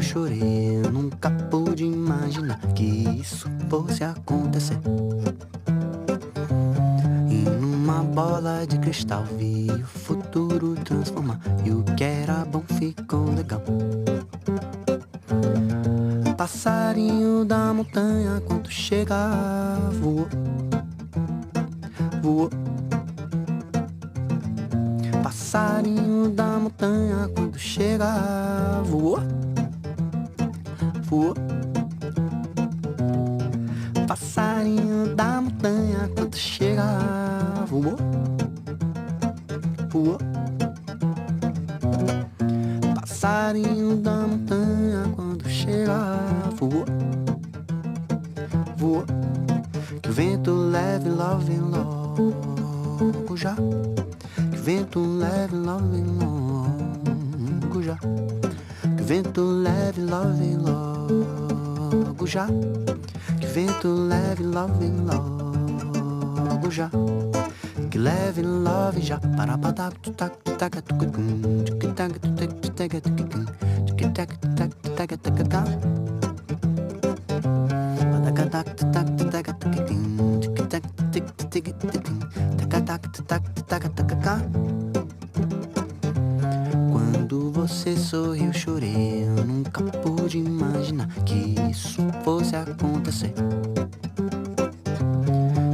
chorei, eu nunca pude imaginar que isso fosse acontecer. E numa bola de cristal vi o futuro transformar, e o que era bom ficou legal. Passarinho da montanha, quando chega, voou, voou. Passarinho da montanha, quando chega, voou, voou. Passarinho da montanha, quando chega, voou, voou. Passarinho da montanha, quando chega, voou, voou. Que o vento leve, love, logo já. Que o vento leve, love, logo já. Que o vento leve, love, logo já. Que o vento leve, love, logo já. Que leve, love já. Para patar, tu tac, tu tac, tu cacum. Tu tac, tu tac, tu tac, tu cacum. Tu tac, tu tac, tu tac, tu cacum. Tac, tu tac, tu tac, tu cacum. Tu tac, tu tac, tu tac, tu cacum. Tac, tu tac, tu tac, tu cacum. Quando você sorriu, chorei. Eu nunca pude imaginar que isso fosse acontecer.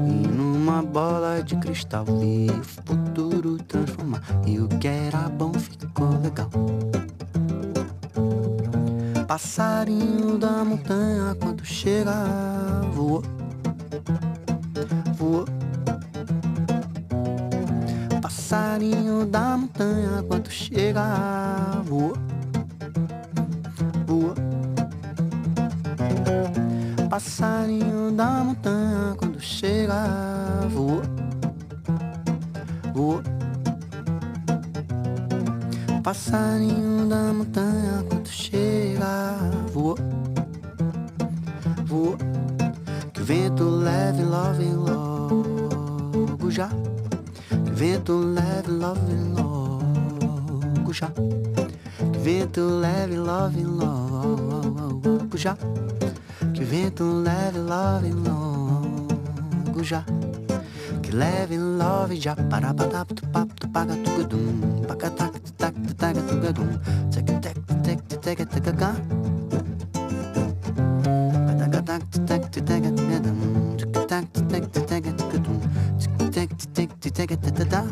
E numa bola de cristal vi o futuro transformar, e o que era bom ficou legal. Passarinho da montanha, quando chega, voou, voou. Passarinho da montanha, quando chega, voou, voou. Passarinho da montanha, quando chega, voou, voou. Passarinho da montanha, quando chega, voou, voou. Que o vento leve, love, logo já. Que o vento leve, love, logo já. Que o vento leve, love, logo já. Que o vento leve, love, logo já. Que leve, love já. Para patar, tu papo, tu paga, tu gadum. Paga, tac, tu tac, tu taga, tu gadum. Tac, tac, tu tac, tu taga, tu gaga. Paga, tac, tu tac, tu taga, tu gadum. Tac, tac, tu tac, tu taga, tu gadum. Tac, tu tac, tu taga, tu gaga.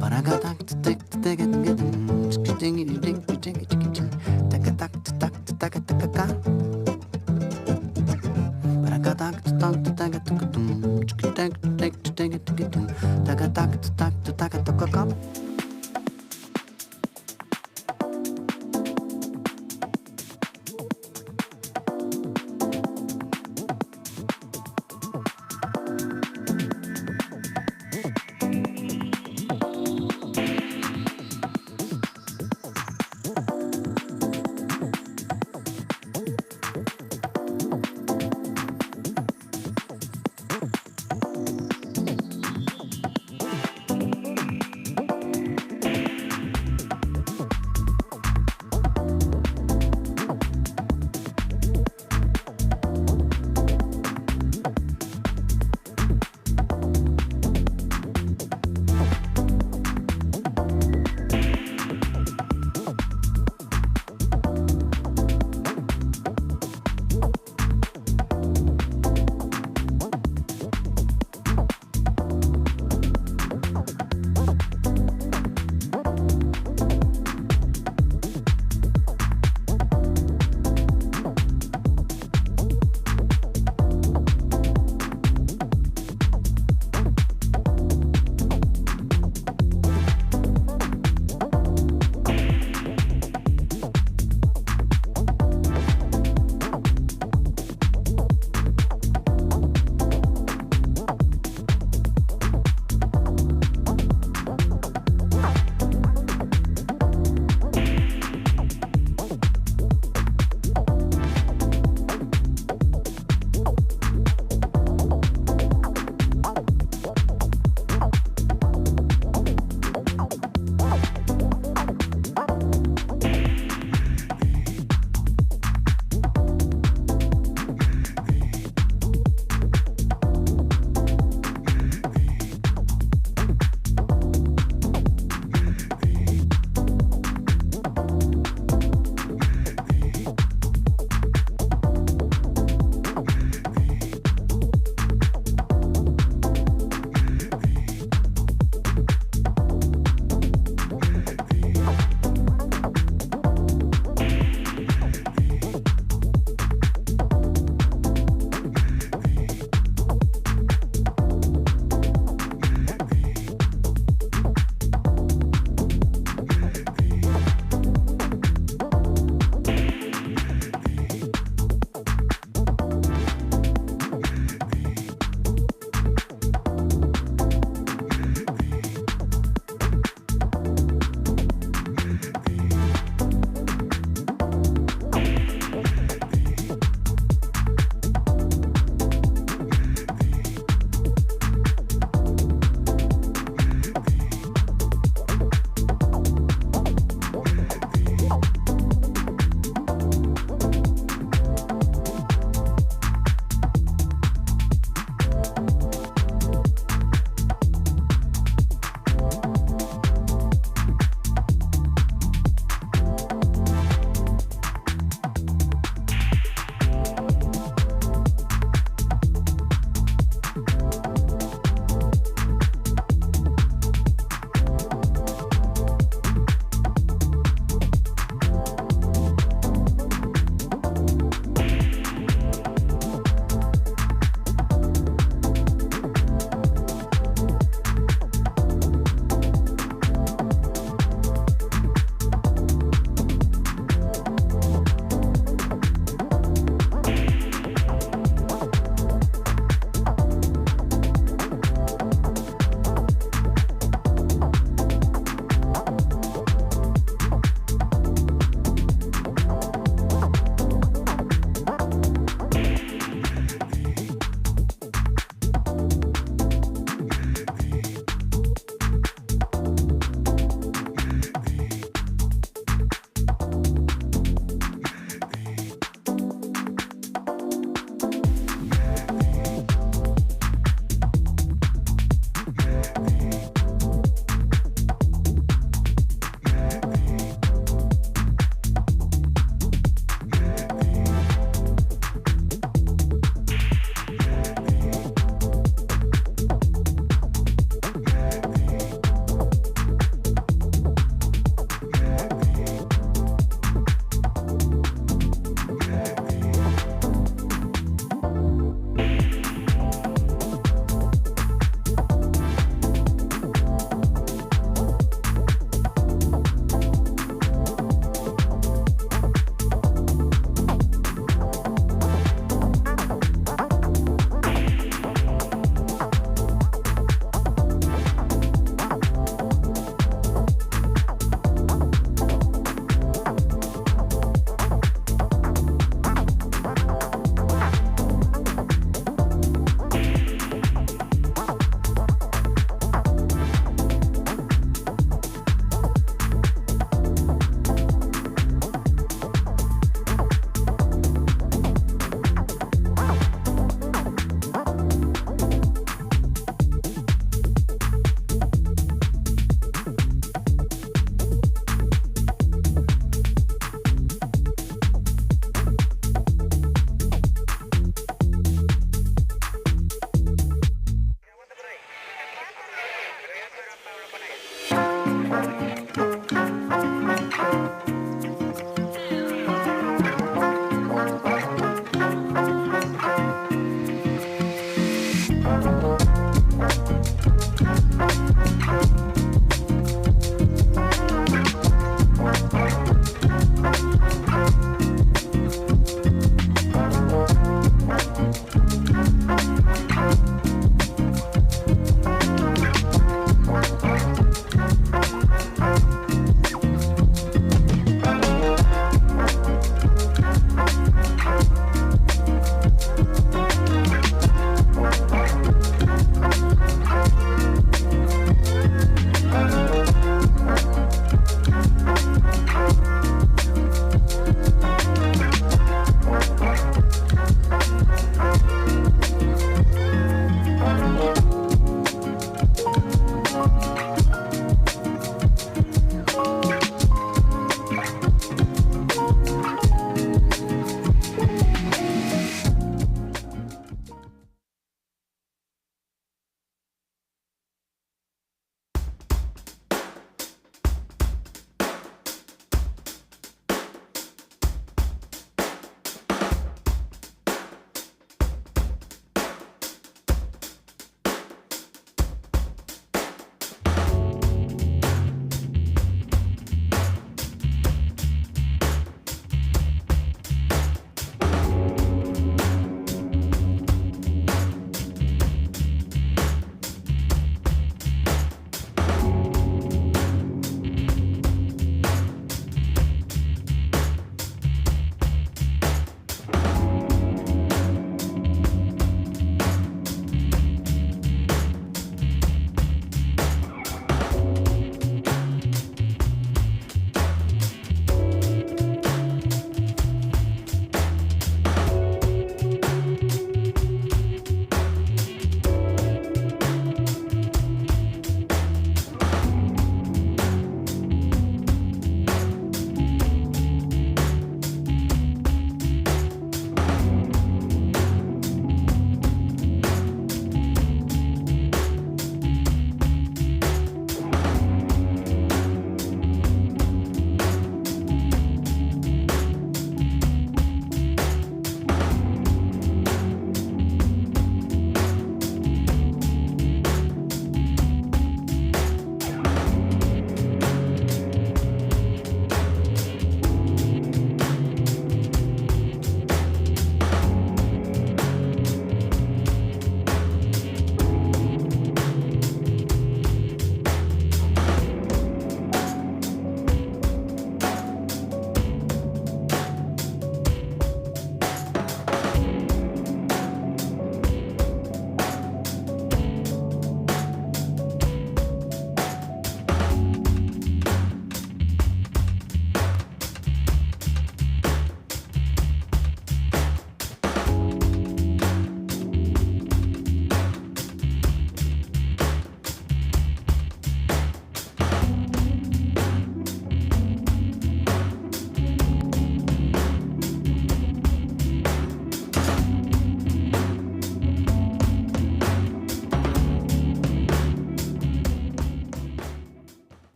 Para tac, tu tac, tu taga, tu gadum. Tac, tu tac, tu taga, tac, tac, tu tac, tu taga, tu gaga. Tac, tu tac, tu tac, tu gadum. Tac, tu tac, tu taga, tu gadum. Tac, tac, tu tac, tu taga, tu gaga.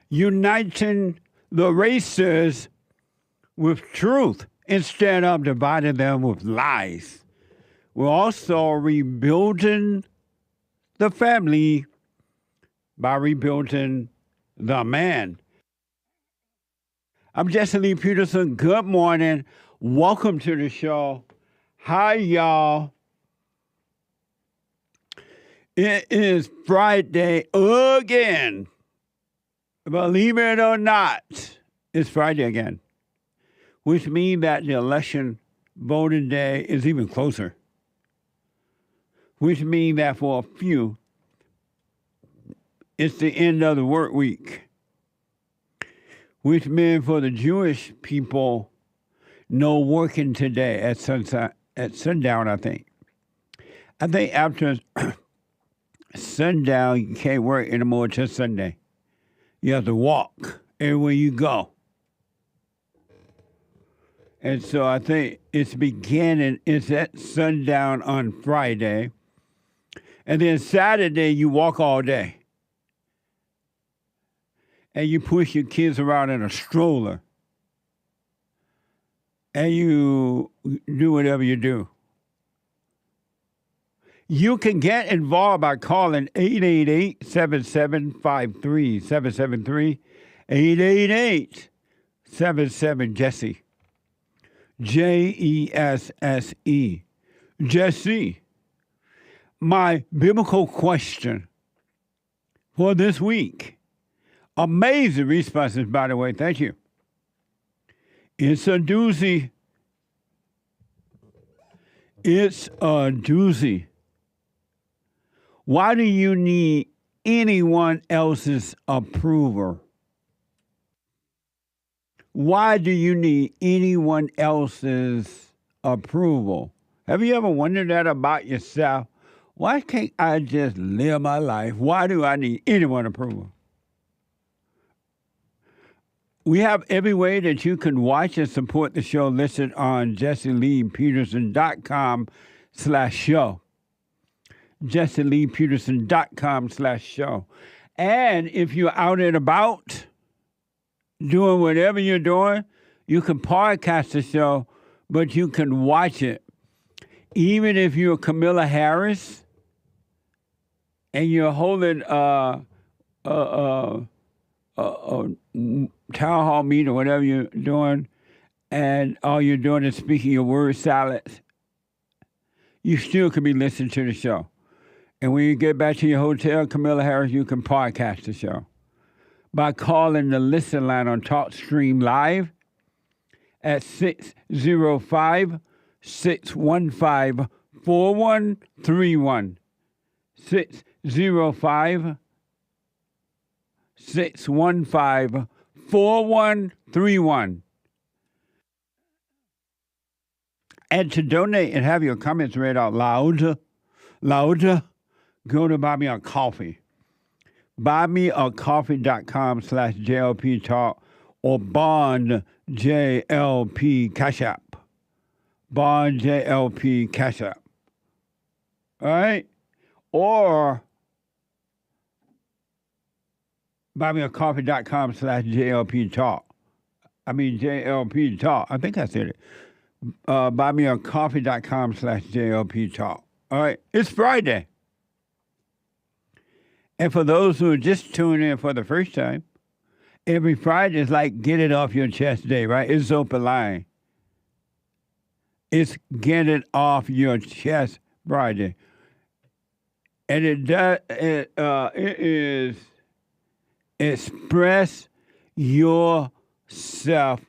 Uniting the races with truth instead of dividing them with lies. We're also rebuilding the family by rebuilding the man. I'm Jesse Lee Peterson. Good morning. Welcome to the show. Hi, y'all. It is Friday again. Believe it or not, it's Friday again, which means that the election voting day is even closer, which means that for a few, it's the end of the work week, which means for the Jewish people, no working today at sundown, I think. I think after sundown, you can't work anymore till Sunday. You have to walk everywhere you go. And so I think it's at sundown on Friday. And then Saturday, you walk all day. And you push your kids around in a stroller. And you do whatever you do. You can get involved by calling 888-7753-773, 888-77-JESSE, Jesse, Jesse. My biblical question for this week. Amazing responses, by the way. Thank you. It's a doozy. It's a doozy. Why do you need anyone else's approval? Why do you need anyone else's approval? Have you ever wondered that about yourself? Why can't I just live my life? Why do I need anyone's approval? We have every way that you can watch and support the show listed on JesseLeePeterson.com/show. JesseLeePeterson.com/show. And if you're out and about doing whatever you're doing, you can podcast the show, but you can watch it. Even if you're Kamala Harris and you're holding a town hall meeting or whatever you're doing, and all you're doing is speaking your word salads, you still can be listening to the show. And when you get back to your hotel, Kamala Harris, you can podcast the show by calling the listen line on TalkStream Live at 605-615-4131. 605-615-4131. And to donate and have your comments read out loud, go to Buy Me a Coffee. BuyMeACoffee.com/JLP Talk or Bond JLP Cash App. Bond JLP Cash App. All right? Or BuyMeACoffee.com/JLP Talk. I mean JLP Talk. I think I said it. BuyMeACoffee.com/JLP Talk. All right, it's Friday. And for those who are just tuning in for the first time, every Friday is like get it off your chest day, right? It's open line. It's get it off your chest Friday. And it is Express Yourself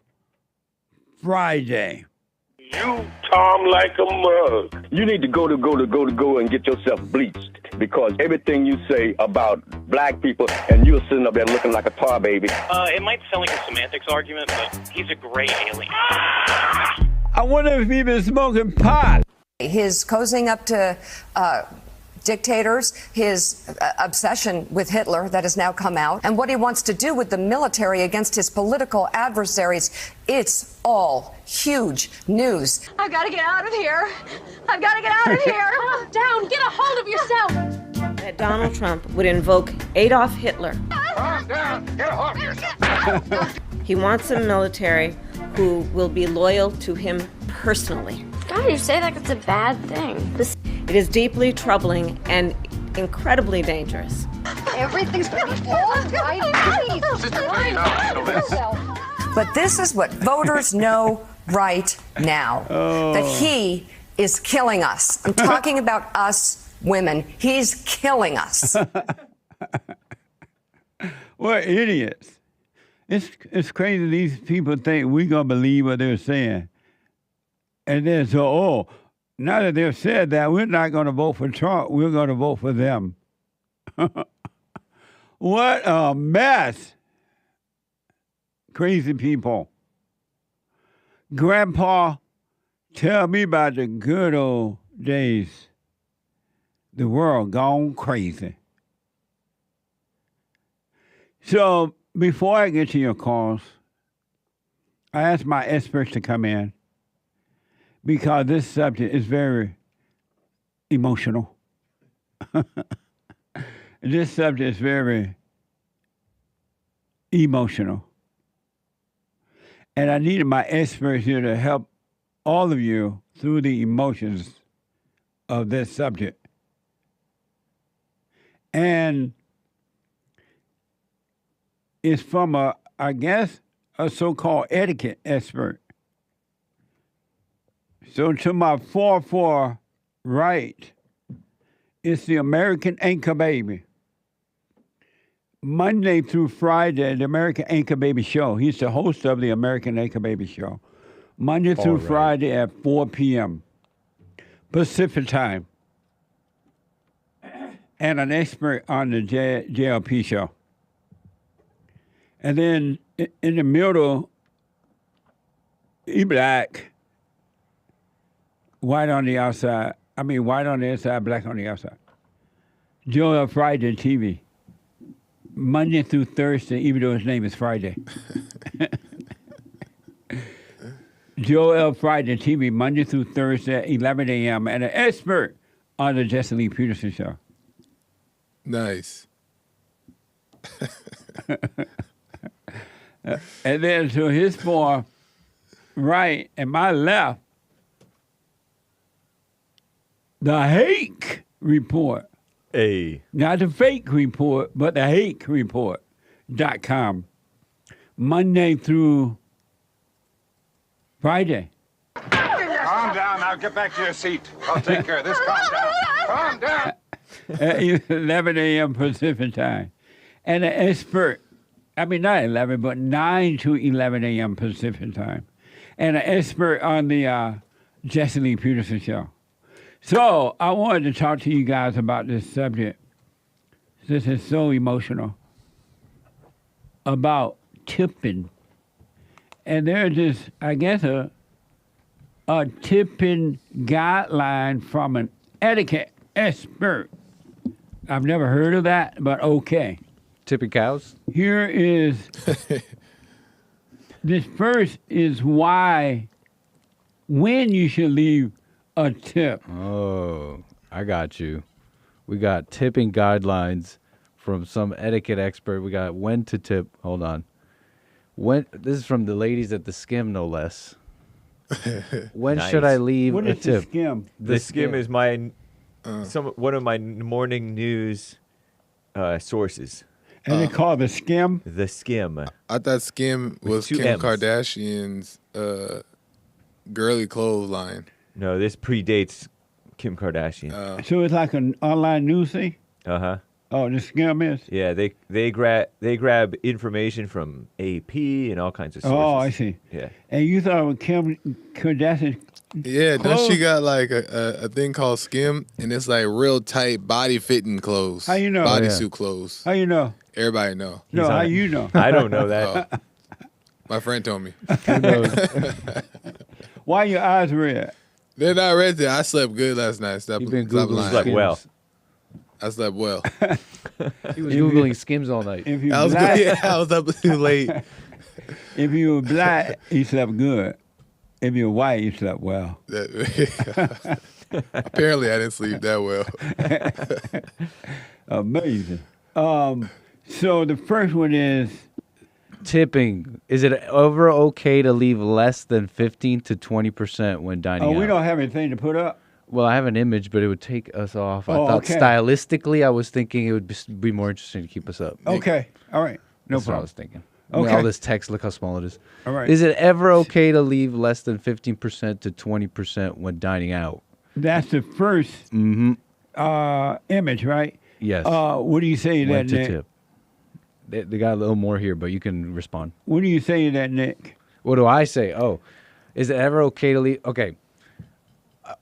Friday. You Tom like a mug. You need to go and get yourself bleached, because everything you say about black people, and you're sitting up there looking like a tar baby. It might sound like a semantics argument, but he's a gray alien. I wonder if he's been smoking pot. His cozying up to dictators, his obsession with Hitler that has now come out, and what he wants to do with the military against his political adversaries. It's all huge news. I've got to get out of here. I've got to get out of here. Calm down. Get a hold of yourself. That Donald Trump would invoke Adolf Hitler. Calm down. Get a hold of yourself. He wants a military who will be loyal to him personally. God, you say that it's a bad thing. It is deeply troubling and incredibly dangerous. Everything's going to be all right. Please, But this is what voters know right now, that he is killing us. I'm talking about us women. He's killing us. What idiots. It's crazy these people think we're going to believe what they're saying. And then so, now that they've said that, we're not going to vote for Trump. We're going to vote for them. What a mess. Crazy people. Grandpa, tell me about the good old days. The world gone crazy. So before I get to your calls, I asked my experts to come in because this subject is very emotional. This subject is very emotional. And I needed my experts here to help all of you through the emotions of this subject. And it's from a so-called etiquette expert. So to my 4-4 right, it's the American Anchor Baby. Monday through Friday, the American Anchor Baby Show. He's the host of the American Anchor Baby Show. Monday through Friday at 4 p.m. Pacific time. And an expert on the JLP Show. And then in the middle, he black, white on the outside. I mean, white on the inside, black on the outside. JLP Friday TV. Monday through Thursday, even though his name is Friday. JLP Friday TV, Monday through Thursday at 11 a.m. And an expert on the Jesse Lee Peterson Show. Nice. And then to his far right and my left, the Hake Report. Hey. Not the fake report, but the Hake Report.com. Monday through Friday. Calm down. Now get back to your seat. I'll take care of this. Calm down. Calm down. At 11 a.m. Pacific time. And an expert, not 11, but 9 to 11 a.m. Pacific time. And an expert on the Jesse Lee Peterson Show. So I wanted to talk to you guys about this subject. This is so emotional. About tipping. And there's this, I guess, a tipping guideline from an etiquette expert. I've never heard of that, but okay. Tipping cows? Here is, this first is when you should leave a tip. Oh, I got you. We got tipping guidelines from some etiquette expert. We got when to tip. Hold on. This is from the ladies at the Skim, no less. When Nice. should I leave What a is the tip? Skim? The Skim is my one of my morning news sources. And they call it the Skim? The Skim. I thought Skim was two Kim M's. Kardashian's girly clothes line. No, this predates Kim Kardashian. So it's like an online news thing? Uh-huh. Oh, the Skim is? Yeah, they grab information from AP and all kinds of sources. Oh, I see. Yeah. And you thought it was Kim Kardashian? Yeah, then clothes? she got like a thing called Skim, and it's like real tight body fitting clothes. How you know? Bodysuit clothes. How you know? Everybody know. No, how you know? I don't know that. My friend told me. Who knows? Why your eyes red? They're not red. I slept good last night. Stop, You've been stop Googling lying. Slept well. I slept well. He was Googling Skims all night. If you I was black, good. Yeah, I was up too late. if you were black, you slept good. If you were white, you slept well. Apparently, I didn't sleep that well. Amazing. So the first one is Tipping. Is it ever okay to leave less than 15 to 20% when dining out? we don't have anything to put up. Well, I have an image, but it would take us off. I Oh, thought okay. stylistically, I was thinking it would be more interesting to keep us up. Okay. All right. No That's what I problem. was thinking. Okay. All this text, look how small it is. All right. Is it ever okay to leave less than 15% to 20% when dining out? That's the first image, right? Yes. What do you say to that, When to Nick? tip. They got a little more here, but you can respond. What do you say to that, Nick? What do I say? Oh, is it ever okay to leave? Okay.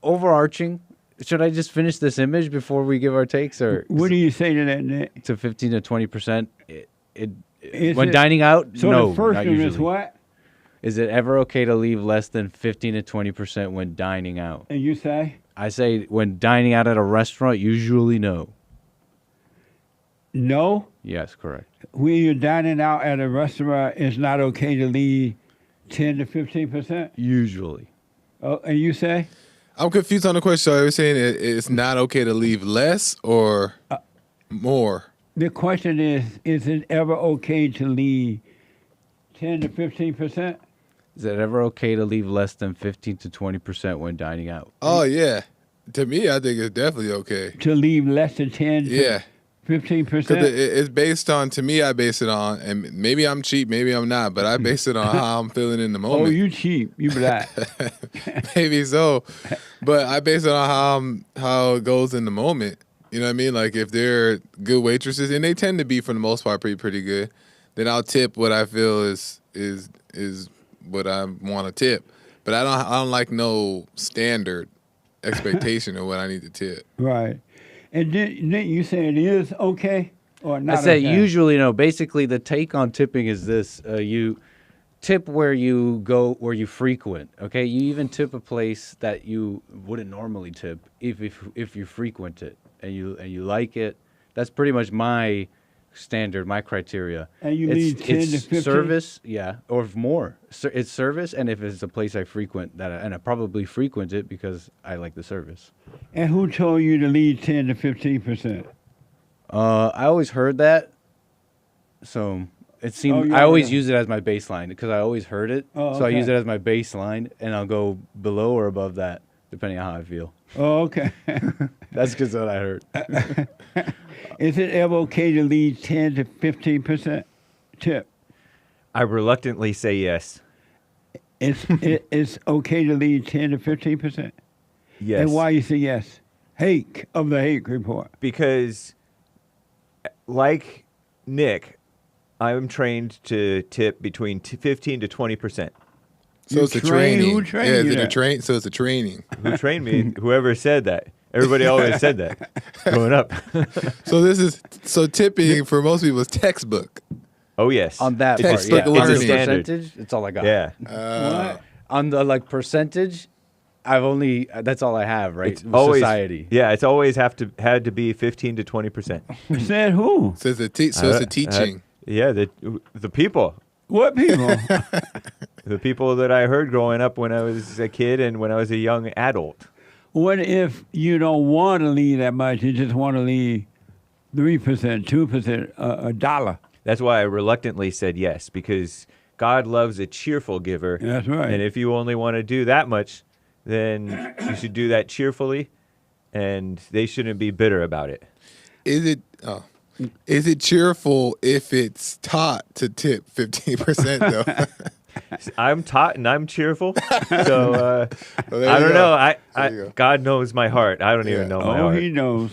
Overarching, should I just finish this image before we give our takes? Or What do you say to that, Nick? to 15 to 20%? Is When it- dining out, So no, the first not one usually. is what? Is it ever okay to leave less than 15 to 20% when dining out? And you say? I say when dining out at a restaurant, usually no. No? Yes, correct. When you're dining out at a restaurant, it's not okay to leave 10 to 15%? Usually. Oh, and you say? I'm confused on the question. So are you saying it's not okay to leave less or more? The question is it ever okay to leave 10 to 15%? Is it ever okay to leave less than 15 to 20% when dining out? Oh, yeah. To me, I think it's definitely okay. To leave less than 10 Yeah. to 15%? Because it's based on, to me, I base it on, and maybe I'm cheap, maybe I'm not, but I base it on how I'm feeling in the moment. Oh, you cheap. You black. Maybe so. But I base it on how it goes in the moment. You know what I mean? Like if they're good waitresses, and they tend to be for the most part pretty good, then I'll tip what I feel is what I want to tip. But I don't like no standard expectation of what I need to tip. Right. And then you say it is okay or not I say okay? usually no. Basically, the take on tipping is this: you tip where you go, where you frequent. Okay, you even tip a place that you wouldn't normally tip if you frequent it and you like it. That's pretty much my standard, my criteria. And you leave 10 to 15? Service, yeah, or more. It's service, and if it's a place I frequent, and I probably frequent it because I like the service. And who told you to leave 10 to 15%? I always heard that, so it seemed I always use it as my baseline because I always heard it. Oh, So I use okay. it as my baseline, and I'll go below or above that depending on how I feel. Oh, okay. That's just what I heard. Is it ever okay to leave 10 to 15% tip? I reluctantly say yes. It's okay to leave 10 to 15%? Yes. And why you say yes? Hake of the Hake Report. Because, like Nick, I'm trained to tip between 15 to 20%. So it's a training. Who trained yeah, is you it a that? train? So it's a training. Who trained me? Whoever said that. Everybody always said that growing up. So tipping for most people is textbook. Oh, yes. On that part, Textbook yeah. On learning. the percentage, it's all I got. Yeah. What? On the percentage, that's all I have, right? It's always, Society. Yeah, it's always had to be 15 to 20%. Said who? So it's a teaching. Yeah, the people. What people? The people that I heard growing up when I was a kid and when I was a young adult. What if you don't want to leave that much? You just want to leave 3%, 2%, a dollar. That's why I reluctantly said yes, because God loves a cheerful giver. That's right. And if you only want to do that much, then you should do that cheerfully, and they shouldn't be bitter about it. Is it cheerful if it's taught to tip 15% though? I'm taught and I'm cheerful, so Well, there I you don't go. know. There you go. God knows my heart. I don't even know my heart. He knows.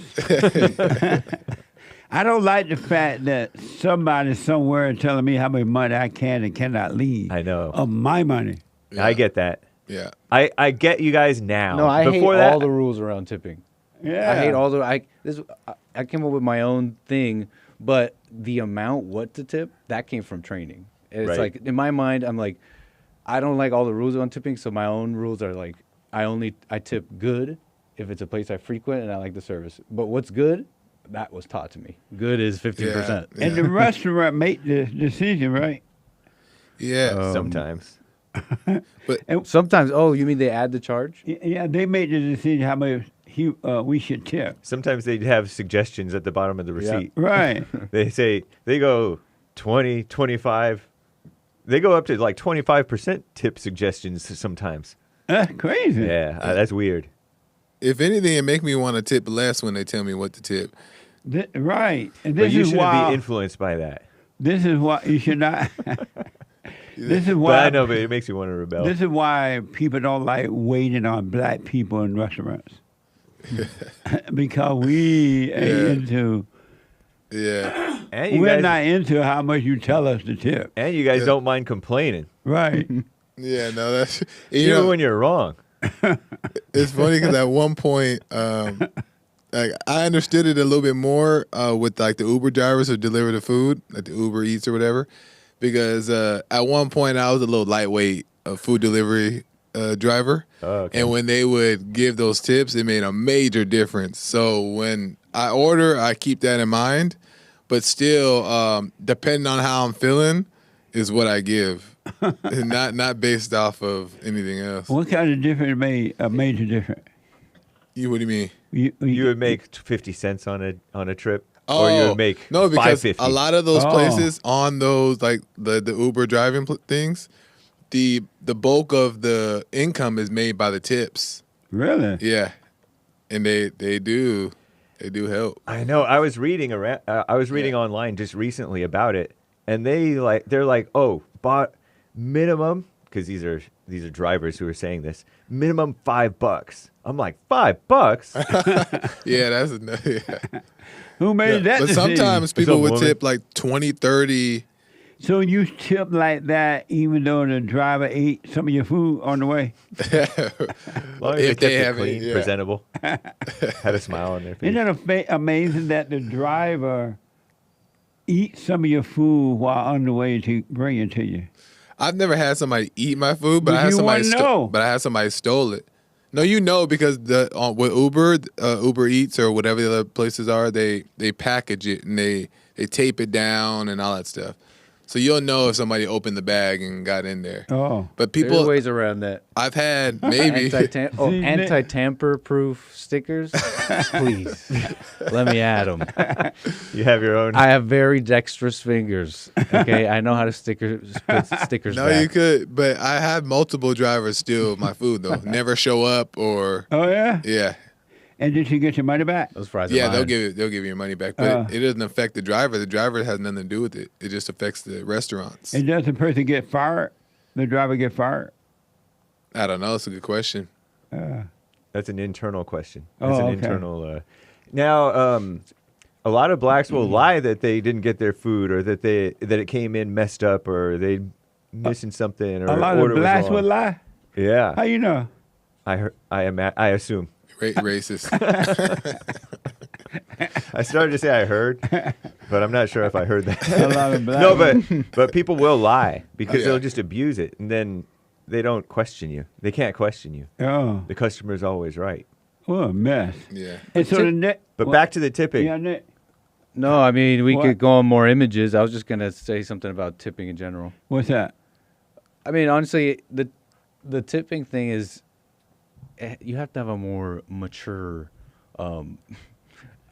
I don't like the fact that somebody somewhere telling me how much money I can and cannot leave. I know. Of my money. Yeah. I get that. Yeah. I get you guys now. No, I Before hate that, all the rules around tipping. Yeah. I hate all the I came up with my own thing, but the amount what to tip, that came from training. It's Right. like in my mind, I'm like, I don't like all the rules on tipping, so my own rules are like I tip good if it's a place I frequent and I like the service. But what's good? That was taught to me. Good is 15%. Yeah. And the restaurant make the decision, right? Yeah. sometimes. Sometimes, you mean they add the charge? Yeah, they make the decision how much we should tip. Sometimes they have suggestions at the bottom of the receipt. Right. They go 20, 25. They go up to like 25% tip suggestions sometimes. That's crazy. Yeah, that's weird. If anything, it make me want to tip less when they tell me what to tip. Right. And But this you is shouldn't why be influenced by that. This is why you should not. This is But why I know, but it makes you want to rebel. This is why people don't like waiting on black people in restaurants. Because we ain't into. Yeah. And you we're guys, not into how much you tell us to tip. and you guys don't mind complaining, Right. Yeah, no, that's even when you're wrong. It's funny because at one point, like I understood it a little bit more with like the Uber drivers who deliver the food, like the Uber Eats or whatever. Because at one point I was a little lightweight food delivery driver, and when they would give those tips, it made a major difference. So when I order, I keep that in mind, but still, depending on how I'm feeling, is what I give, and not based off of anything else. What kind of difference made a major difference? What do you mean? You would make 50 cents on a trip, Oh, or you would make no, because $5.50. a lot of those places on those like the Uber driving things, the bulk of the income is made by the tips. Really? Yeah, and they do help. I know. I was reading online just recently about it, and they're like, oh, bought minimum, because these are drivers who are saying this, minimum $5. I'm like, $5? Yeah, that's yeah. Who made that But decision? sometimes people would tip like 20, 30. So you tip like that even though the driver ate some of your food on the way? As long as If they kept have it clean, it, presentable, had a smile on their face. Isn't that amazing that the driver eats some of your food while on the way to bring it to you? I've never had somebody eat my food, but But I had you somebody wouldn't know. but I had somebody stole it. No, you know, because with Uber Eats or whatever the other places are, they package it and they tape it down and all that stuff. So you'll know if somebody opened the bag and got in there. Oh, but people There's ways around that. I've had maybe anti-tamper proof stickers. Please, let me add them. You have your own. I have very dexterous fingers. Okay, I know how to put stickers. No, back. you could, but I had multiple drivers steal my food though. Never show up or. Oh yeah. Yeah. And did you get your money back? Those fries. Yeah, they'll give you your money back, but it doesn't affect the driver. The driver has nothing to do with it. It just affects the restaurants. And does the person get fired? The driver get fired? I don't know. It's a good question. That's an internal question. Oh, That's an okay. internal. Now, a lot of blacks will lie that they didn't get their food, or that it came in messed up, or they missing something, or A lot order of was blacks wrong. would lie? Yeah. How you know? I assume. Racist. I started to say I heard, but I'm not sure if I heard that. A lot of blacks. No, but people will lie because yeah. they'll just abuse it, and then they don't question you. They can't question you. Oh, The customer's always right. what a mess. Yeah. And so the net. But back to the tipping. Yeah, Nick. No, I mean we What? could go on more images. I was just gonna say something about tipping in general. What's that? I mean, honestly, the tipping thing is you have to have a more mature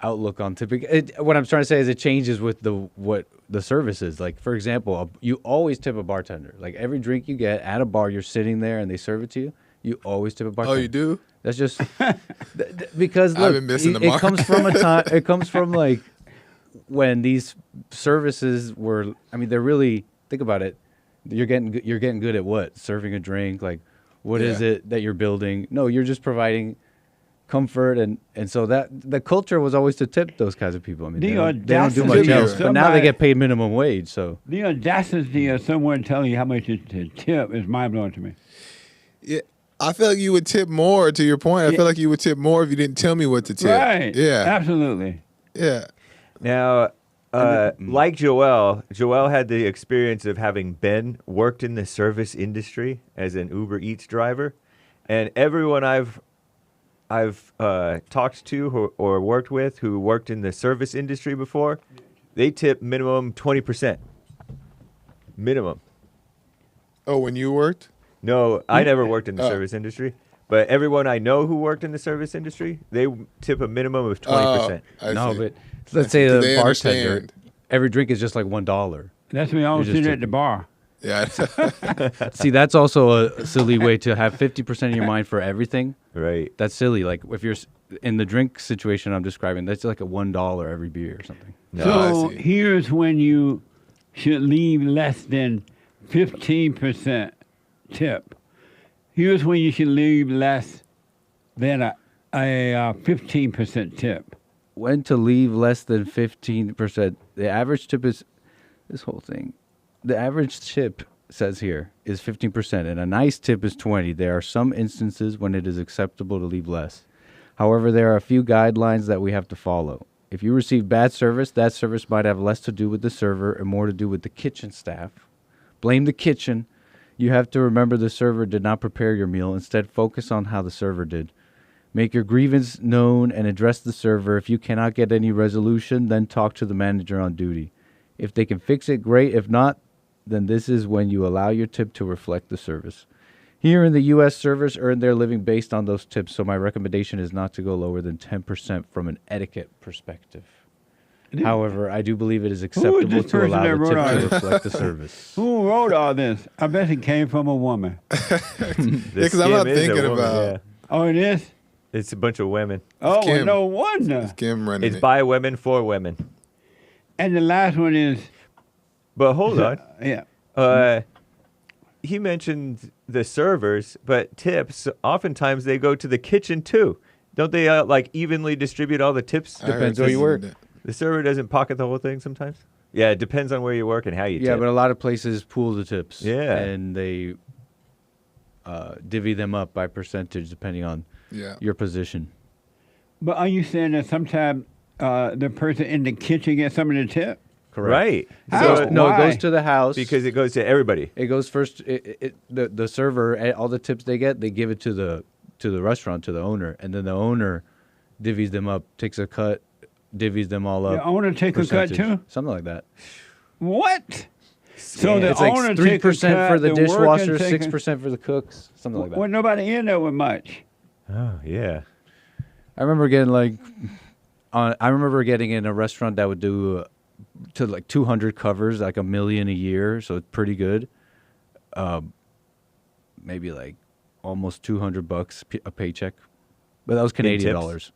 outlook on tipping. What I'm trying to say is it changes with what the service is. Like, for example, you always tip a bartender. Like, every drink you get at a bar, you're sitting there and they serve it to you. You always tip a bartender. Oh, you do? That's just because look, I've been missing the it mark. comes from a time. It comes from like when these services were. I mean, they're really, think about it. You're getting good at what? Serving a drink. Like, what is it that you're building? No, you're just providing comfort, and so that the culture was always to tip those kinds of people. I mean, they don't do much else, but now they get paid minimum wage. So the audacity of someone telling you how much to tip is mind blowing to me. Yeah. I feel like you would tip more, to your point. I feel like you would tip more if you didn't tell me what to tip. Right. Yeah. Absolutely. Yeah. Now, like Joel had the experience of having worked in the service industry as an Uber Eats driver, and everyone I've talked to or worked with who worked in the service industry before, they tip minimum 20%. Minimum. Oh, when you worked? No, I never worked in the service industry, but everyone I know who worked in the service industry, they tip a minimum of 20%. no, but let's say Do the they bartender, understand? every drink is just like $1. That's me. I was You're just sitting at the bar. Yeah. See, that's also a silly way to have 50% of your mind for everything. Right. That's silly. Like if you're in the drink situation I'm describing, that's like a $1 every beer or something. So here's when you should leave less than 15% tip. Here's when you should leave less than a 15% tip. When to leave less than 15%. The average tip is this whole thing. The average tip says here is 15%, and a nice tip is 20. There are some instances when it is acceptable to leave less. However, there are a few guidelines that we have to follow. If you receive bad service, that service might have less to do with the server and more to do with the kitchen staff. Blame the kitchen. You have to remember the server did not prepare your meal. Instead, focus on how the server did. Make your grievance known and address the server. If you cannot get any resolution, then talk to the manager on duty. If they can fix it, great. If not, then this is when you allow your tip to reflect the service. Here in the U.S., servers earn their living based on those tips, so my recommendation is not to go lower than 10% from an etiquette perspective. However, I do believe it is acceptable to allow the tip to reflect the service. Who wrote all this? I bet it came from a woman. Because I'm not thinking about. Yeah. Oh, it is? It's a bunch of women. Oh, well, no wonder. It's Kim running It's it. by women for women. And the last one is... But hold on. Yeah. He mentioned the servers, but tips, oftentimes they go to the kitchen too. Don't they like evenly distribute all the tips? Depends where you work. The server doesn't pocket the whole thing sometimes? Yeah, it depends on where you work and how you tip. Yeah, but a lot of places pool the tips. Yeah. And they divvy them up by percentage depending on your position. But are you saying that sometimes the person in the kitchen gets some of the tip? Correct. Right. How? No, it Why? goes to the house. Because it goes to everybody. It goes first. The server, all the tips they get, they give it to the restaurant, to the owner, and then the owner divvies them up, takes a cut, divvies them all up. The owner take a cut too? Something like that. What? So the it's owner like take a 3% cut, for the worker dishwasher, take a- 6% for the cooks, something like that. Well, nobody in there with much. Oh, yeah. I remember getting in a restaurant that would do to like 200 covers, like $1 million a year, so it's pretty good. Maybe like almost $200 a paycheck, but that was Canadian tips? dollars.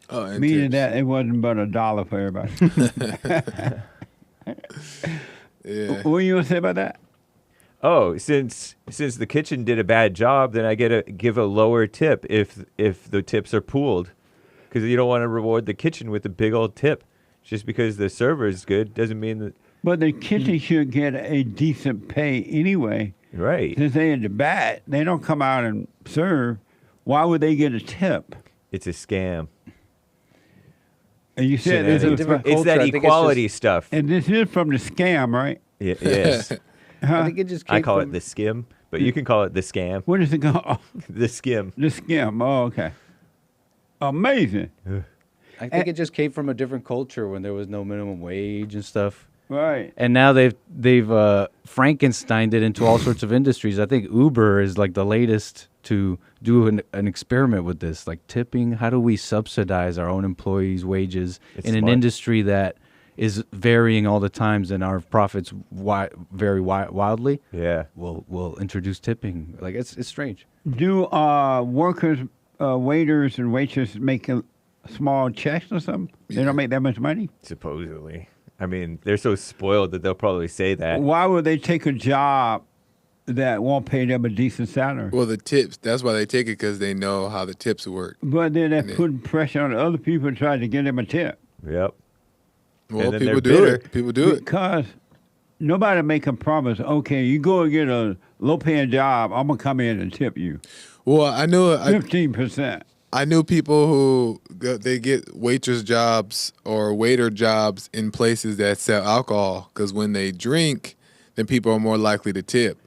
Oh, and Meaning tips. that it wasn't but $1 for everybody. Yeah. What were you gonna say about that? Oh, since the kitchen did a bad job, then I get to give a lower tip if the tips are pooled, because you don't want to reward the kitchen with a big old tip. Just because the server is good doesn't mean that. But the kitchen should get a decent pay anyway. Right. Since they in the back, they don't come out and serve. Why would they get a tip? It's a scam. And you said this is It's that equality stuff. And this is from the scam, right? Yeah, yes. I think it just I came call from- it the skim, but you can call it the scam. What is it called? The skim. The skim. Oh, okay. Amazing. I think it just came from a different culture when there was no minimum wage and stuff. Right. And now they've Frankensteined it into all sorts of industries. I think Uber is like the latest to do an experiment with this, like tipping. How do we subsidize our own employees' wages in an industry that is varying all the times and our profits vary wildly? Yeah. We'll introduce tipping. Like it's strange. Do workers, waiters, and waitresses make small checks or something? They don't make that much money? Supposedly. I mean, they're so spoiled that they'll probably say that. Why would they take a job that won't pay them a decent salary? Well, the tips, that's why they take it, because they know how the tips work. But then they're putting pressure on other people trying to get them a tip. Yep. Well, people do it. People do it. Because nobody make a promise, okay, you go and get a low-paying job, I'm going to come in and tip you. Well, I knew 15%. I knew people who they get waitress jobs or waiter jobs in places that sell alcohol, because when they drink, then people are more likely to tip.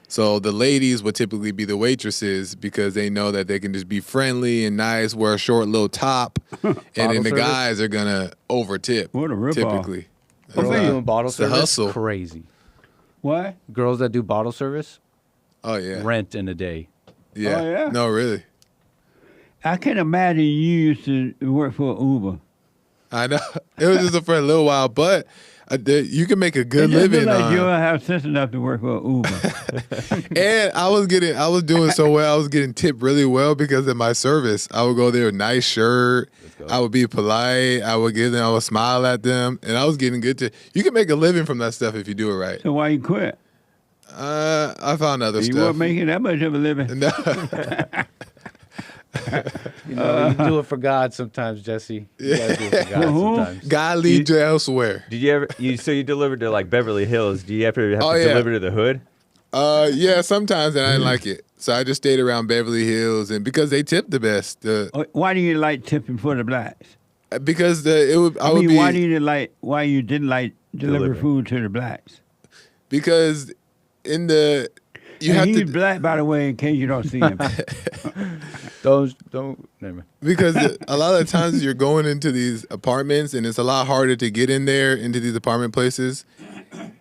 So the ladies would typically be the waitresses because they know that they can just be friendly and nice, wear a short little top, and then the guys are gonna over tip. What a ripoff. Typically. Girls doing bottle It's a service, hustle. crazy. What? Girls that do bottle service, Oh yeah. rent in a day. Yeah. Oh, yeah? No, really. I can imagine you used to work for Uber. I know. It was just for a little while, but you can make a good living. Like you don't have sense enough to work for Uber. And I was doing so well. I was getting tipped really well because of my service. I would go there with a nice shirt. I would be polite. I would smile at them, and I was getting good tip. You can make a living from that stuff if you do it right. So why you quit? I found other stuff. You weren't making that much of a living. No. You do it for God sometimes, Jesse. You gotta do it for God sometimes. God leads you elsewhere. Did you ever? So you delivered to like Beverly Hills. Do you ever have to deliver to the hood? Yeah, sometimes, and I didn't like it, so I just stayed around Beverly Hills, and because they tip the best. Why do you like tipping for the blacks? Because why you didn't like deliver food to the blacks? Because he's black, by the way, in case you don't see him. Don't. Never. Because a lot of the times you're going into these apartments, and it's a lot harder to get in there into these apartment places.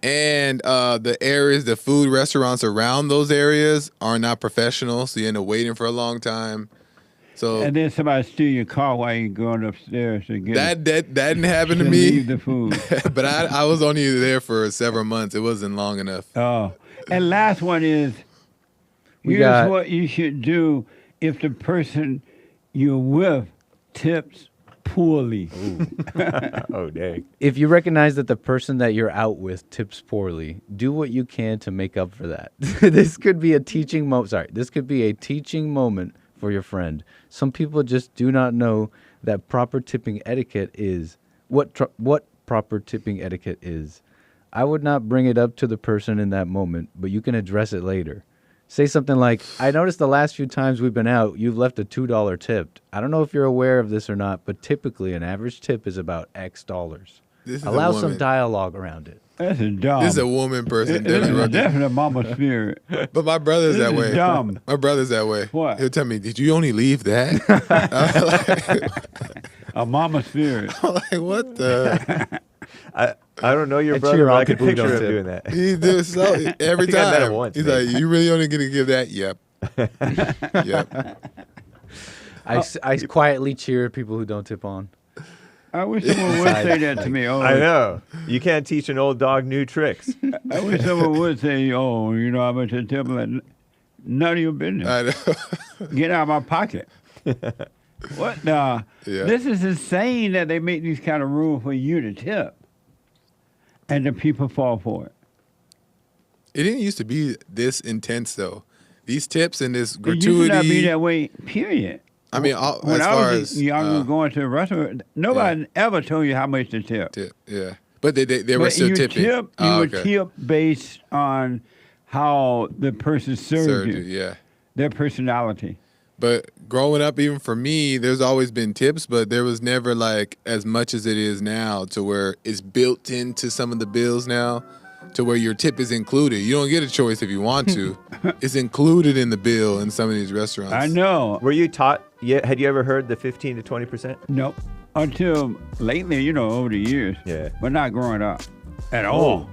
And the food restaurants around those areas are not professional, so you end up waiting for a long time. So and then somebody steal your car while you're going upstairs to get that didn't happen to me. Leave the food. But I was only there for several months. It wasn't long enough. Oh, and last one is here's what you should do if the person you're with tips poorly. Oh, dang. If you recognize that the person that you're out with tips poorly, do what you can to make up for that. This could be a teaching moment. This could be a teaching moment for your friend. Some people just do not know that proper tipping etiquette is what proper tipping etiquette is. I would not bring it up to the person in that moment, but you can address it later. Say something like, I noticed the last few times we've been out, you've left a $2 tip. I don't know if you're aware of this or not, but typically an average tip is about X dollars. Allow some dialogue around it. That's dumb. This is a woman person. This is definitely a mama spirit. But my brother's that way. Dumb. My brother's that way. What? He'll tell me, did you only leave that? A mama spirit. I'm like, what the? I don't know your brother, but I could picture him doing that. He does so every time. I met him once, He's like, you really only going to give that? Yep. Yep. I quietly cheer people who don't tip on. I wish someone would say that to me. Oh, I know. You can't teach an old dog new tricks. I wish someone would say, oh, you know how much I tip? Like, none of your business. I know. Get out of my pocket. What? This is insane that they make these kind of rules for you to tip. And the people fall for it. It didn't used to be this intense, though. These tips and this gratuity. It used to not be that way, period. I mean, when I was young, going to a restaurant, nobody ever told you how much to tip. Yeah. But they were still tipping. You would tip based on how the person served you. Yeah. Their personality. But growing up, even for me, there's always been tips, but there was never like as much as it is now to where it's built into some of the bills now to where your tip is included. You don't get a choice if you want to. It's included in the bill in some of these restaurants. I know. Were you taught, had you ever heard the 15 to 20%? Nope. Until lately, over the years. Yeah. But not growing up at all.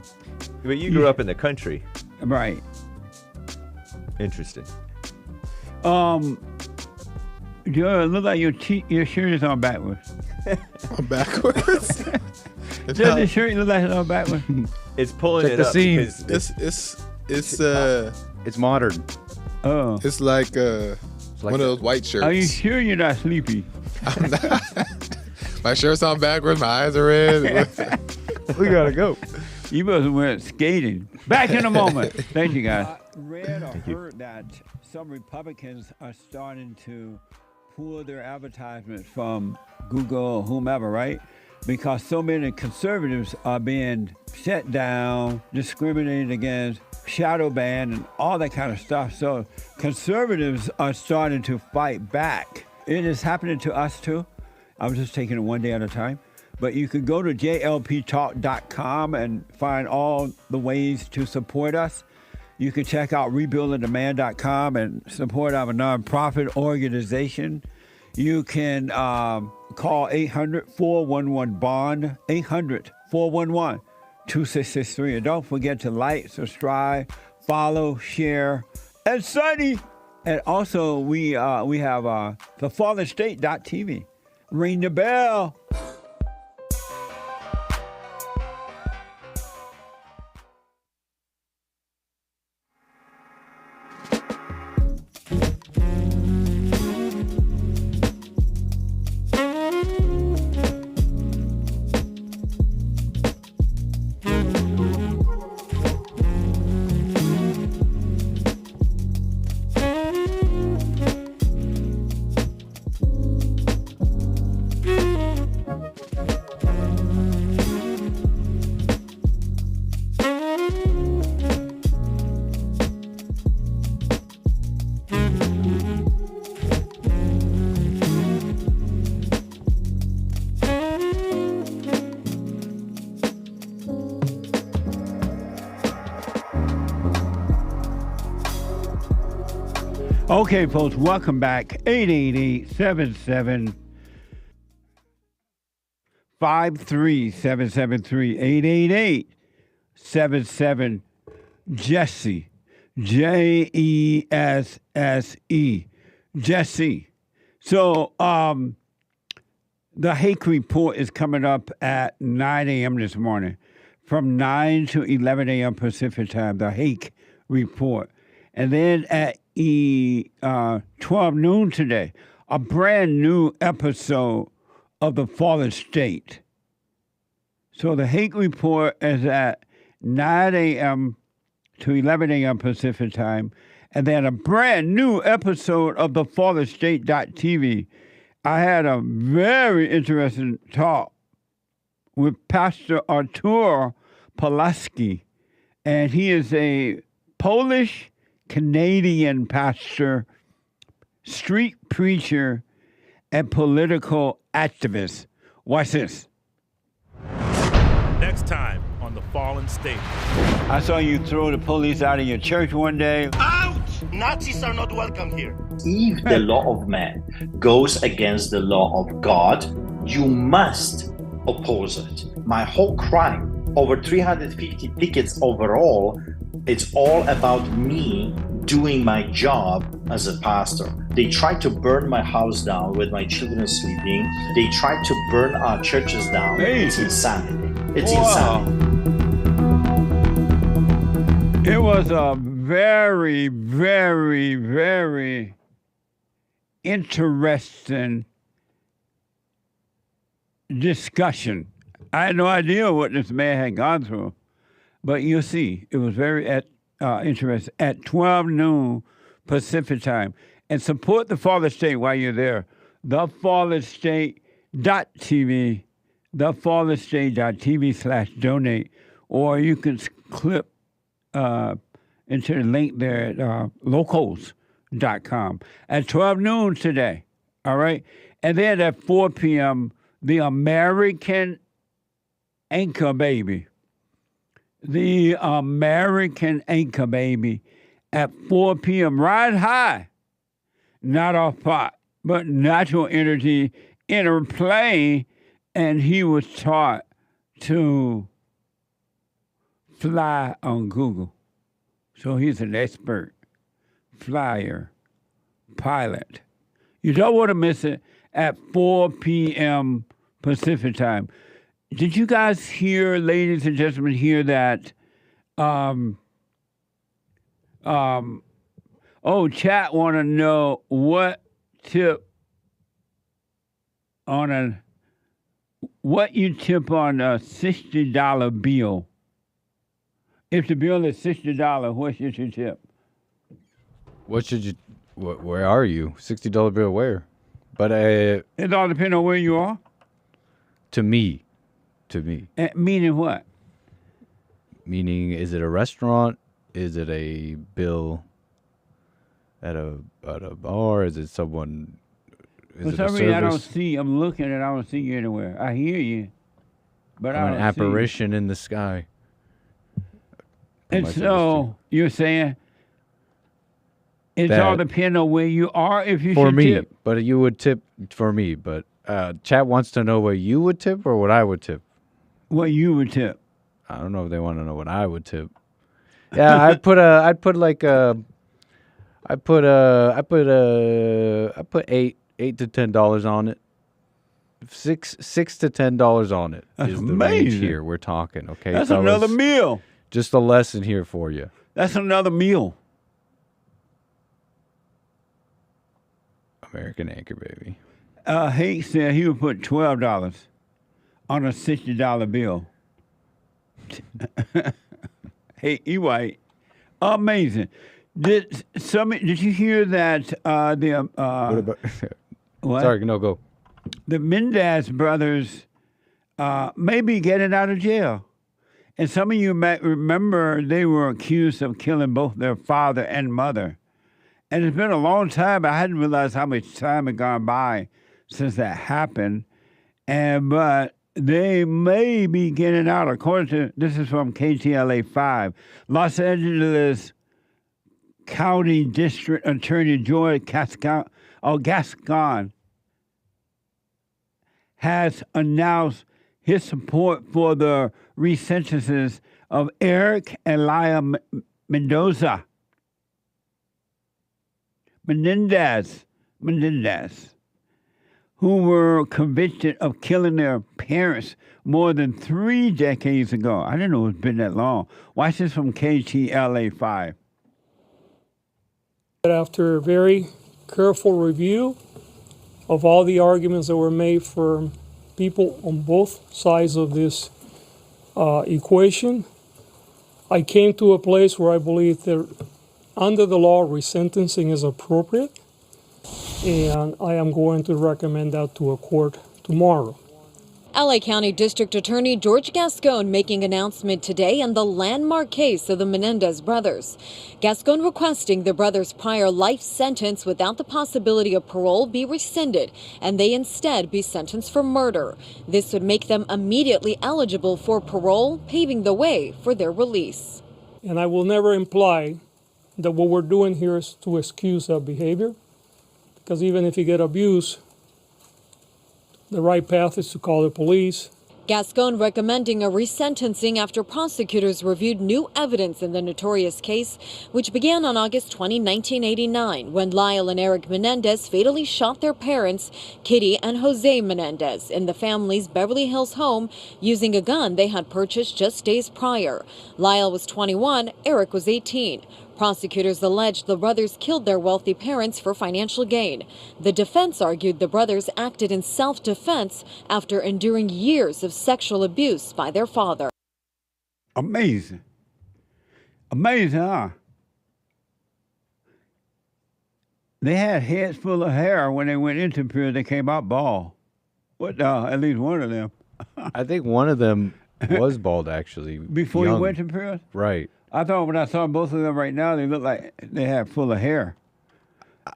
But you grew up in the country. Right. Interesting. You look like your shirt is on backwards. On backwards? Does the shirt look like it's on backwards? It's pulling Check it the up. seam. It's modern. Oh. It's like one of those white shirts. Are you sure you're not sleepy? I'm not. My shirt's on backwards. My eyes are red. We gotta go. You must have went skating. Back in a moment. Thank you, guys. I read or heard that some Republicans are starting to pull their advertisements from Google or whomever, right? Because so many conservatives are being shut down, discriminated against, shadow banned, and all that kind of stuff. So conservatives are starting to fight back. It is happening to us too. I'm just taking it one day at a time. But you can go to jlptalk.com and find all the ways to support us. You can check out rebuildingdemand.com and support our nonprofit organization. You can call 800-411-BOND, 800-411-2663. And don't forget to like, subscribe, follow, share, and Sunny. And also, we have thefallenstate.tv. Ring the bell. Okay, folks, welcome back. 888-77-53773. 888-77-Jesse. Jesse. Jesse. So, the Hake Report is coming up at 9 a.m. this morning. From 9 to 11 a.m. Pacific time, the Hake Report. And then at 12 noon today, a brand new episode of The Fallen State. So the Hake Report is at 9 a.m. to 11 a.m. Pacific time. And then a brand new episode of The Fallen State.tv. I had a very interesting talk with Pastor Artur Pawlowski, and he is a Polish-Canadian pastor, street preacher, and political activist. Watch this. Next time on The Fallen State. I saw you throw the police out of your church one day. Out! Nazis are not welcome here. If the law of man goes against the law of God, you must oppose it. My whole crime, over 350 tickets overall, it's all about me doing my job as a pastor. They tried to burn my house down with my children sleeping. They tried to burn our churches down. It's insanity. It's insanity. It was a very, very, very interesting discussion. I had no idea what this man had gone through, but you'll see, it was very interesting. At 12 noon Pacific time. And support The Fallen State while you're there. TheFallenState.tv, TheFallenState.tv/donate, or you can clip into the link there at locals.com at 12 noon today. All right? And then at 4 p.m., the American Anchor Baby. The American Anchor Baby at 4 p.m. Ride high, not off pot, but natural energy in a plane. And he was taught to fly on Google. So he's an expert flyer, pilot. You don't want to miss it at 4 p.m. Pacific time. Did you guys hear, ladies and gentlemen, hear that? Chat want to know what tip on what you tip on a $60 bill. If the bill is $60, what should you tip? What should you? Where are you? $60 bill where? But it all depends on where you are. To me. Meaning what? Meaning, is it a restaurant? Is it a bill at a bar? Is it someone? For some reason, I don't see. I'm looking and I don't see you anywhere. I hear you, but I don't an apparition in the sky. And so you're saying it's all depending on where you are. If you for should me, tip, but you would tip for me. But chat wants to know what you would tip or what I would tip. What you would tip? I don't know if they want to know what I would tip. Yeah, I put $8 to $10 on it. $6 to $10 on it. That's is the amazing. range here we're talking. Okay, that's fellas? Another meal. Just a lesson here for you. That's another meal. American Anchor Baby. Hake said he would put $12 on a $60 bill. Hey, you white. Amazing. Did you hear that What about? what? Sorry, no, go. The Menendez brothers may be getting out of jail. And some of you might remember they were accused of killing both their father and mother. And it's been a long time. I hadn't realized how much time had gone by since that happened. But they may be getting out. According to, this is from KTLA 5. Los Angeles County District Attorney George Gascon has announced his support for the resentences of Eric and Laya Menendez, who were convicted of killing their parents more than 3 decades ago. I didn't know it's been that long. Watch this from KTLA 5. After a very careful review of all the arguments that were made for people on both sides of this equation, I came to a place where I believe that under the law, resentencing is appropriate, and I am going to recommend that to a court tomorrow. LA County District Attorney George Gascon making announcement today in the landmark case of the Menendez brothers. Gascon requesting the brothers' prior life sentence without the possibility of parole be rescinded and they instead be sentenced for murder. This would make them immediately eligible for parole, paving the way for their release. And I will never imply that what we're doing here is to excuse that behavior, because even if you get abused, the right path is to call the police. Gascon recommending a resentencing after prosecutors reviewed new evidence in the notorious case, which began on August 20, 1989, when Lyle and Eric Menendez fatally shot their parents, Kitty and Jose Menendez, in the family's Beverly Hills home using a gun they had purchased just days prior. Lyle was 21, Eric was 18. Prosecutors alleged the brothers killed their wealthy parents for financial gain. The defense argued the brothers acted in self-defense after enduring years of sexual abuse by their father. Amazing. Amazing, huh? They had heads full of hair when they went into prison. They came out bald. What? At least one of them. I think one of them was bald, actually. Before young. he went to prison? Right. I thought when I saw both of them right now, they looked like they had full of hair.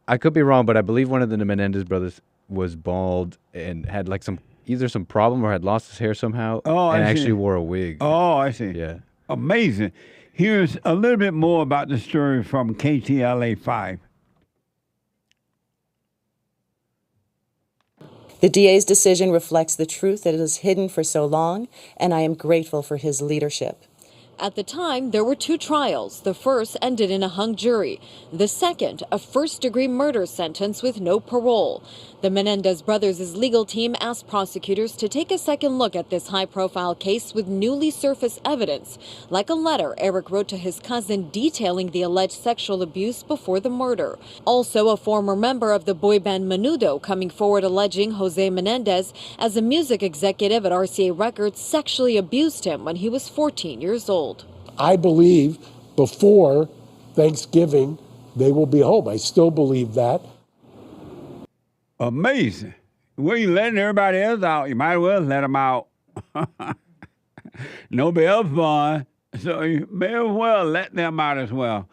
I could be wrong, but I believe one of the Menendez brothers was bald and had like either some problem or had lost his hair somehow. Oh, and I actually see. wore a wig. Oh, I see. Yeah. Amazing. Here's a little bit more about the story from KTLA 5. The DA's decision reflects the truth that is hidden for so long, and I am grateful for his leadership. At the time, there were 2 trials. The first ended in a hung jury. The second, a first-degree murder sentence with no parole. The Menendez brothers' legal team asked prosecutors to take a second look at this high-profile case with newly surfaced evidence, like a letter Eric wrote to his cousin detailing the alleged sexual abuse before the murder. Also, a former member of the boy band Menudo coming forward alleging Jose Menendez, as a music executive at RCA Records, sexually abused him when he was 14 years old. I believe before Thanksgiving they will be home. I still believe that. Amazing. Well, you letting everybody else out. You might as well let them out. Nobody else born, so you may as well let them out as well.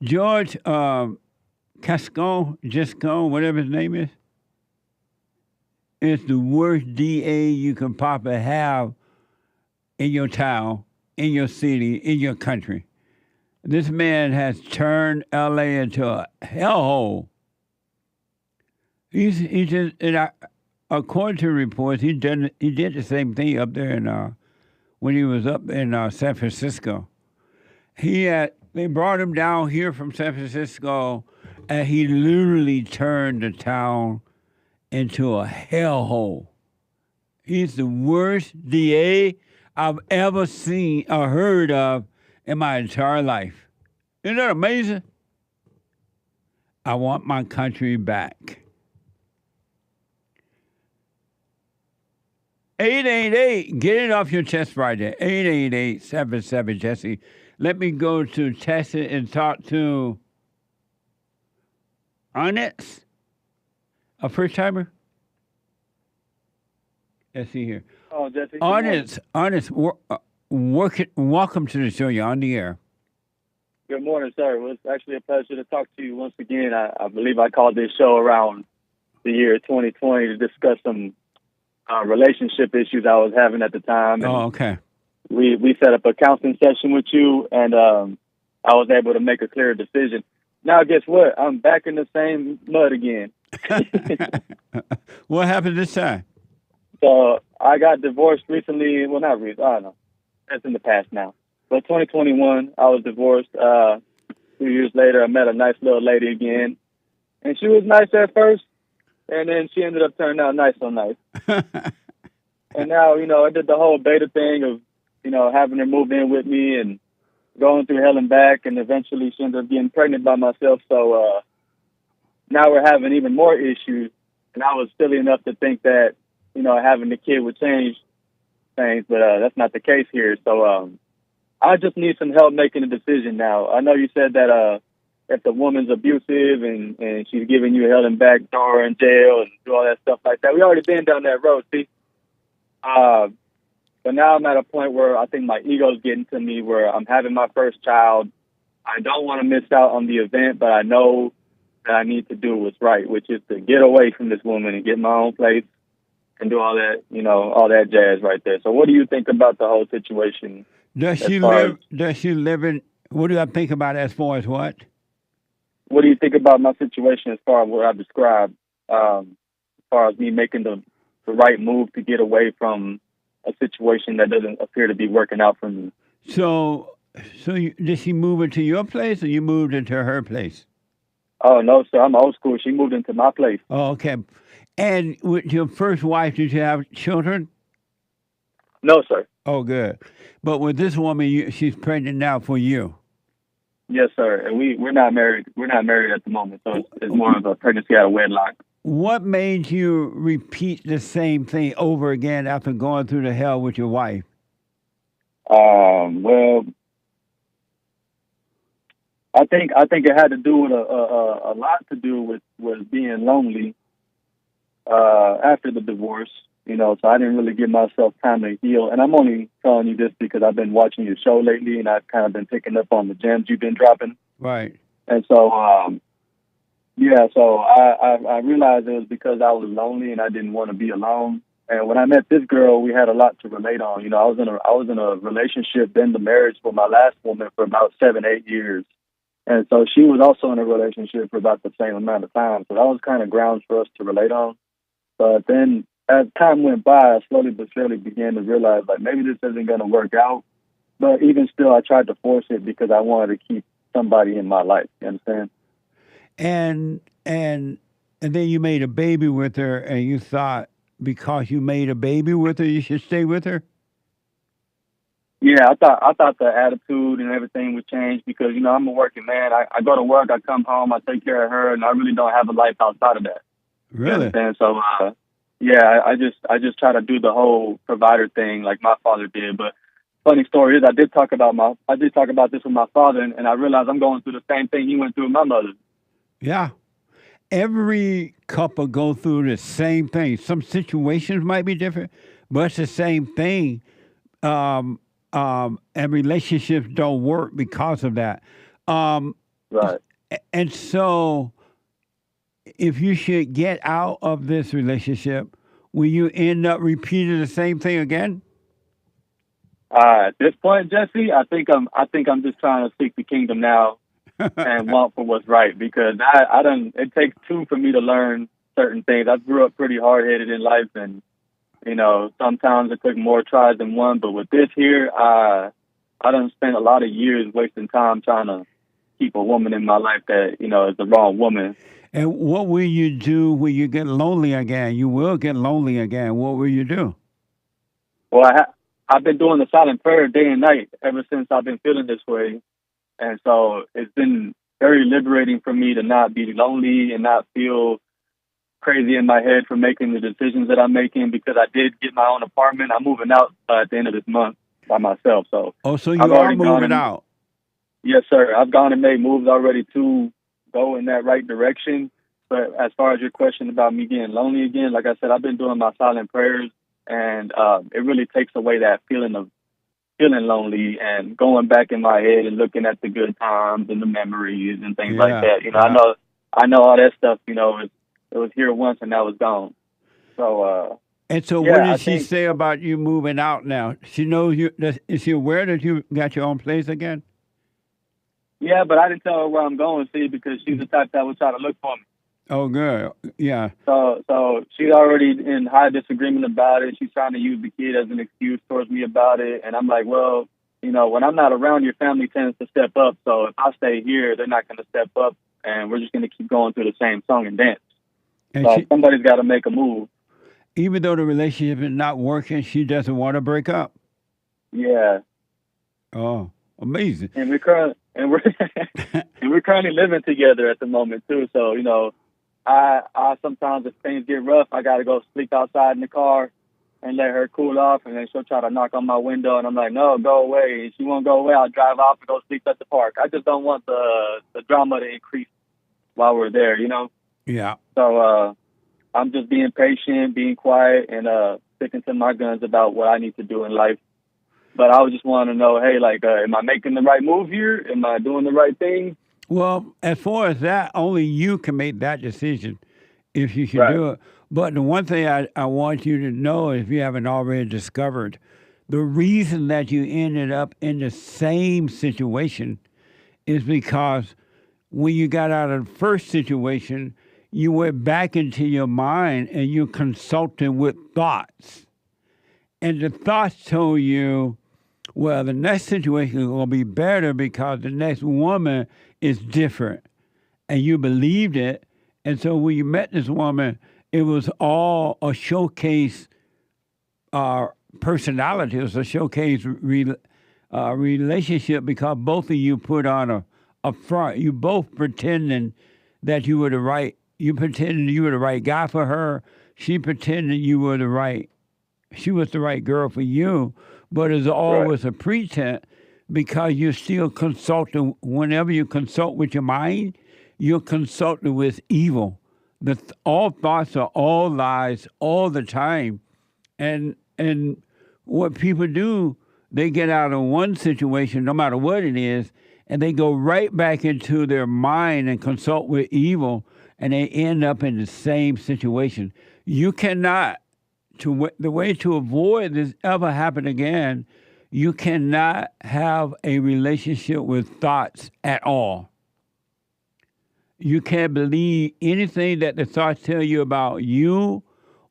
George Gascon, whatever his name is the worst DA you can probably have in your town, in your city, in your country. This man has turned L.A. into a hellhole. He's just, according to reports, he did the same thing up there in when he was up in San Francisco. They brought him down here from San Francisco, and he literally turned the town into a hellhole. He's the worst DA I've ever seen or heard of in my entire life. Isn't that amazing? I want my country back. 888, get it off your chest right there. 888-77-JESSE. Let me go to Texas and talk to ONYX, a first timer. Let's see here. Oh, Jesse. ONYX, welcome to the show. You're on the air. Good morning, sir. Well, it's actually a pleasure to talk to you once again. I believe I called this show around the year 2020 to discuss some relationship issues I was having at the time. And okay. We set up a counseling session with you, and I was able to make a clear decision. Now, guess what? I'm back in the same mud again. What happened this time? So I got divorced recently. Well, not recently. I don't know. That's in the past now. But 2021, I was divorced. 2 years later, I met a nice little lady again. And she was nice at first. And then she ended up turning out nice on nice. And now, I did the whole beta thing of, having her move in with me and going through hell and back. And eventually she ended up getting pregnant by myself. So now we're having even more issues. And I was silly enough to think that, having the kid would change things. But that's not the case here. So I just need some help making a decision now. I know you said that if the woman's abusive and she's giving you hell and back door in jail and do all that stuff like that. We already been down that road, see? But now I'm at a point where I think my ego's getting to me, where I'm having my first child. I don't want to miss out on the event, but I know that I need to do what's right, which is to get away from this woman and get my own place and do all that, all that jazz right there. So what do you think about the whole situation? Does she live in, what do I think about as far as what? What do you think about my situation as far as what I described, as far as me making the right move to get away from a situation that doesn't appear to be working out for me? So did she move into your place or you moved into her place? Oh, no, sir. I'm old school. She moved into my place. Oh, okay. And with your first wife, did you have children? No, sir. Oh, good. But with this woman, she's pregnant now for you. Yes, sir. And we're not married. We're not married at the moment, so it's more of a pregnancy out of wedlock. What made you repeat the same thing over again after going through the hell with your wife? Well, I think it had to do with a lot to do with being lonely after the divorce. So I didn't really give myself time to heal. And I'm only telling you this because I've been watching your show lately, and I've kind of been picking up on the gems you've been dropping. Right. And so, so I realized it was because I was lonely and I didn't want to be alone. And when I met this girl, we had a lot to relate on. I was in a relationship, then the marriage with my last woman for about 7-8 years. And so she was also in a relationship for about the same amount of time. So that was kind of grounds for us to relate on. But then as time went by, I slowly but surely began to realize, like, maybe this isn't going to work out. But even still, I tried to force it because I wanted to keep somebody in my life. You understand? And then you made a baby with her, and you thought because you made a baby with her, you should stay with her? Yeah, I thought the attitude and everything would change because, I'm a working man. I go to work, I come home, I take care of her, and I really don't have a life outside of that. Really? And so, I just try to do the whole provider thing like my father did. But funny story is, I did talk about this with my father, and I realized I'm going through the same thing he went through with my mother. Yeah. Every couple go through the same thing. Some situations might be different, but it's the same thing. And relationships don't work because of that. Right. And so if you should get out of this relationship, will you end up repeating the same thing again? At this point, Jesse, I think I'm just trying to seek the kingdom now and want for what's right, because it takes two for me to learn certain things. I grew up pretty hard-headed in life, and sometimes it took more tries than one. But with this here, I done spent a lot of years wasting time trying to keep a woman in my life that is the wrong woman. And what will you do when you get lonely again? You will get lonely again. What will you do? Well, I've been doing the silent prayer day and night ever since I've been feeling this way. And so it's been very liberating for me to not be lonely and not feel crazy in my head for making the decisions that I'm making, because I did get my own apartment. I'm moving out at the end of this month by myself. So you are moving out? Yes, sir. I've gone and made moves already to go in that right direction. But as far as your question about me getting lonely again, like I said, I've been doing my silent prayers, and it really takes away that feeling of feeling lonely and going back in my head and looking at the good times and the memories and things like that. I know all that stuff, it was here once and now it's gone. So, and so what did she say about you moving out now? She knows you. Is she aware that you got your own place again? Yeah, but I didn't tell her where I'm going, see, because she's the type that would try to look for me. Oh, good. Yeah. So she's already in high disagreement about it. She's trying to use the kid as an excuse towards me about it. And I'm like, well, you know, when I'm not around, your family tends to step up. So if I stay here, they're not going to step up, and we're just going to keep going through the same song and dance. And So somebody's got to make a move. Even though the relationship is not working, she doesn't want to break up. Yeah. Oh, amazing. And we're currently living together at the moment too. So, you know, I sometimes if things get rough, I gotta go sleep outside in the car and let her cool off, and then she'll try to knock on my window, and I'm like, no, go away. And she won't go away. I'll drive off and go sleep at the park. I just don't want the drama to increase while we're there, you know? Yeah. So I'm just being patient, being quiet, and sticking to my guns about what I need to do in life. But I just want to know, hey, like, am I making the right move here? Am I doing the right thing? Well, as far as that, only you can make that decision if you should do it. But the one thing I want you to know, if you haven't already discovered, the reason that you ended up in the same situation is because when you got out of the first situation, you went back into your mind and you consulted with thoughts. And the thoughts told you, well, the next situation is going to be better because the next woman is different. And you believed it. And so when you met this woman, it was all a showcase personality. It was a showcase relationship because both of you put on a front. You both pretending that you were the right. You pretended you were the right guy for her. She pretended you were the right. She was the right girl for you. But it's always a pretense because you're still consulting. Whenever you consult with your mind, you're consulting with evil. All thoughts are all lies all the time. And what people do, they get out of one situation, no matter what it is, and they go right back into their mind and consult with evil, and they end up in the same situation. You cannot, the way to avoid this ever happen again, you cannot have a relationship with thoughts at all. You can't believe anything that the thoughts tell you about you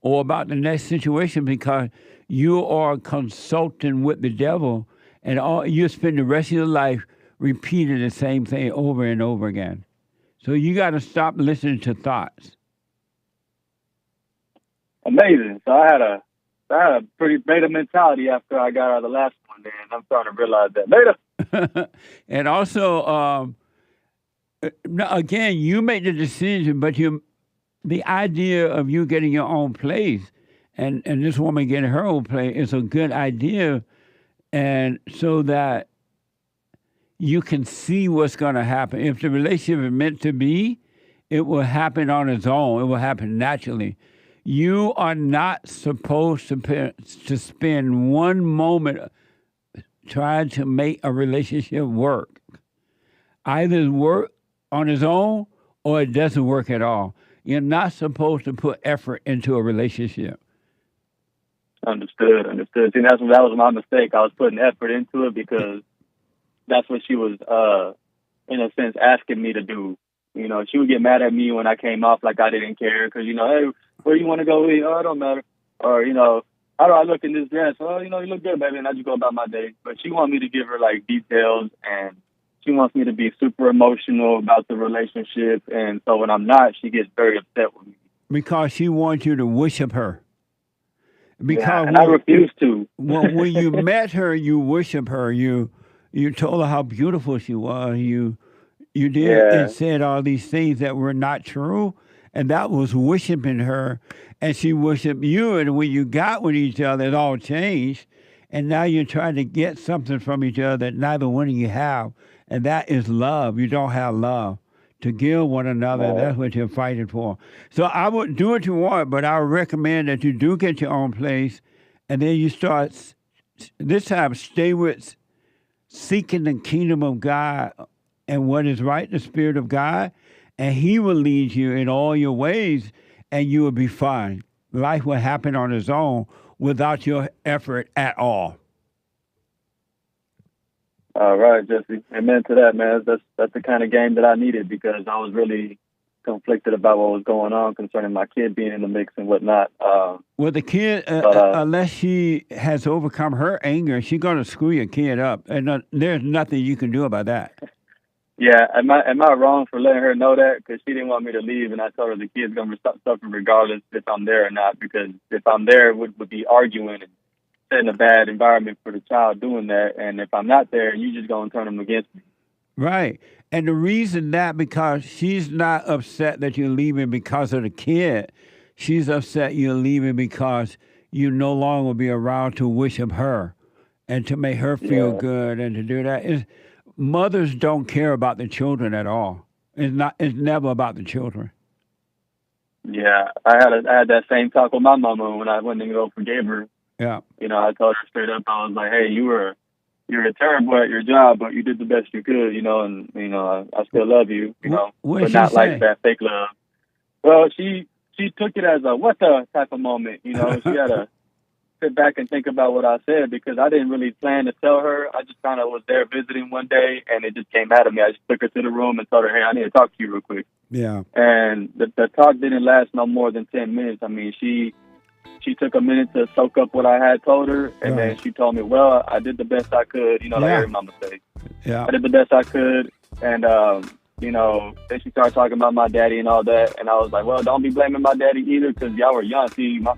or about the next situation because you are consulting with the devil, and you spend the rest of your life repeating the same thing over and over again. So you got to stop listening to thoughts. Amazing. So I had a pretty beta mentality after I got out of the last one, and I'm starting to realize that later. And also, again, you make the decision, but the idea of you getting your own place and this woman getting her own place is a good idea, and so that you can see what's going to happen. If the relationship is meant to be, it will happen on its own. It will happen naturally. You are not supposed to spend one moment trying to make a relationship work. Either it works on its own or it doesn't work at all. You're not supposed to put effort into a relationship. Understood. See, that was my mistake. I was putting effort into it because that's what she was, in a sense, asking me to do. You know, she would get mad at me when I came off like I didn't care because, you know, hey, where you want to go eat? Oh, it don't matter. Or, you know, how do I look in this dress? Oh, you know, you look good, baby. And I just go about my day. But she wants me to give her, like, details, and she wants me to be super emotional about the relationship. And so when I'm not, she gets very upset with me. Because she wants you to worship her. Because and I refuse to. when you met her, you worship her. You told her how beautiful she was. You did and said all these things that were not true, and that was worshiping her, and she worshiped you. And when you got with each other, it all changed, and now you're trying to get something from each other that neither one of you have, and that is love. You don't have love to give one another. That's what you're fighting for. So I would do what you want, but I would recommend that you do get your own place, and then you start, this time, stay with seeking the kingdom of God and what is right, the Spirit of God, and He will lead you in all your ways, and you will be fine. Life will happen on its own without your effort at all. All right, Jesse. Amen to that, man. That's the kind of game that I needed because I was really conflicted about what was going on concerning my kid being in the mix and whatnot. Well, the kid, unless she has overcome her anger, she's going to screw your kid up. And there's nothing you can do about that. Yeah, am I wrong for letting her know that? Because she didn't want me to leave, and I told her the kid's going to suffer regardless if I'm there or not. Because if I'm there, would be arguing and setting a bad environment for the child doing that. And if I'm not there, you just going to turn them against me. Right. And the reason that because she's not upset that you're leaving because of the kid. She's upset you're leaving because you no longer will be around to wish of her and to make her feel good and to do that. Mothers don't care about the children at all. It's never about the children. Yeah, I had that same talk with my mama when I went to go forgive her. Yeah. You know, I told her straight up, I was like, hey, you're terrible at your job, but you did the best you could, you know, and, you know, I still love you, you know, but not like that fake love. Well, she took it as a what the type of moment, you know. She had to sit back and think about what I said because I didn't really plan to tell her. I just kind of was there visiting one day, and it just came out of me. I just took her to the room and told her, hey, I need to talk to you real quick. Yeah. And the talk didn't last no more than 10 minutes. I mean, she took a minute to soak up what I had told her, and then she told me, well, I did the best I could, you know, like every mama say. Yeah. I did the best I could, and, you know, then she started talking about my daddy and all that, and I was like, well, don't be blaming my daddy either, because y'all were young. See, my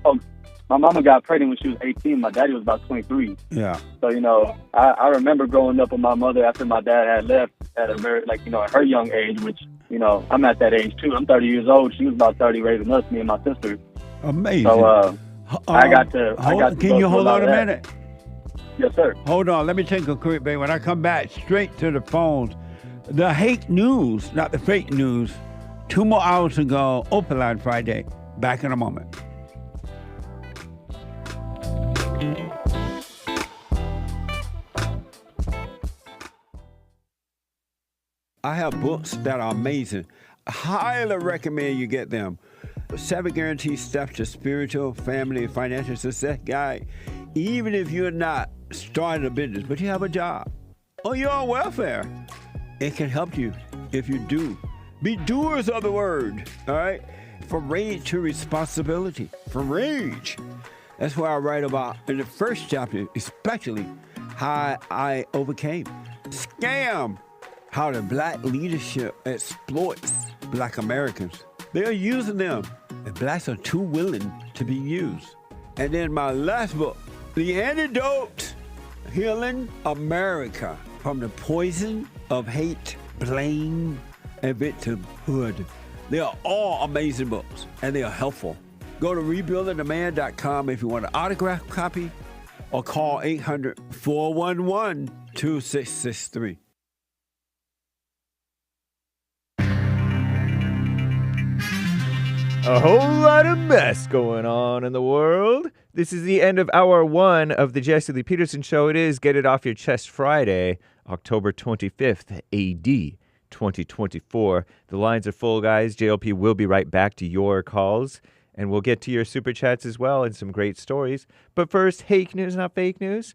mama got pregnant when she was 18. My daddy was about 23. Yeah. So, you know, I remember growing up with my mother after my dad had left at a very, like, you know, at her young age, which, you know, I'm at that age, too. I'm 30 years old. She was about 30 raising us, me and my sister. Amazing. So, I got to Can you hold on a minute? Yes, sir. Hold on. Let me take a quick break. When I come back, straight to the phones. The hate news, not the fake news. 2 more hours to go. Open line Friday. Back in a moment. I have books that are amazing. I highly recommend you get them. 7 Guaranteed Steps to Spiritual, Family, and Financial Success Guide. Even if you're not starting a business, but you have a job, or you're on welfare, it can help you if you do. Be doers of the word, all right? From rage to responsibility. From rage. That's what I write about in the first chapter, especially how I overcame. Scam. How the black leadership exploits black Americans. They are using them, and blacks are too willing to be used. And then my last book, The Antidote, Healing America from the Poison of Hate, Blame, and Victimhood. They are all amazing books, and they are helpful. Go to rebuildingtheman.com if you want an autographed copy, or call 800-411-2663. A whole lot of mess going on in the world. This is the end of hour 1 of the Jesse Lee Peterson Show. It is Get It Off Your Chest Friday, October 25th, AD 2024. The lines are full, guys. JLP will be right back to your calls, and we'll get to your super chats as well and some great stories. But first, fake news, not fake news.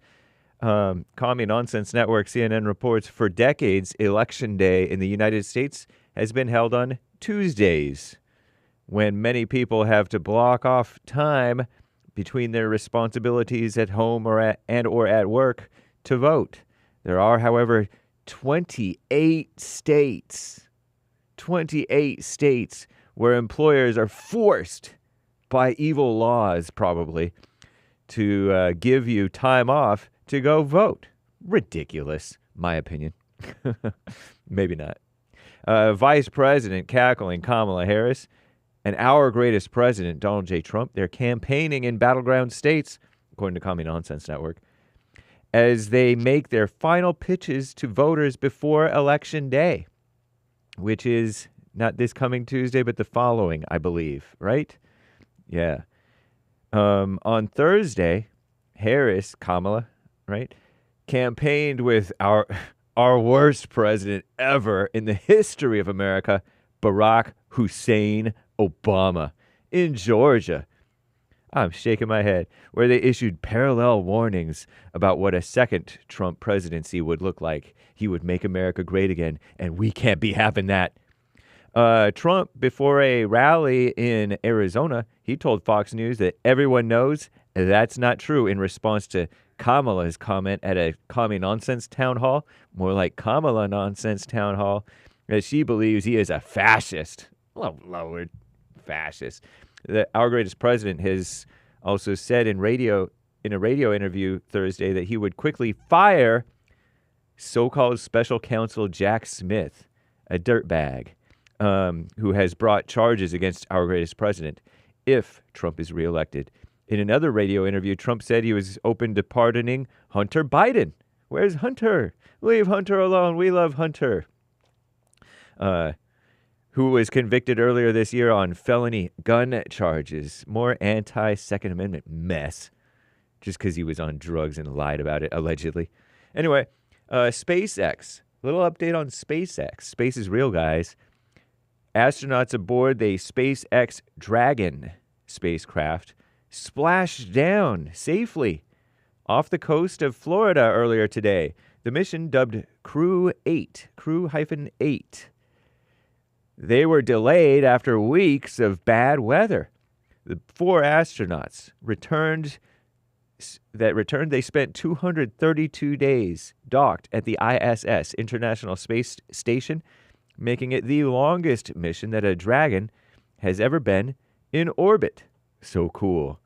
Commie Nonsense Network, CNN reports for decades, Election Day in the United States has been held on Tuesdays, when many people have to block off time between their responsibilities at home or at work to vote. There are, however, 28 states where employers are forced by evil laws, probably, to give you time off to go vote. Ridiculous, my opinion. Maybe not. Vice President cackling Kamala Harris and our greatest president, Donald J. Trump, they're campaigning in battleground states, according to Commie Nonsense Network, as they make their final pitches to voters before Election Day, which is not this coming Tuesday, but the following, I believe, right? Yeah. On Thursday, Kamala, right, campaigned with our worst president ever in the history of America, Barack Hussein Obama, in Georgia. I'm shaking my head, where they issued parallel warnings about what a second Trump presidency would look like. He would make America great again, and we can't be having that. Trump, before a rally in Arizona, he told Fox News that everyone knows that's not true in response to Kamala's comment at a commie nonsense town hall, more like Kamala nonsense town hall, that she believes he is a fascist. Oh, Lord, fascist. Our greatest president has also said in a radio interview Thursday that he would quickly fire so-called special counsel Jack Smith, a dirtbag, who has brought charges against our greatest president if Trump is reelected. In another radio interview, Trump said he was open to pardoning Hunter Biden. Where's Hunter? Leave Hunter alone. We love Hunter. Who was convicted earlier this year on felony gun charges. More anti-Second Amendment mess. Just because he was on drugs and lied about it, allegedly. Anyway, SpaceX. Little update on SpaceX. Space is real, guys. Astronauts aboard the SpaceX Dragon spacecraft splashed down safely off the coast of Florida earlier today. The mission, dubbed Crew-8, Crew-8. They were delayed after weeks of bad weather. The 4 astronauts returned. They spent 232 days docked at the ISS, International Space Station, making it the longest mission that a Dragon has ever been in orbit. So cool.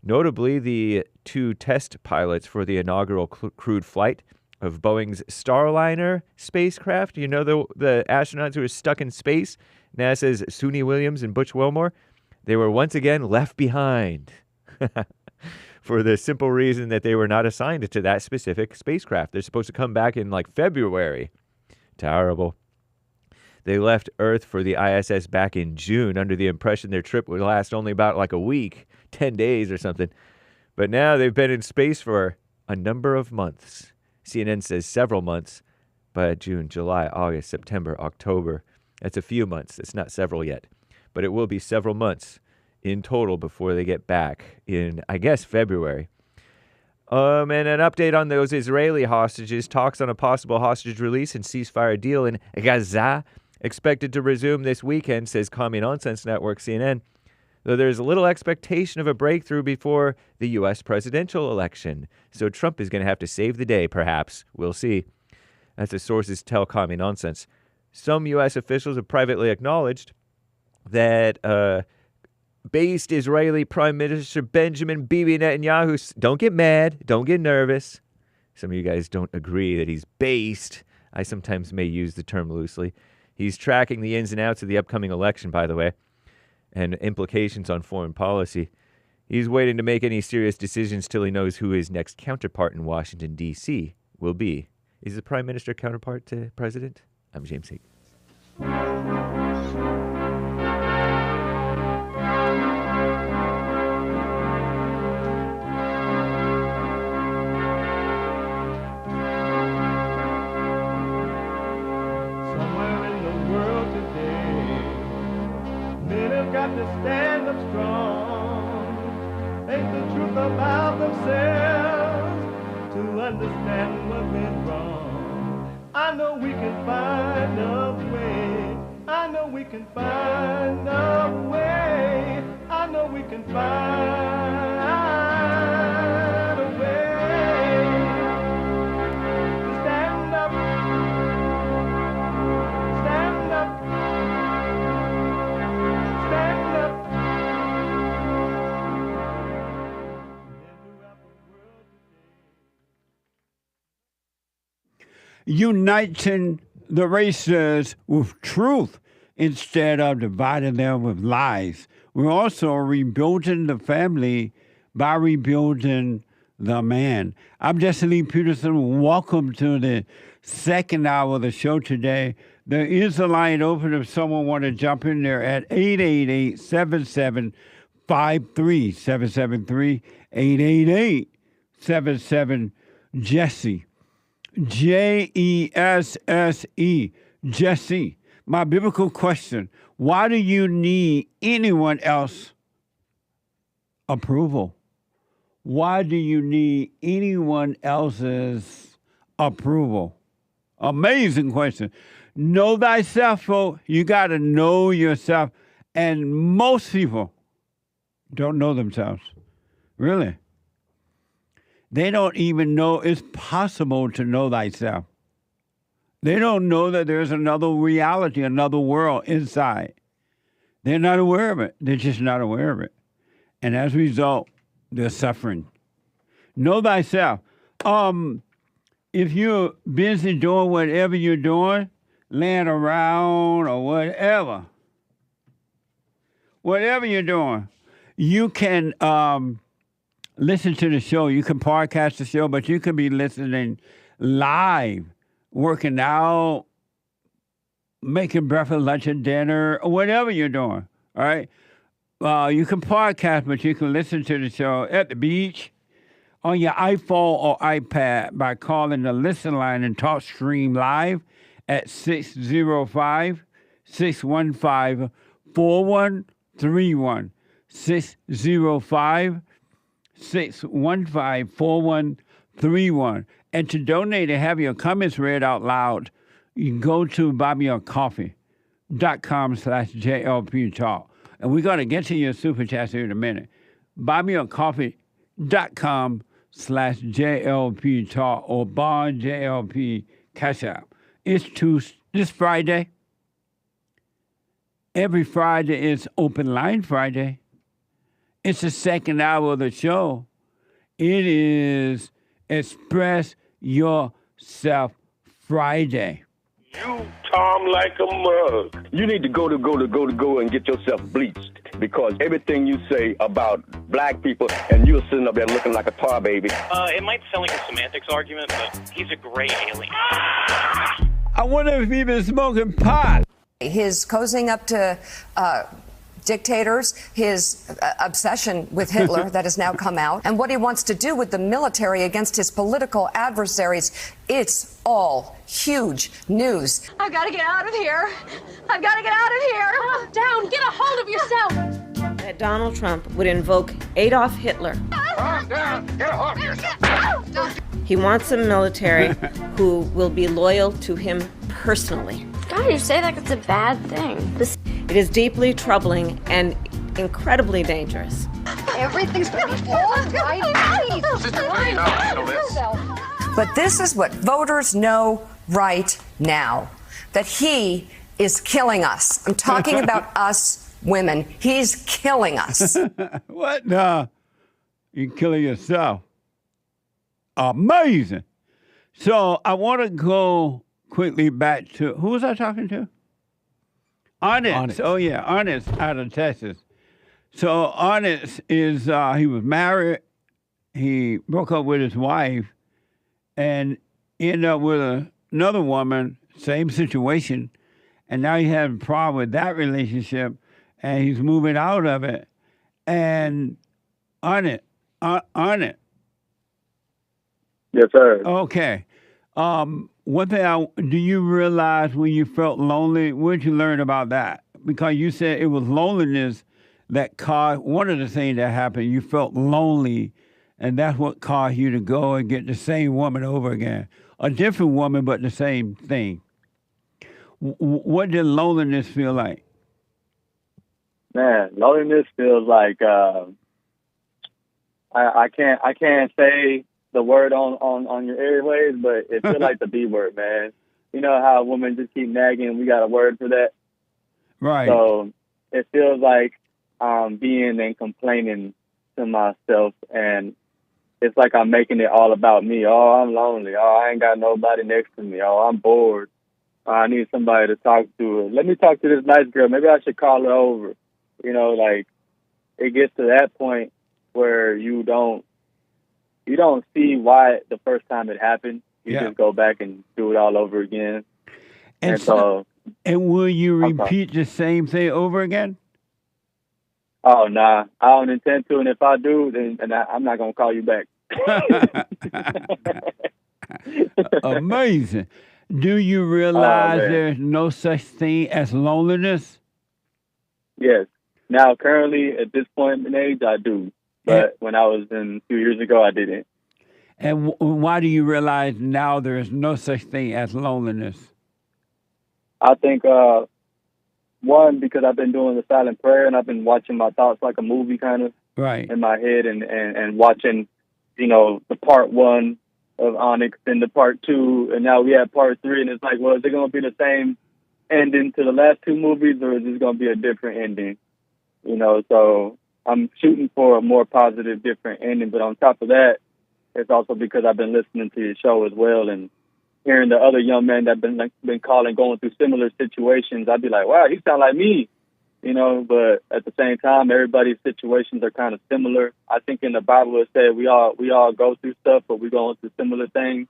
Notably, the 2 test pilots for the inaugural crewed flight of Boeing's Starliner spacecraft, you know, the astronauts who were stuck in space, NASA's Suni Williams and Butch Wilmore, they were once again left behind for the simple reason that they were not assigned to that specific spacecraft. They're supposed to come back in like February. Terrible. They left Earth for the ISS back in June under the impression their trip would last only about like a week, 10 days or something. But now they've been in space for a number of months. CNN says several months, but June, July, August, September, October. That's a few months. It's not several yet. But it will be several months in total before they get back in, I guess, February. And an update on those Israeli hostages. Talks on a possible hostage release and ceasefire deal in Gaza expected to resume this weekend, says Commie Nonsense Network CNN, though there's a little expectation of a breakthrough before the U.S. presidential election. So Trump is going to have to save the day, perhaps. We'll see. As the sources tell Commie Nonsense, some U.S. officials have privately acknowledged that based Israeli Prime Minister Benjamin Bibi Netanyahu, don't get mad, don't get nervous. Some of you guys don't agree that he's based. I sometimes may use the term loosely. He's tracking the ins and outs of the upcoming election, by the way, and implications on foreign policy. He's waiting to make any serious decisions till he knows who his next counterpart in Washington, D.C. will be. Is the Prime Minister counterpart to President? I'm James Higgins. Got to stand up strong, think the truth about themselves, to understand what went wrong. I know we can find a way, I know we can find a way, I know we can find a way to stand up, stand up. Uniting the races with truth instead of dividing them with lies. We're also rebuilding the family by rebuilding the man. I'm Jesse Lee Peterson. Welcome to the second hour of the show today. There is a line open if someone want to jump in there at 888-7753, 773, 888-77-JESSE. Jesse, Jesse. My biblical question, why do you need anyone else approval. Why do you need anyone else's approval? Amazing question. Know thyself, folks. You got to know yourself. And most people don't know themselves. Really. They don't even know it's possible to know thyself. They don't know that there's another reality, another world inside. They're not aware of it. They're just not aware of it. And as a result, they're suffering. Know thyself. If you're busy doing whatever you're doing, laying around or whatever you're doing, you can listen to the show. You can podcast the show, but you can be listening live, working out, making breakfast, lunch, and dinner, or whatever you're doing. All right. You can podcast, but you can listen to the show at the beach, on your iPhone or iPad by calling the listen line and talk stream live at 605-615-4131. 605-615-4131. And to donate and have your comments read out loud, you can go to buymeacoffee.com/JLP Talk. And we're going to get to your super chats here in a minute. buymeacoffee.com/JLP Talk or Bond JLP Cash App. It's this Friday. Every Friday is Open Line Friday. It's the second hour of the show. It is Express Yourself Friday. You Tom like a mug. You need to go and get yourself bleached because everything you say about black people and you're sitting up there looking like a tar baby. It might sound like a semantics argument, but he's a great alien. I wonder if he's been smoking pot. His cozying up to dictators, his obsession with Hitler that has now come out, and what he wants to do with the military against his political adversaries. It's all huge news. I've got to get out of here. I've got to get out of here. Calm down. Get a hold of yourself. That Donald Trump would invoke Adolf Hitler. Calm down. Get a hold of yourself. He wants a military who will be loyal to him personally. God, you say like it's a bad thing. It is deeply troubling and incredibly dangerous. Everything's going to be all right. But this is what voters know right now, that he is killing us. I'm talking about us women. He's killing us. What? No. You're killing yourself. Amazing. So I want to go quickly back to, who was I talking to? ONYX. Oh, yeah, ONYX out of Texas. So ONYX is, he was married. He broke up with his wife and ended up with another woman, same situation. And now he has a problem with that relationship and he's moving out of it. And ONYX. Yes, sir. Okay. One thing, do you realize when you felt lonely, what did you learn about that? Because you said it was loneliness that caused, one of the things that happened, you felt lonely, and that's what caused you to go and get the same woman over again. A different woman, but the same thing. What did loneliness feel like? Man, loneliness feels like, I can't say the word on your airways, but it feels like the B word, man. You know how women just keep nagging, we got a word for that? Right. So it feels like I'm being and complaining to myself, and it's like I'm making it all about me. Oh, I'm lonely. Oh, I ain't got nobody next to me. Oh, I'm bored. I need somebody to talk to. Let me talk to this nice girl. Maybe I should call her over. You know, like, it gets to that point where you don't see why the first time it happened. You just go back and do it all over again. And so, and will you repeat the same thing over again? Oh, nah, I don't intend to. And if I do, then I'm not going to call you back. Amazing. Do you realize there's no such thing as loneliness? Yes. Now, currently, at this point in age, I do. But when I was in a few years ago, I didn't. And why do you realize now there is no such thing as loneliness? I think, one, because I've been doing the silent prayer and I've been watching my thoughts like a movie kind of in my head and watching, you know, the part 1 of ONYX and the part 2, and now we have part 3, and it's like, well, is it going to be the same ending to the last 2 movies, or is this going to be a different ending? You know, so I'm shooting for a more positive, different ending. But on top of that, it's also because I've been listening to your show as well and hearing the other young men that been calling, going through similar situations. I'd be like, wow, you sound like me, you know. But at the same time, everybody's situations are kind of similar. I think in the Bible it said we all go through stuff, but we're going through similar things.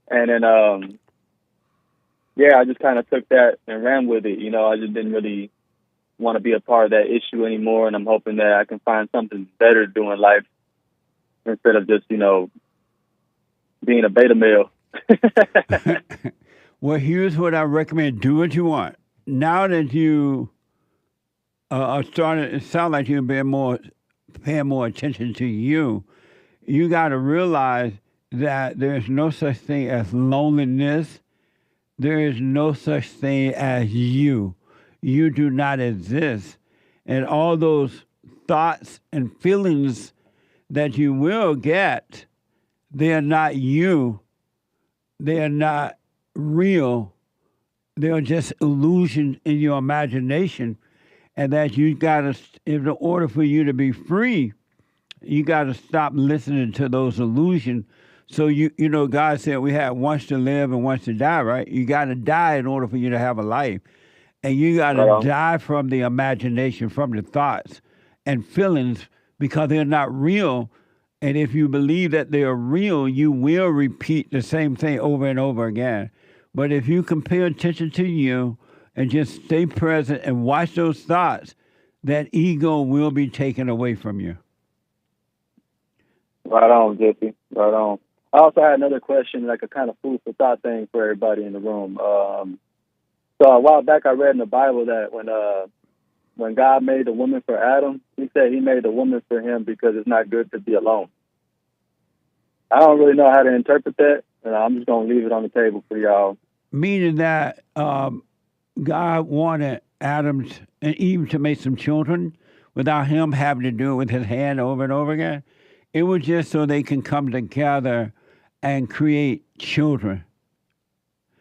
And then, I just kind of took that and ran with it. You know, I just didn't really want to be a part of that issue anymore, and I'm hoping that I can find something better to do in life instead of just, you know, being a beta male. Well, here's what I recommend. Do what you want. Now that you are starting, it sounds like you're paying more attention to you. You got to realize that there's no such thing as loneliness. There is no such thing as you. You do not exist. And all those thoughts and feelings that you will get, they are not you. They are not real. They are just illusions in your imagination. And that you got to, in order for you to be free, you got to stop listening to those illusions. So, you know, God said we have once to live and once to die, right? You got to die in order for you to have a life. And you got to die from the imagination, from the thoughts and feelings, because they're not real. And if you believe that they are real, you will repeat the same thing over and over again. But if you can pay attention to you and just stay present and watch those thoughts, that ego will be taken away from you. Right on, Jiffy. Right on. I also had another question, like a kind of food for thought thing for everybody in the room. So a while back, I read in the Bible that when God made the woman for Adam, he said he made the woman for him because it's not good to be alone. I don't really know how to interpret that, and I'm just going to leave it on the table for y'all. Meaning that God wanted Adam and Eve to make some children without him having to do it with his hand over and over again. It was just so they can come together and create children.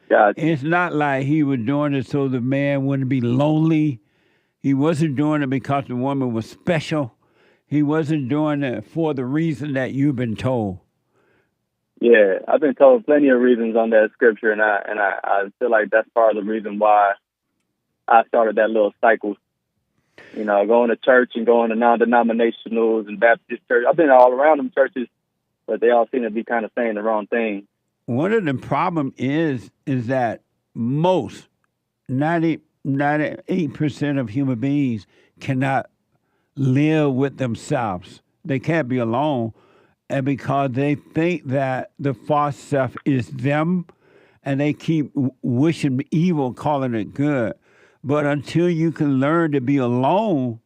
Gotcha. It's not like he was doing it so the man wouldn't be lonely. He wasn't doing it because the woman was special. He wasn't doing it for the reason that you've been told. Yeah, I've been told plenty of reasons on that scripture, and I feel like that's part of the reason why I started that little cycle. You know, going to church and going to non-denominationals and Baptist church. I've been all around them churches, but they all seem to be kind of saying the wrong thing. One of the problem is that most, 98% of human beings cannot live with themselves. They can't be alone, and because they think that the false self is them, and they keep wishing evil, calling it good. But until you can learn to be alone,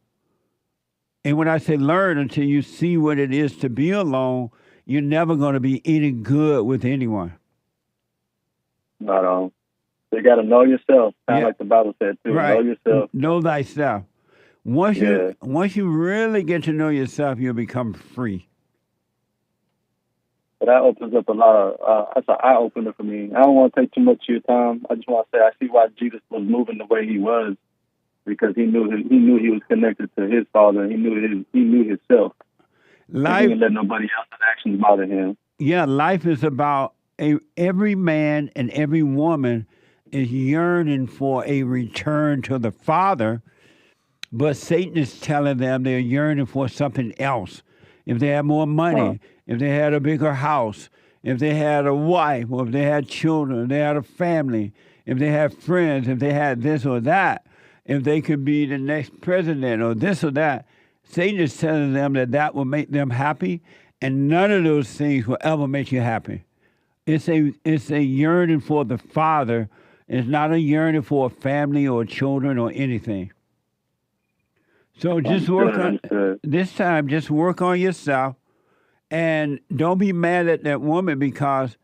and when I say learn, until you see what it is to be alone, you're never going to be any good with anyone. Not on. You got to know yourself, kind of like the Bible said too. Right. Know yourself. Know thyself. Once you really get to know yourself, you'll become free. But that opens up a lot of, that's an eye-opener for me. I don't want to take too much of your time. I just want to say I see why Jesus was moving the way he was, because he knew he was connected to his Father. He knew himself. Life, he didn't let nobody else's actions bother him. Yeah, life is about every man and every woman is yearning for a return to the Father, but Satan is telling them they're yearning for something else. If they had more money, if they had a bigger house, if they had a wife, or if they had children, if they had a family, if they had friends, if they had this or that, if they could be the next president or this or that, Satan is telling them that will make them happy, and none of those things will ever make you happy. It's a yearning for the Father. It's not a yearning for a family or children or anything. So just work on Understood. this time. Just work on yourself, and don't be mad at that woman because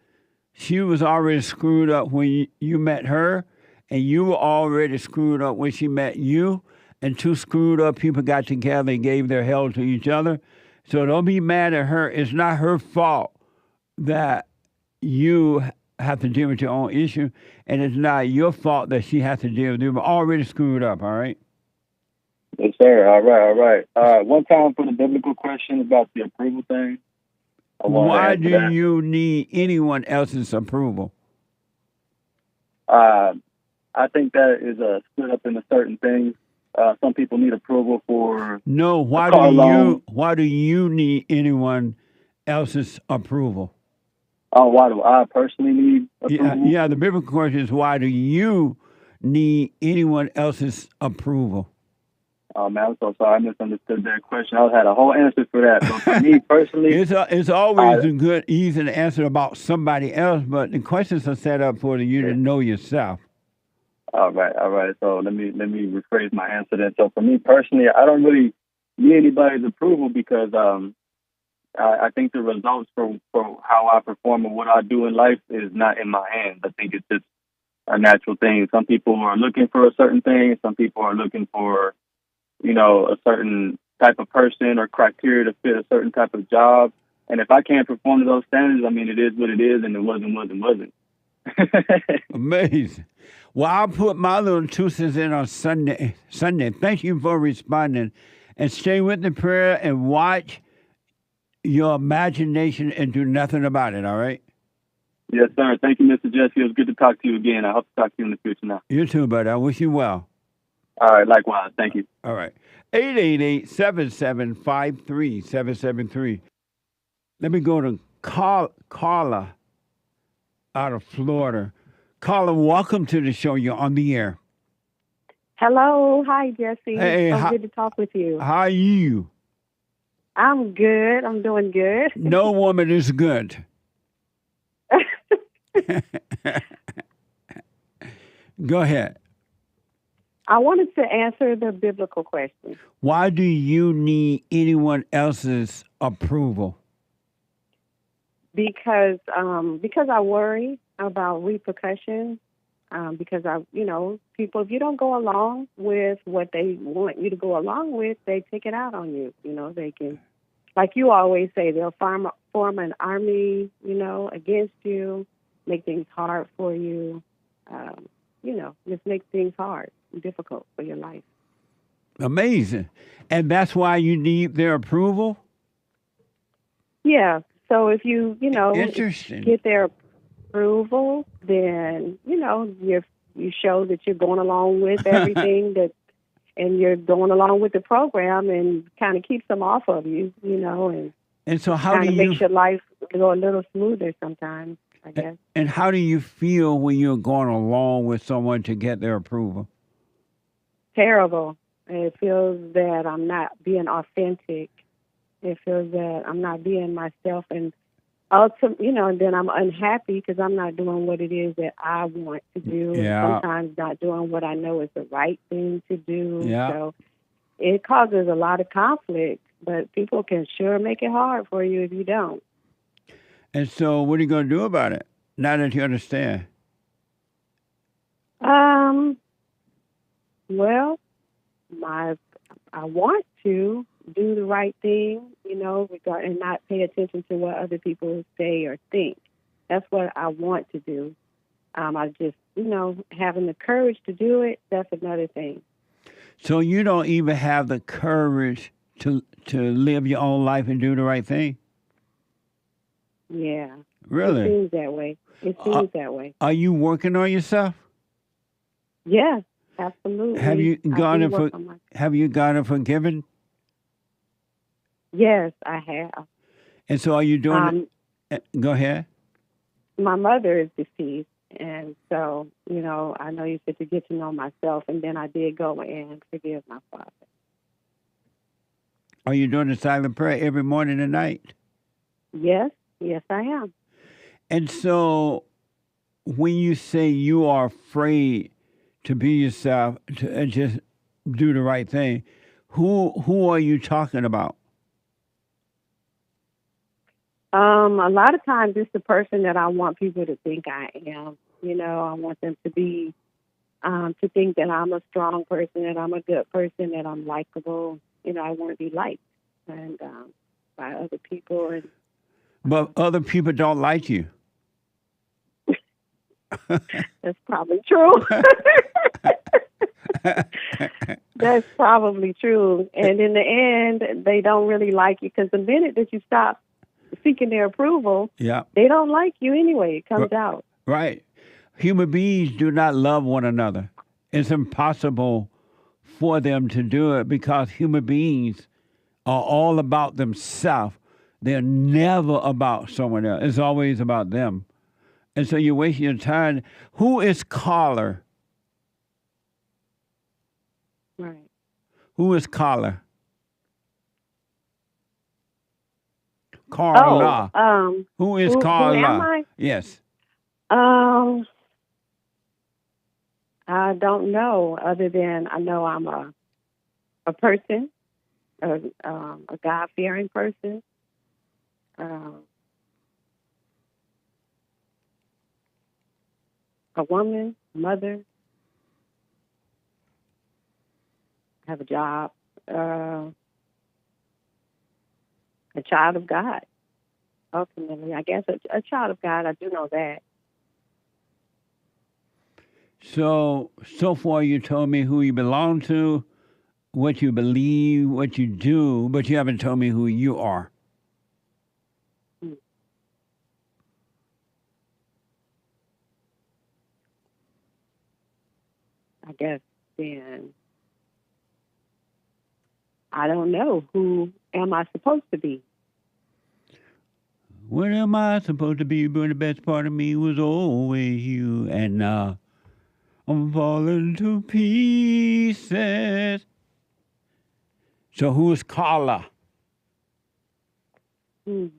she was already screwed up when you met her, and you were already screwed up when she met you. And two screwed up people got together and gave their hell to each other. So don't be mad at her. It's not her fault that you have to deal with your own issue, and it's not your fault that she has to deal with it. We're already screwed up, all right? Yes, sir. All right. One time for the biblical question about the approval thing. Why do you need anyone else's approval? I think that is split up into certain things. Some people need approval for. No, why do you need anyone else's approval? Oh, why do I personally need approval? Yeah, the biblical question is why do you need anyone else's approval? Oh man, I'm so sorry. I misunderstood that question. I had a whole answer for that. But for me personally, it's always a good, easy to answer about somebody else, but the questions are set up for you to know yourself. All right. So let me rephrase my answer then. So for me personally, I don't really need anybody's approval because I think the results for how I perform and what I do in life is not in my hands. I think it's just a natural thing. Some people are looking for a certain thing. Some people are looking for, a certain type of person or criteria to fit a certain type of job. And if I can't perform to those standards, I mean, it is what it is, and it wasn't. Amazing. Well, I'll put my little 2 cents in on Sunday. Thank you for responding. And stay with the prayer and watch your imagination and do nothing about it, all right? Yes, sir. Thank you, Mr. Jesse. It was good to talk to you again. I hope to talk to you in the future now. You too, buddy. I wish you well. All right, likewise. Thank you. All right. 888-7753-773. Let me go to Carla out of Florida. Carla, welcome to the show. You're on the air. Hello. Hi, Jesse. Hey, good to talk with you. How are you? I'm good. I'm doing good. No woman is good. Go ahead. I wanted to answer the biblical question. Why do you need anyone else's approval? Because I worry about repercussions. Because people, if you don't go along with what they want you to go along with, they take it out on you. They can, like you always say, they'll form an army, against you, make things hard for you. Just make things hard and difficult for your life. Amazing. And that's why you need their approval? Yeah. So if you, Interesting. get their approval, then, you show that you're going along with everything and you're going along with the program and kind of keeps them off of you, and so how do you makes your life go a little smoother sometimes, I guess. And how do you feel when you're going along with someone to get their approval? Terrible. It feels that I'm not being authentic. It feels that I'm not being myself, and and then I'm unhappy because I'm not doing what it is that I want to do. Yeah. And sometimes not doing what I know is the right thing to do. Yeah. So it causes a lot of conflict, but people can sure make it hard for you if you don't. And so what are you going to do about it, now that you understand? Well, I want to do the right thing, and not pay attention to what other people say or think. That's what I want to do. I just, having the courage to do it, that's another thing. So you don't even have the courage to live your own life and do the right thing? Yeah. Really? It seems that way. That way. Are you working on yourself? Yes, absolutely. Have you gotten forgiven? Yes, I have. And so are you doing it? Go ahead. My mother is deceased, and so, I know you said to get to know myself, and then I did go and forgive my father. Are you doing the silent prayer every morning and night? Yes, I am. And so when you say you are afraid to be yourself and just do the right thing, Who are you talking about? A lot of times it's the person that I want people to think I am. You know, I want them to be, to think that I'm a strong person, that I'm a good person, that I'm likable. You know, I want to be liked and by other people. And But other people don't like you. that's probably true. That's probably true. And in the end, they don't really like you because the minute that you stop seeking their approval, Yeah. they don't like you anyway. It comes out. Right. Human beings do not love one another. It's impossible for them to do it because human beings are all about themselves. They're never about someone else. It's always about them. And so you're wasting your time. Who is Carla? Right. Who is Carla? Carla. Who is Carla? Who am I? Yes. I don't know, other than I know I'm a person, a God-fearing person. A woman, mother, have a job, a child of God. Ultimately, I guess a child of God. I do know that. So far you told me who you belong to, what you believe, what you do, but you haven't told me who you are. I guess then I don't know. Who am I supposed to be? What am I supposed to be? But the best part of me was always you, and now I'm falling to pieces. So who's Carla? And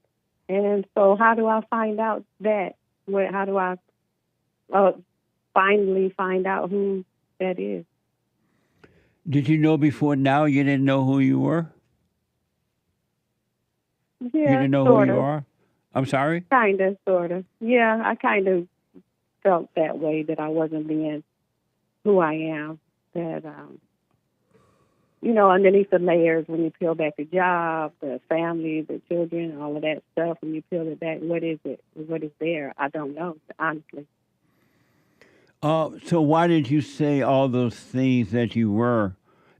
so how do I find out that? How do I finally find out who that is? Did you know before now you didn't know who you were? Yeah, you didn't know sort who you of. are? I'm sorry? Kind of, sort of. Yeah, I kind of felt that way, that I wasn't being who I am. That, underneath the layers, when you peel back the job, the family, the children, all of that stuff, when you peel it back, what is it? What is there? I don't know, honestly. So why did you say all those things that you were,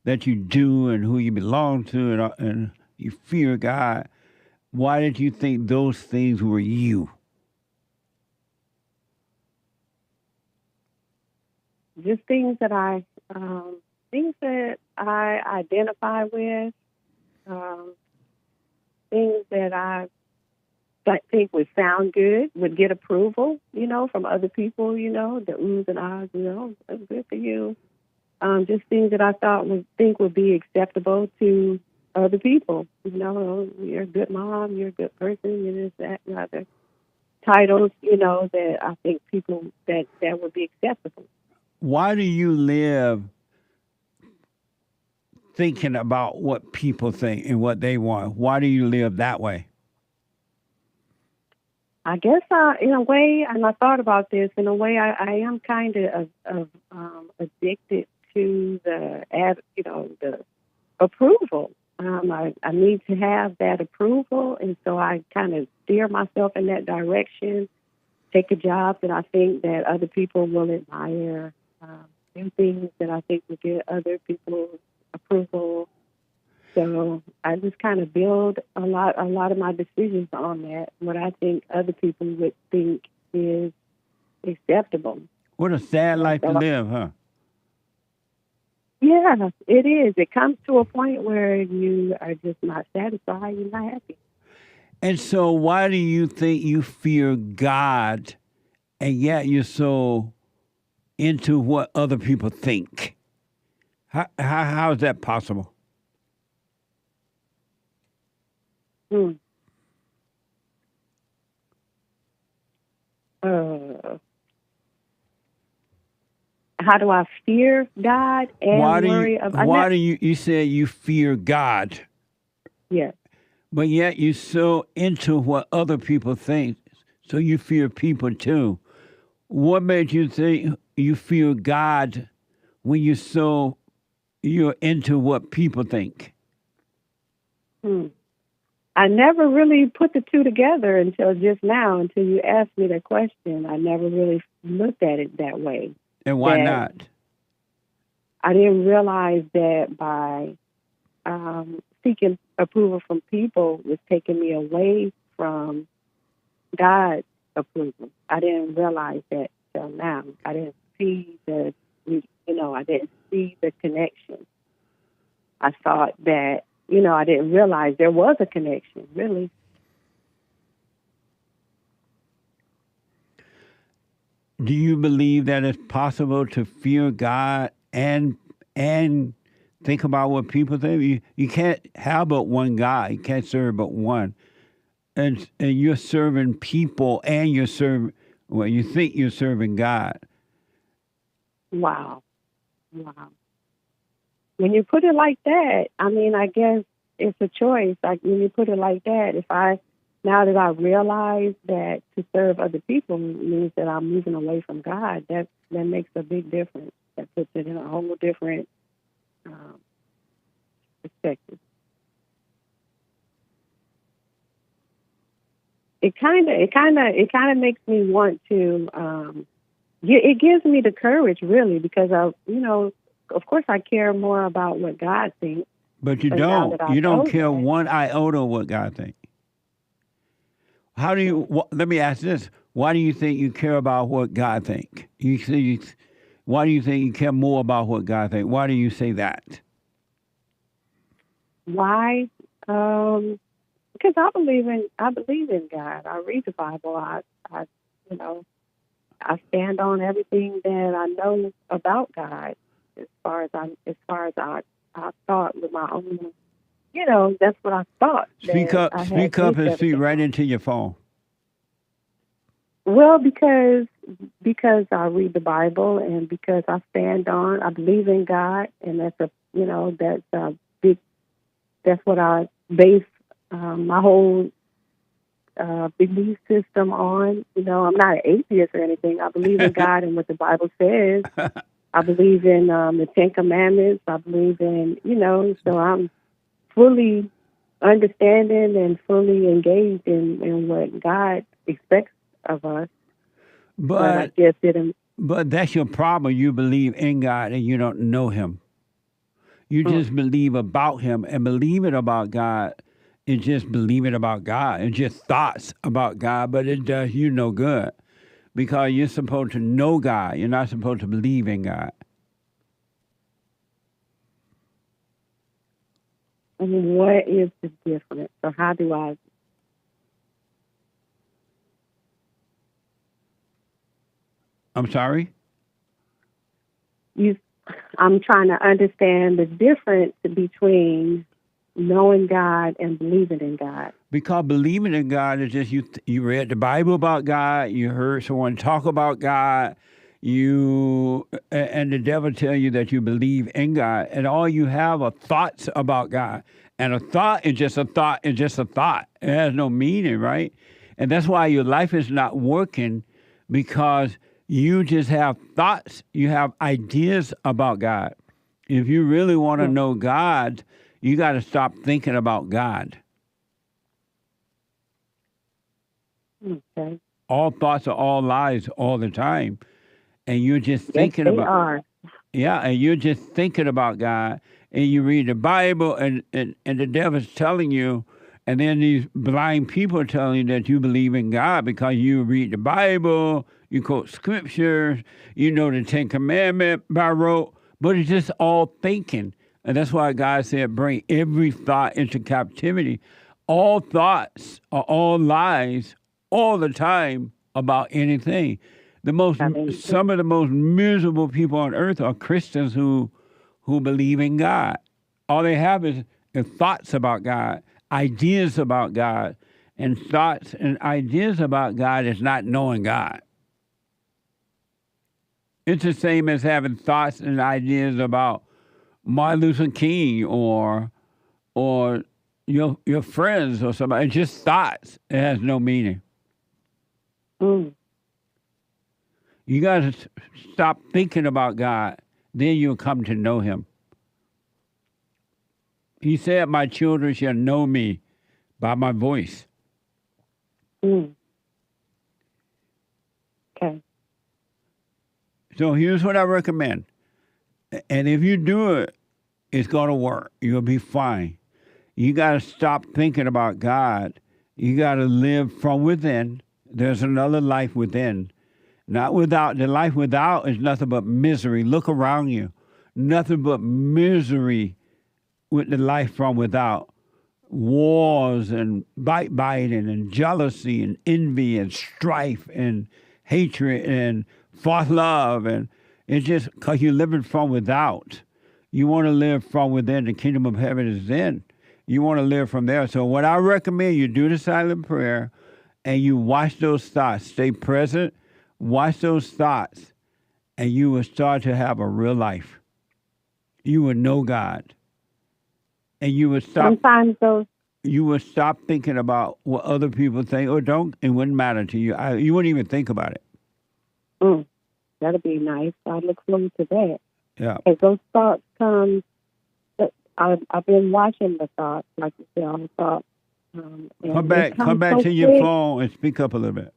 that you do, and who you belong to, and you fear God? Why did you think those things were you? Just things that I identify with, things that I think would sound good, would get approval, from other people, the oohs and ahs, that's good for you. Just things that I think would be acceptable to other people. You're a good mom, you're a good person, you're this, that, and other titles, that I think people that would be acceptable. Why do you live thinking about what people think and what they want? Why do you live that way? I guess, in a way, and I thought about this, in a way, I am kind of addicted to the approval. I need to have that approval, and so I kind of steer myself in that direction, take a job that I think that other people will admire, do things that I think will get other people's approval. So I just kind of build a lot of my decisions on that, what I think other people would think is acceptable. What a sad life to live, huh? Yeah, it is. It comes to a point where you are just not satisfied, you're not happy. And so why do you think you fear God, and yet you're so into what other people think? How is that possible? How how do I fear God and worry about? Why do you say you fear God? Yes. But yet you're so into what other people think, so you fear people too. What made you think you fear God when you're into what people think? I never really put the two together until just now, until you asked me that question. I never really looked at it that way. And why not? I didn't realize that by seeking approval from people was taking me away from God's approval. I didn't realize that till now. I didn't see I didn't see the connection. I thought that, I didn't realize there was a connection, really. Do you believe that it's possible to fear God and think about what people think? You can't have but one God. You can't serve but one. And you're serving people and you think you're serving God. Wow. When you put it like that, I guess it's a choice. Like when you put it like that, now that I realize that to serve other people means that I'm moving away from God, that makes a big difference. That puts it in a whole different perspective. It kind of makes me want to. It gives me the courage, really, because of course, I care more about what God thinks. But you don't. You don't care one iota what God thinks. How do you? Let me ask this: why do you think you care about what God thinks? Why do you think you care more about what God thinks? Why do you say that? Why? Because I believe in God. I read the Bible. I stand on everything that I know about God. As far as I thought with my own, that's what I thought. Speak up and speak right into your phone. Well, because I read the Bible and because I believe in God, and that's what I base my whole belief system on. I'm not an atheist or anything. I believe in God and what the Bible says. I believe in the Ten Commandments. I believe in, so I'm fully understanding and fully engaged in what God expects of us. But I guess But that's your problem. You believe in God and you don't know Him. You just believe about Him, and believing about God is just believing about God. It's just thoughts about God, but it does you no good. Because you're supposed to know God. You're not supposed to believe in God. What is the difference? So how do I... I'm sorry? I'm trying to understand the difference between knowing God and believing in God. Because believing in God is just you read the Bible about God, you heard someone talk about God, and the devil tell you that you believe in God, and all you have are thoughts about God. And a thought is just a thought, it's just a thought. It has no meaning, right? And that's why your life is not working, because you just have thoughts, you have ideas about God. If you really want to know God, you got to stop thinking about God. Okay. All thoughts are all lies all the time. And you're just thinking yes, they about... are. Yeah, and you're just thinking about God. And you read the Bible, and the devil's telling you, and then these blind people are telling you that you believe in God because you read the Bible, you quote scriptures, you know the Ten Commandments by rote, but it's just all thinking. And that's why God said, bring every thought into captivity. All thoughts are all lies all the time about anything. Some of the most miserable people on earth are Christians who believe in God. All they have is thoughts about God, ideas about God, and thoughts and ideas about God is not knowing God. It's the same as having thoughts and ideas about Martin Luther King or your friends or somebody. It's just thoughts. It has no meaning. Mm. You got to stop thinking about God. Then you'll come to know him. He said, my children shall know me by my voice. Mm. Okay. So here's what I recommend. And if you do it, it's going to work. You'll be fine. You got to stop thinking about God. You got to live from within. There's another life within. Not without. The life without is nothing but misery. Look around you. Nothing but misery with the life from without. Wars and backbiting and jealousy and envy and strife and hatred and false love. And it's just because you're living from without. You want to live from within. The kingdom of heaven is in. You want to live from there. So what I recommend, you do the silent prayer and you watch those thoughts. Stay present. Watch those thoughts, and you will start to have a real life. You will know God, and you will stop. Sometimes those. You will stop thinking about what other people think or don't. It wouldn't matter to you. You wouldn't even think about it. Mm. That'll be nice. I look forward to that. Yeah. As those thoughts come, I've been watching the thoughts, like you said, all the thoughts. Come back so to your quick. phone and speak up a little bit.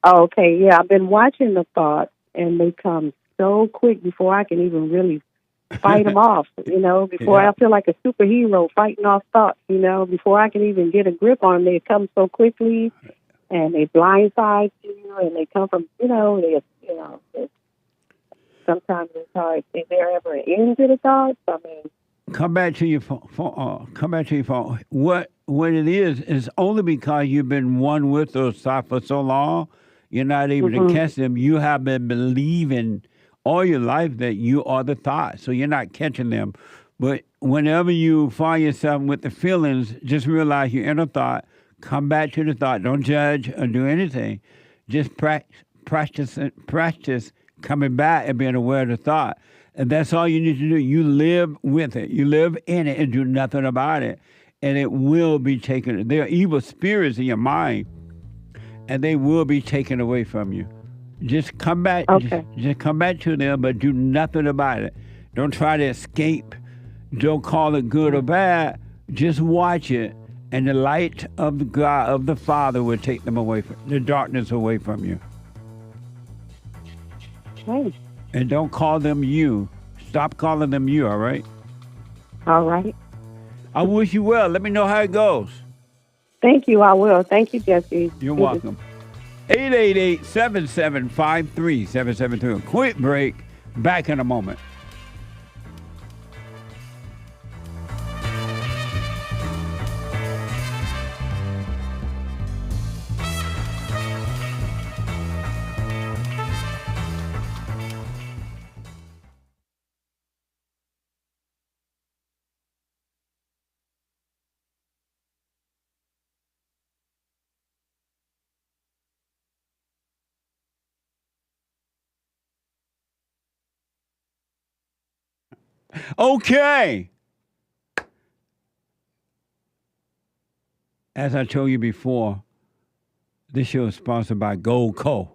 Okay, yeah, I've been watching the thoughts, and they come so quick before I can even really fight them off, before I feel like a superhero fighting off thoughts, before I can even get a grip on them. They come so quickly, and they blindside you, and they come from, sometimes it's hard. Is there ever an end to the thoughts? I mean, come back to your phone. Come back to your phone. What it is only because you've been one with those thoughts for so long. You're not able to catch them. You have been believing all your life that you are the thought, so you're not catching them. But whenever you find yourself with the feelings, just realize you're in a thought. Come back to the thought. Don't judge or do anything. Just practice coming back and being aware of the thought. And that's all you need to do. You live with it. You live in it and do nothing about it. And it will be taken. There are evil spirits in your mind, and they will be taken away from you. Just come back. Okay. Just come back to them, but do nothing about it. Don't try to escape. Don't call it good or bad. Just watch it, and the light of the God of the Father will take them away from the darkness away from you. Okay. And don't call them you. Stop calling them you. All right. All right. I wish you well. Let me know how it goes. Thank you. I will. Thank you, Jesse. You're welcome. 888-775-3773. A quick break. Back in a moment. Okay. As I told you before, this show is sponsored by Goldco.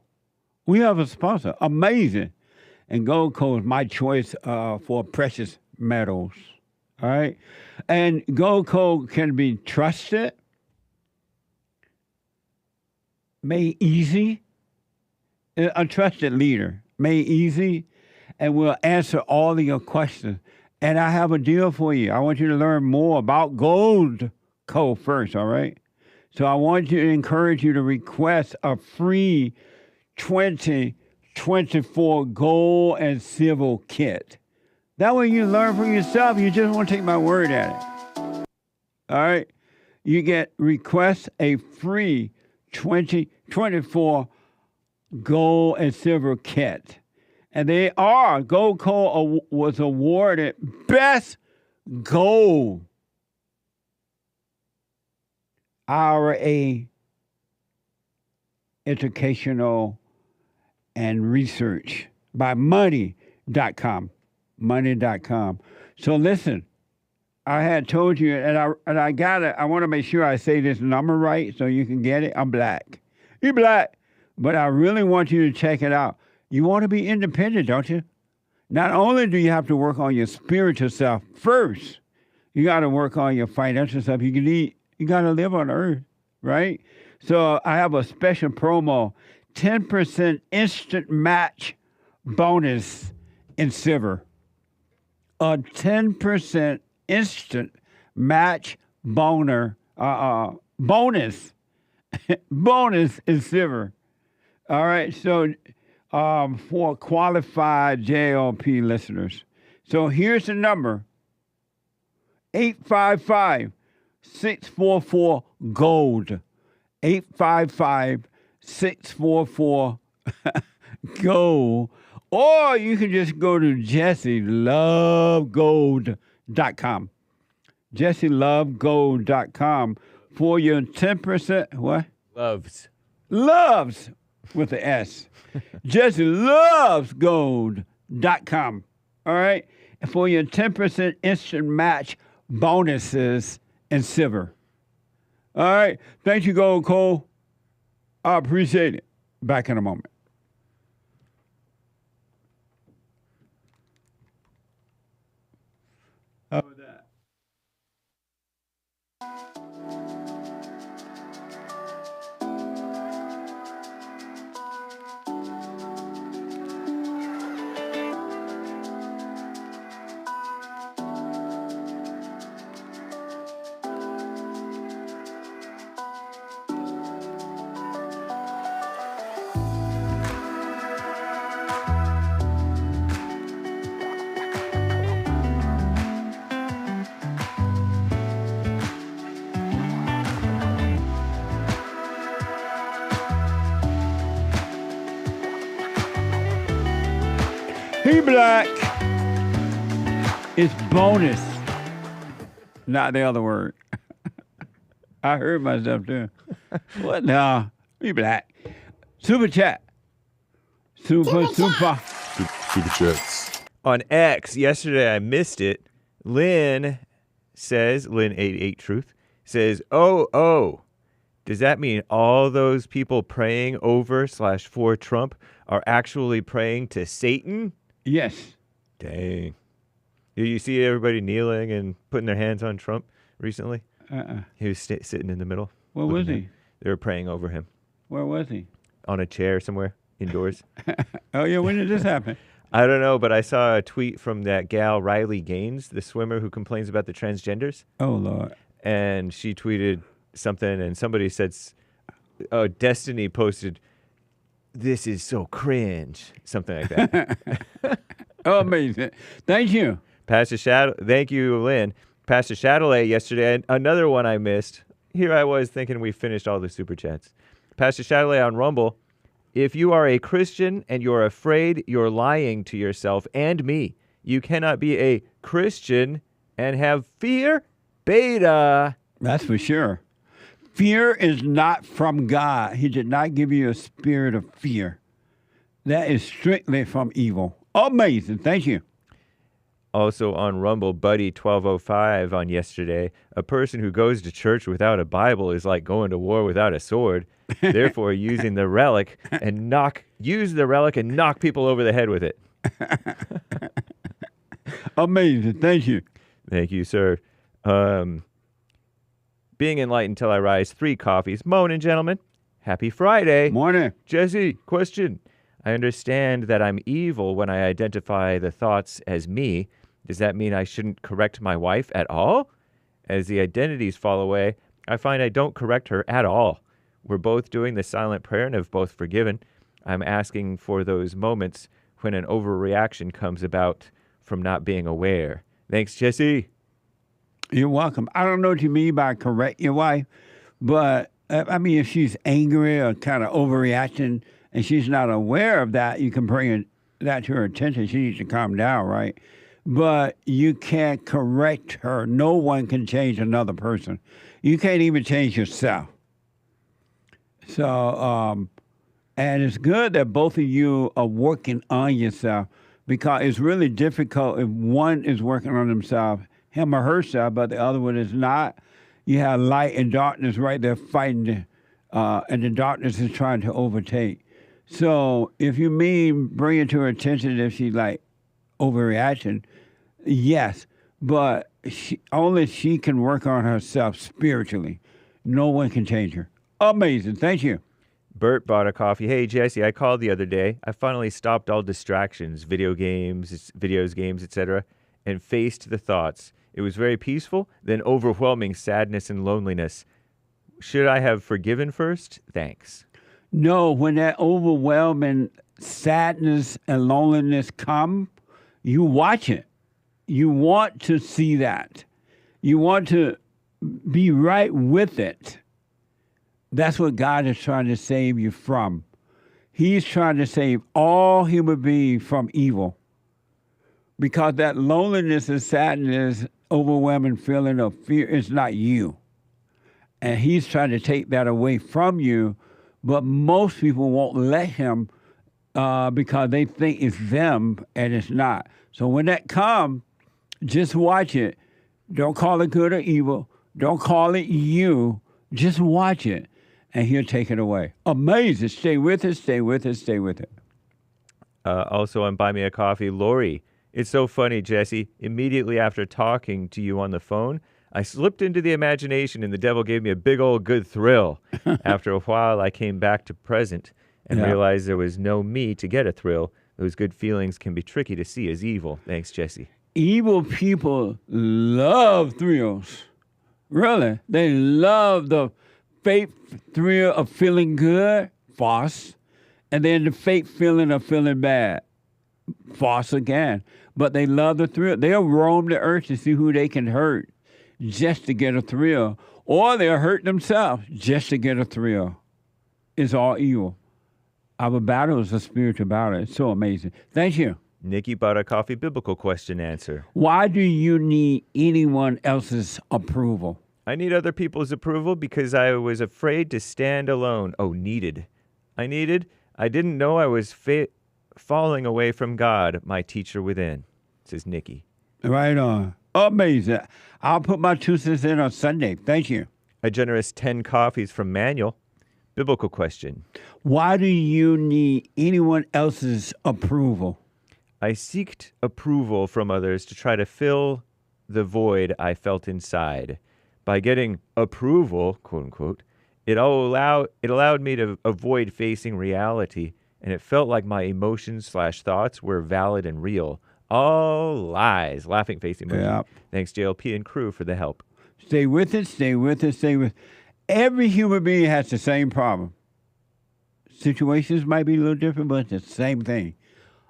We have a sponsor. Amazing. And Goldco is my choice for precious metals. All right? And Goldco can be trusted, made easy, a trusted leader, made easy, and will answer all of your questions. And I have a deal for you. I want you to learn more about Goldco first, all right? So I want to encourage you to request a free 2024 gold and silver kit. That way you learn for yourself. You just want to take my word at it. All right? You request a free 2024 gold and silver kit. And Goldco was awarded Best Gold IRA Educational and Research by money.com. Money.com. So listen, I had told you, and I got it. I want to make sure I say this number right so you can get it. I'm black. You're black. But I really want you to check it out. You want to be independent, don't you? Not only do you have to work on your spiritual self first, you got to work on your financial stuff. You got to live on earth, right? So I have a special promo, 10% instant match bonus in silver. A 10% instant match bonus bonus in silver. All right, so for qualified JLP listeners. So here's the number. 855-644-GOLD. 855-644-GOLD. Or you can just go to JesseLoveGold.com. JesseLoveGold.com for your 10%. What? Loves with the S. JesseLovesGold.com. All right? For your 10% instant match bonuses in silver. All right. Thank you, Goldco. I appreciate it. Back in a moment. How about that? He black. It's bonus, not the other word. I heard myself too. What? No, he black. Super chat. Super chats. On X, yesterday I missed it. Lynn says, Lynn88Truth says, oh, does that mean all those people praying over/for Trump are actually praying to Satan? Yes. Dang. Did you see everybody kneeling and putting their hands on Trump recently? He was sitting in the middle. Where was he? They were praying over him. Where was he? On a chair somewhere, indoors. Oh, yeah, when did this happen? I don't know, but I saw a tweet from that gal, Riley Gaines, the swimmer who complains about the transgenders. Oh, Lord. And she tweeted something, and somebody said, Destiny posted, "This is so cringe," something like that. Oh, amazing. Thank you. Pastor thank you, Lynn. Pastor Chatelet yesterday, another one I missed. Here I was thinking we finished all the super chats. Pastor Chatelet on Rumble, if you are a Christian and you're afraid you're lying to yourself and me, you cannot be a Christian and have fear. Beta. That's for sure. Fear is not from God. He did not give you a spirit of fear. That is strictly from evil. Amazing. Thank you. Also on Rumble, Buddy1205 on yesterday, a person who goes to church without a Bible is like going to war without a sword. Therefore, use the relic and knock people over the head with it. Amazing. Thank you. Thank you, sir. Being enlightened till I rise, 3 coffees. Morning, gentlemen. Happy Friday. Morning. Jesse, question. I understand that I'm evil when I identify the thoughts as me. Does that mean I shouldn't correct my wife at all? As the identities fall away, I find I don't correct her at all. We're both doing the silent prayer and have both forgiven. I'm asking for those moments when an overreaction comes about from not being aware. Thanks, Jesse. You're welcome. I don't know what you mean by correct your wife, but I mean, if she's angry or kind of overreacting and she's not aware of that, you can bring that to her attention. She needs to calm down, right? But you can't correct her. No one can change another person. You can't even change yourself. So And it's good that both of you are working on yourself, because it's really difficult if one is working on himself, him or herself, but the other one is not. You have light and darkness right there fighting, and the darkness is trying to overtake. So if you mean bring it to her attention if she's like overreaction, yes, but only she can work on herself spiritually. No one can change her. Amazing. Thank you. Bert bought a coffee. Hey, Jesse, I called the other day. I finally stopped all distractions, videos, games, etc., and faced the thoughts. It was very peaceful, then overwhelming sadness and loneliness. Should I have forgiven first? Thanks. No, when that overwhelming sadness and loneliness come, you watch it. You want to see that. You want to be right with it. That's what God is trying to save you from. He's trying to save all human beings from evil. Because that loneliness and sadness, overwhelming feeling of fear is not you. And he's trying to take that away from you. But most people won't let him because they think it's them and it's not. So when that comes, just watch it. Don't call it good or evil. Don't call it you. Just watch it. And he'll take it away. Amazing. Stay with it, stay with it, stay with it. Also on Buy Me a Coffee, Lori. It's so funny, Jesse. Immediately after talking to you on the phone, I slipped into the imagination and the devil gave me a big old good thrill. After a while, I came back to present and realized there was no me to get a thrill. Those good feelings can be tricky to see as evil. Thanks, Jesse. Evil people love thrills. Really. They love the fake thrill of feeling good, false, and then the fake feeling of feeling bad, false again. But they love the thrill. They'll roam the earth to see who they can hurt just to get a thrill, or they'll hurt themselves just to get a thrill. It's all evil. Our battle is a spiritual battle. It's so amazing. Thank you. Nikki bought a coffee biblical question answer. Why do you need anyone else's approval? I need other people's approval because I was afraid to stand alone. Oh, needed. I didn't know I was falling away from God, my teacher within, says Nikki. Right on. Amazing. I'll put my 2 cents in on Sunday. Thank you. A generous 10 coffees from Manuel. Biblical question. Why do you need anyone else's approval? I seeked approval from others to try to fill the void I felt inside. By getting approval, quote unquote, it allowed me to avoid facing reality, and it felt like my emotions/thoughts were valid and real. All lies. Laughing face emoji. Yep. Thanks, JLP and crew, for the help. Stay with it, stay with it, stay with it. Every human being has the same problem. Situations might be a little different, but it's the same thing.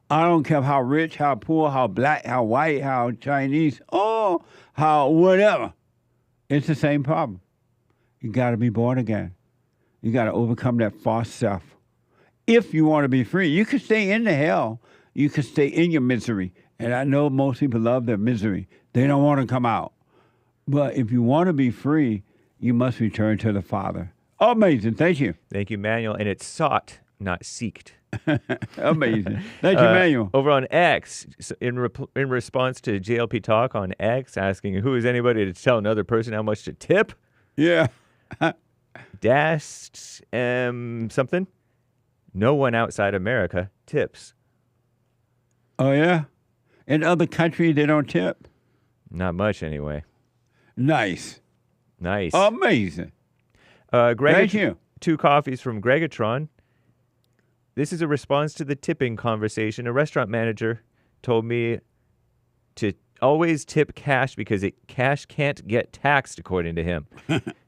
I don't care how rich, how poor, how black, how white, how Chinese, how whatever. It's the same problem. You got to be born again. You got to overcome that false self. If you want to be free, you can stay in the hell. You can stay in your misery. And I know most people love their misery. They don't want to come out. But if you want to be free, you must return to the Father. Amazing. Thank you. Thank you, Manuel. And it's sought, not seeked. Amazing. Thank you, Manuel. Over on X, in response to JLP Talk on X, asking who is anybody to tell another person how much to tip? Yeah. Something. No one outside America tips. Oh, yeah? In other countries, they don't tip? Not much, anyway. Nice. Amazing. Thank you. 2 coffees from Gregatron. This is a response to the tipping conversation. A restaurant manager told me to always tip cash because cash can't get taxed, according to him.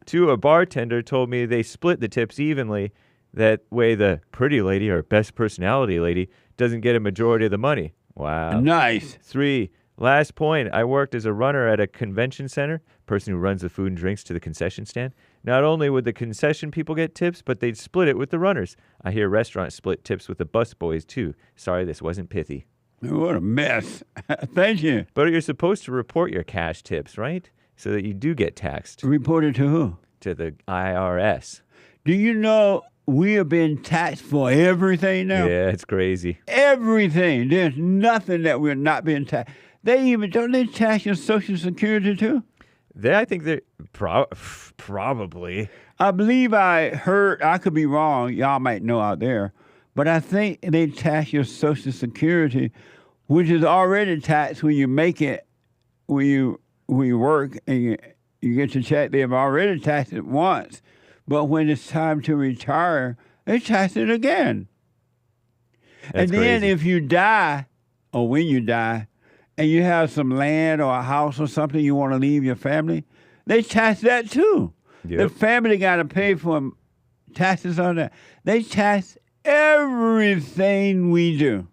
2, a bartender told me they split the tips evenly. That way the pretty lady or best personality lady doesn't get a majority of the money. Wow. Nice. 3, last point. I worked as a runner at a convention center, person who runs the food and drinks to the concession stand. Not only would the concession people get tips, but they'd split it with the runners. I hear restaurants split tips with the bus boys, too. Sorry, this wasn't pithy. What a mess. Thank you. But you're supposed to report your cash tips, right? So that you do get taxed. Report it to who? To the IRS. Do you know we are being taxed for everything now. Yeah, it's crazy. Everything. There's nothing that we're not being taxed. Don't they tax your Social Security too? I think they're probably. I believe I heard, I could be wrong, y'all might know out there, but I think they tax your Social Security, which is already taxed when you make it, when you work and you get your check. They've already taxed it once, but when it's time to retire, they tax it again. That's and then crazy. if you die, or when you die, and you have some land or a house or something you want to leave your family, they tax that too. Yep. The family got to pay for taxes on that. They tax everything we do.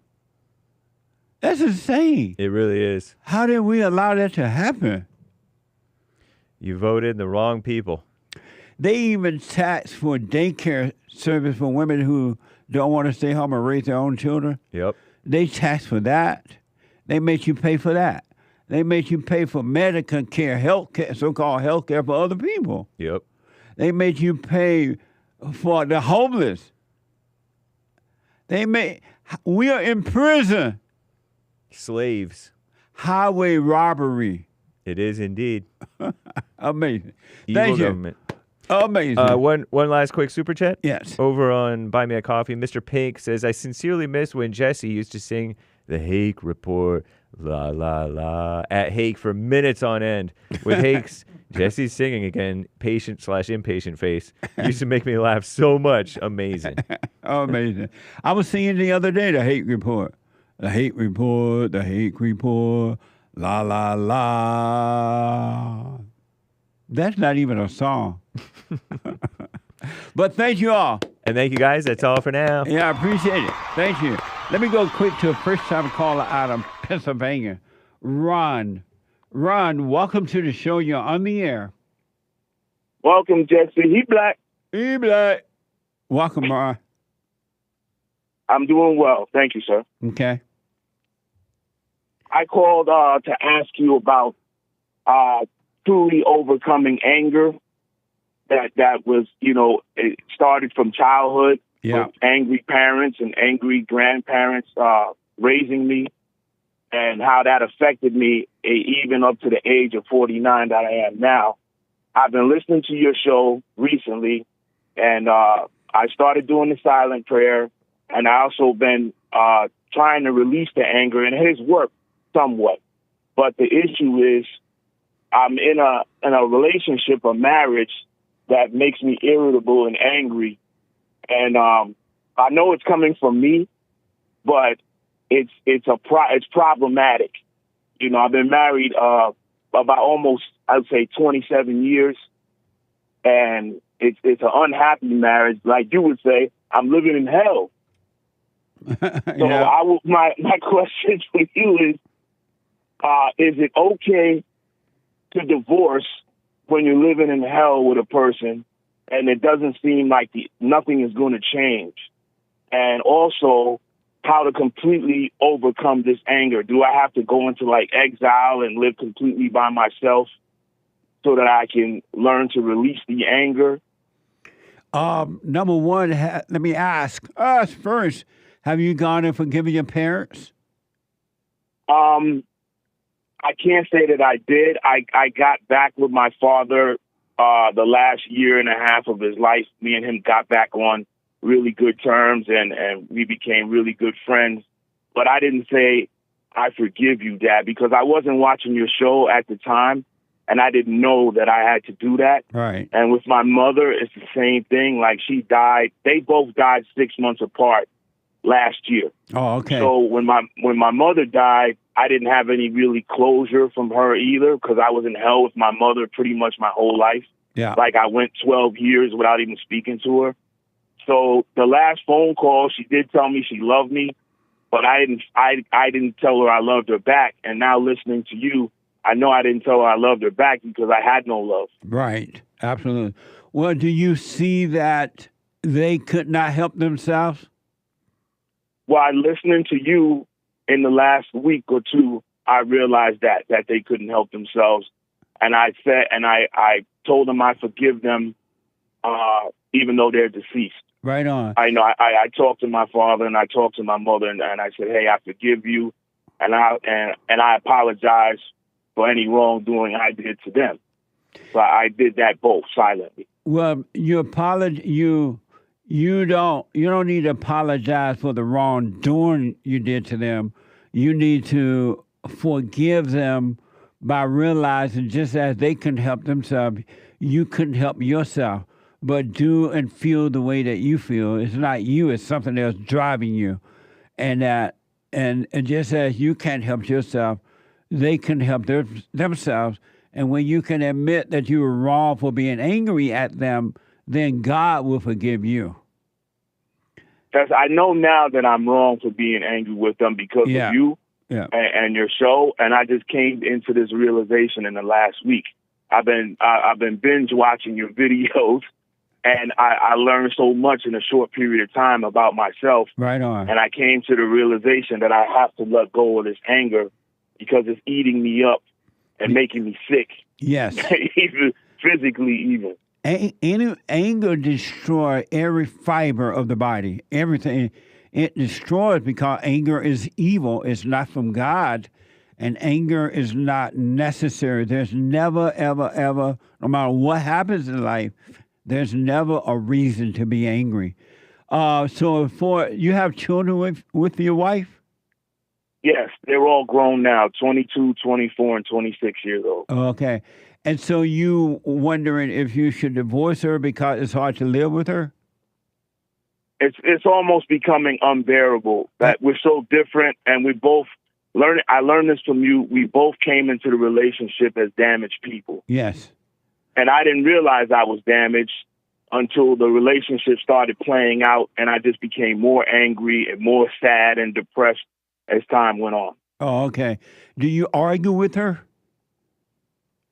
That's insane. It really is. How did we allow that to happen? You voted the wrong people. They even tax for daycare service for women who don't want to stay home and raise their own children. Yep. They tax for that. They make you pay for that. They make you pay for medical care, health care, so-called health care for other people. Yep. They make you pay for the homeless. We are in prison. Slaves. Highway robbery. It is indeed. Amazing. Evil Thank you. government. Amazing. One last quick super chat. Yes. Over on Buy Me a Coffee, Mr. Pink says, I sincerely miss when Jesse used to sing the Hake Report, la, la, la, at Hake for minutes on end. With Hake's, Jesse's singing again, patient/impatient face. Used to make me laugh so much. Amazing. Amazing. I was singing the other day, the Hake Report. The Hake Report, the Hake Report, la, la, la. That's not even a song. But thank you all. And thank you, guys. That's all for now. Yeah, I appreciate it. Thank you. Let me go quick to a first-time caller out of Pennsylvania. Ron. Ron, welcome to the show. You're on the air. Welcome, Jesse. He black. He black. Welcome, Ron. I'm doing well. Thank you, sir. Okay. I called to ask you about truly overcoming anger. That was, it started from childhood with angry parents and angry grandparents raising me, and how that affected me even up to the age of 49 that I am now. I've been listening to your show recently, and I started doing the silent prayer, and I also been trying to release the anger, and it has worked somewhat. But the issue is I'm in a relationship, a marriage, that makes me irritable and angry. And I know it's coming from me, but it's problematic. I've been married about almost, I'd say, 27 years, and it's an unhappy marriage. Like you would say, I'm living in hell. So my question for you is it okay to divorce when you're living in hell with a person and it doesn't seem like nothing is going to change? And also, how to completely overcome this anger. Do I have to go into exile and live completely by myself so that I can learn to release the anger? Number one, let me ask us first. Have you gone and forgiven your parents? I can't say that I did. I got back with my father the last year and a half of his life. Me and him got back on really good terms, and we became really good friends. But I didn't say, I forgive you, Dad, because I wasn't watching your show at the time, and I didn't know that I had to do that. Right. And with my mother, it's the same thing. She died. They both died 6 months apart last year. Oh, okay. So when my mother died, I didn't have any really closure from her either, because I was in hell with my mother pretty much my whole life. Yeah. I went 12 years without even speaking to her. So the last phone call, she did tell me she loved me, but I didn't tell her I loved her back. And now listening to you, I know I didn't tell her I loved her back because I had no love. Right. Absolutely. Well, do you see that they could not help themselves? While listening to you in the last week or two, I realized that they couldn't help themselves. And I told them I forgive them, even though they're deceased. Right on. I talked to my father and I talked to my mother and I said, hey, I forgive you, and I apologize for any wrongdoing I did to them. So I did that both silently. Well, you don't need to apologize for the wrongdoing you did to them. You need to forgive them by realizing just as they couldn't help themselves, you couldn't help yourself. But do and feel the way that you feel. It's not you, it's something else driving you. And just as you can't help yourself, they can help themselves. And when you can admit that you were wrong for being angry at them, then God will forgive you. Because I know now that I'm wrong for being angry with them because of you and your show. And I just came into this realization in the last week. I've been binge watching your videos. And I learned so much in a short period of time about myself. Right on. And I came to the realization that I have to let go of this anger because it's eating me up and making me sick. Yes. Even physically even. Anger destroys every fiber of the body. Everything. It destroys because anger is evil. It's not from God. And anger is not necessary. There's never, ever, ever, no matter what happens in life, there's never a reason to be angry. So you have children with your wife? Yes, they're all grown now, 22, 24, and 26 years old. Okay. And so you wondering if you should divorce her because it's hard to live with her? It's almost becoming unbearable that we're so different and we both learn. I learned this from you. We both came into the relationship as damaged people. Yes. And I didn't realize I was damaged until the relationship started playing out, and I just became more angry and more sad and depressed as time went on. Oh, okay. Do you argue with her?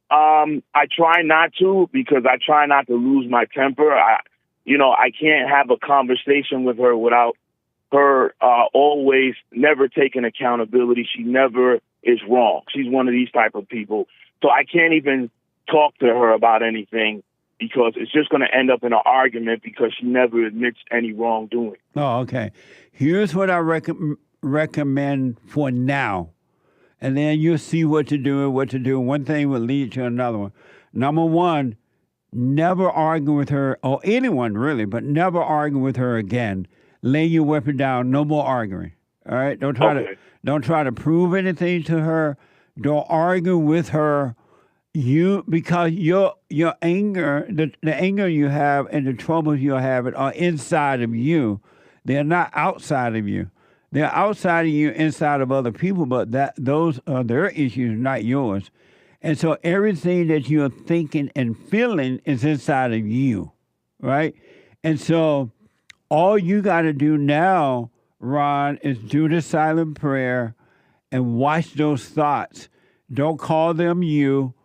I try not to because I try not to lose my temper. I can't have a conversation with her without her always never taking accountability. She never is wrong. She's one of these type of people. So I can't even talk to her about anything because it's just going to end up in an argument because she never admits any wrongdoing. Oh, okay. Here's what I recommend for now. And then you'll see what to do. One thing will lead to another one. Number one, never argue with her, or anyone really, but never argue with her again. Lay your weapon down. No more arguing. All right? Don't try to prove anything to her. Don't argue with her. Because your anger, the anger you have and the troubles you're having are inside of you. They're not outside of you. They're outside of you, inside of other people, but those are their issues, not yours. And so everything that you're thinking and feeling is inside of you, right? And so all you got to do now, Ron, is do the silent prayer and watch those thoughts. Don't call them you.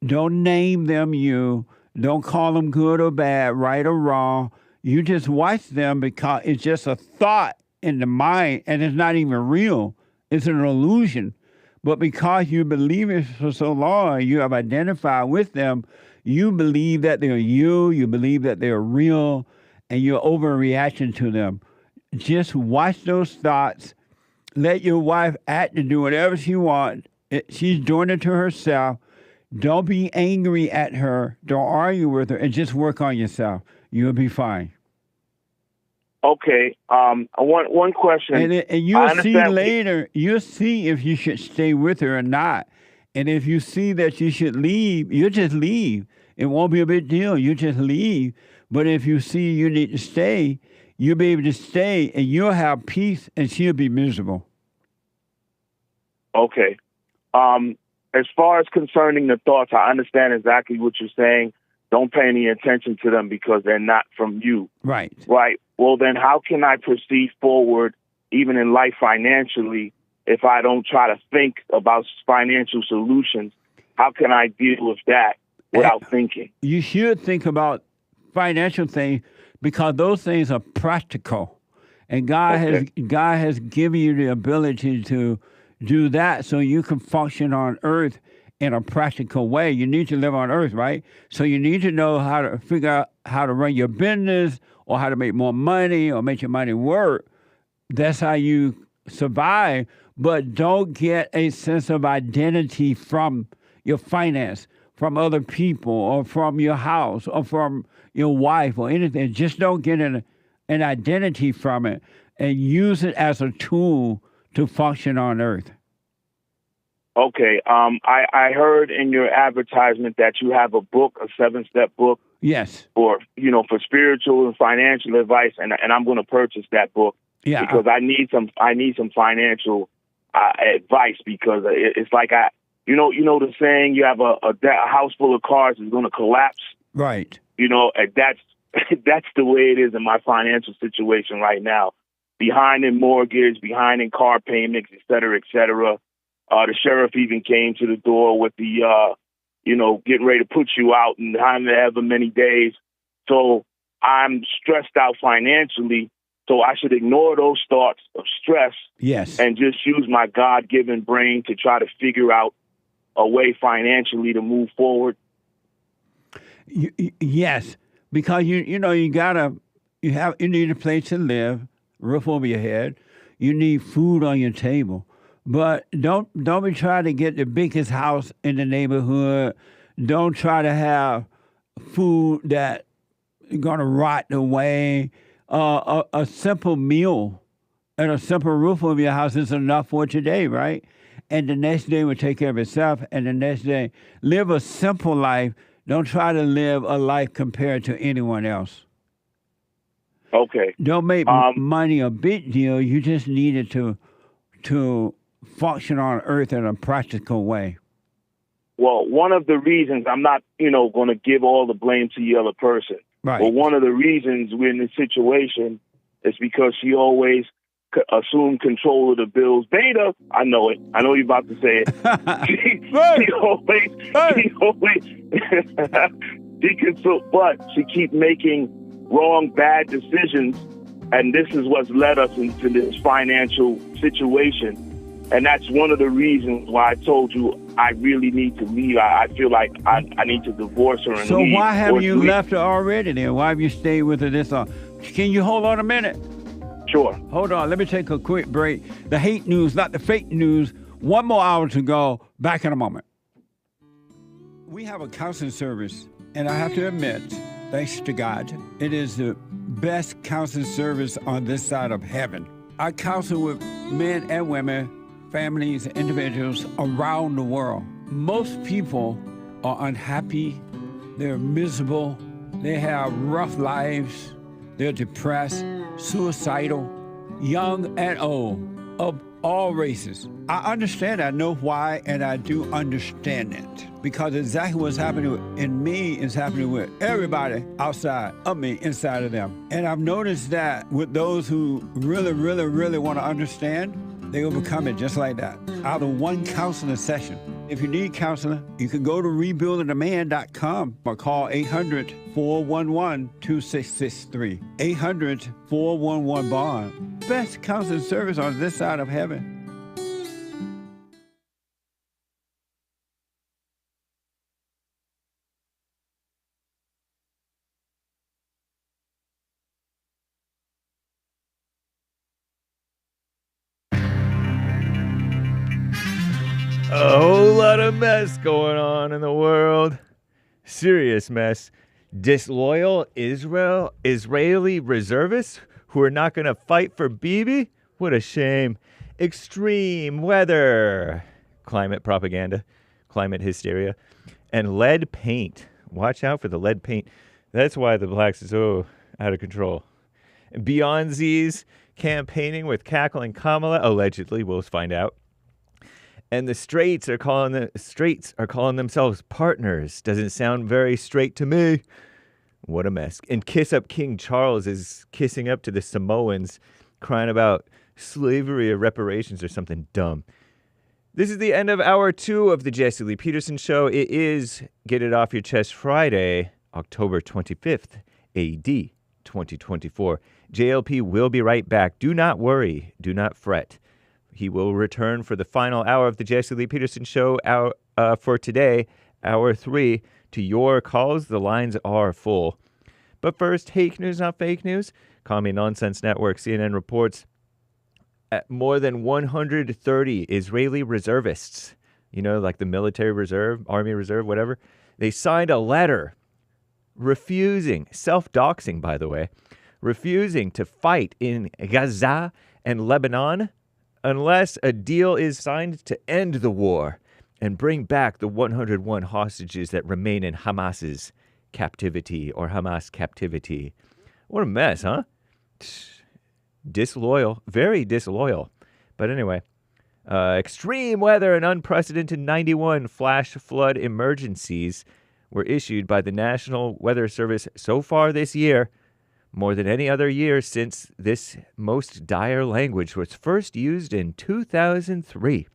Don't name them you. Don't call them good or bad, right or wrong. You just watch them because it's just a thought in the mind, and it's not even real. It's an illusion. But because you believe it for so long, you have identified with them, you believe that they're you believe that they're real, and you're overreacting to them. Just watch those thoughts. Let your wife act and do whatever she wants. She's doing it to herself. Don't be angry at her. Don't argue with her, and just work on yourself. You'll be fine. Okay. One question. And you'll see later. You'll see if you should stay with her or not. And if you see that you should leave, you just leave. It won't be a big deal. You just leave. But if you see you need to stay, you'll be able to stay, and you'll have peace, and she'll be miserable. Okay. As far as concerning the thoughts, I understand exactly what you're saying. Don't pay any attention to them because they're not from you. Right. Right. Well, then how can I proceed forward, even in life financially, if I don't try to think about financial solutions? How can I deal with that without thinking? You should think about financial things because those things are practical. And God has given you the ability to do that so you can function on earth in a practical way. You need to live on earth, right? So you need to know how to figure out how to run your business or how to make more money or make your money work. That's how you survive. But don't get a sense of identity from your finance, from other people, or from your house, or from your wife, or anything. Just don't get an identity from it and use it as a tool to function on earth. Okay. I heard in your advertisement that you have a book, a 7-step book. Yes. For spiritual and financial advice, and I'm going to purchase that book. Yeah. Because I need some financial advice, because it's like you know the saying, you have a house full of cars is going to collapse. Right. And that's the way it is in my financial situation right now. Behind in mortgage, behind in car payments, et cetera, et cetera. The sheriff even came to the door with the, getting ready to put you out in however many days. So I'm stressed out financially. So I should ignore those thoughts of stress. Yes. And just use my God-given brain to try to figure out a way financially to move forward. Yes, because you need a place to live, roof over your head. You need food on your table, but don't be trying to get the biggest house in the neighborhood. Don't try to have food that is gonna rot away. A simple meal and a simple roof over your house is enough for today, right? And the next day will take care of itself. And the next day, live a simple life. Don't try to live a life compared to anyone else. Okay. Don't make money a big deal. You just need it to function on earth in a practical way. Well, one of the reasons, I'm not, going to give all the blame to the other person. Right. But one of the reasons we're in this situation is because she always assumed control of the bills. Beta, I know it. I know you're about to say it. But she keep making wrong, bad decisions, and this is what's led us into this financial situation. And that's one of the reasons why I told you I really need to leave. I feel like I need to divorce her and leave. So why have you left her already then? Why have you stayed with her this long? Can you hold on a minute? Sure. Hold on. Let me take a quick break. The hate news, not the fake news. One more hour to go. Back in a moment. We have a counseling service, and I have to admit, thanks to God, it is the best counseling service on this side of heaven. I counsel with men and women, families, individuals around the world. Most people are unhappy, they're miserable, they have rough lives, they're depressed, suicidal, young and old, of all races. I understand, I know why, and I do understand it. Because exactly what's happening in me is happening with everybody outside of me, inside of them. And I've noticed that with those who really, really, really want to understand, they overcome it just like that, out of one counseling session. If you need counseling, you can go to rebuildingaman.com or call 800-411-2663. 800-411-BOND. Best counseling service on this side of heaven. A whole lot of mess going on in the world. Serious mess. Disloyal Israeli reservists who are not going to fight for Bibi? What a shame. Extreme weather. Climate propaganda. Climate hysteria. And lead paint. Watch out for the lead paint. That's why the blacks are so out of control. Beyoncé's campaigning with cackling Kamala. Allegedly, we'll find out. And the straights are calling themselves partners. Doesn't sound very straight to me. What a mess. And Kiss Up King Charles is kissing up to the Samoans, crying about slavery or reparations or something dumb. This is the end of hour 2 of the Jesse Lee Peterson Show. It is Get It Off Your Chest Friday, October 25th, AD 2024. JLP will be right back. Do not worry. Do not fret. He will return for the final hour of the Jesse Lee Peterson Show for today, hour 3, to your calls. The lines are full. But first, fake news, not fake news. Commie Nonsense Network, CNN reports more than 130 Israeli reservists, like the military reserve, army reserve, whatever, they signed a letter refusing, self-doxing, by the way, refusing to fight in Gaza and Lebanon unless a deal is signed to end the war and bring back the 101 hostages that remain in Hamas's captivity or Hamas captivity. What a mess, huh? Disloyal, very disloyal. But anyway, extreme weather and unprecedented 91 flash flood emergencies were issued by the National Weather Service so far this year, more than any other year since this most dire language was first used in 2003.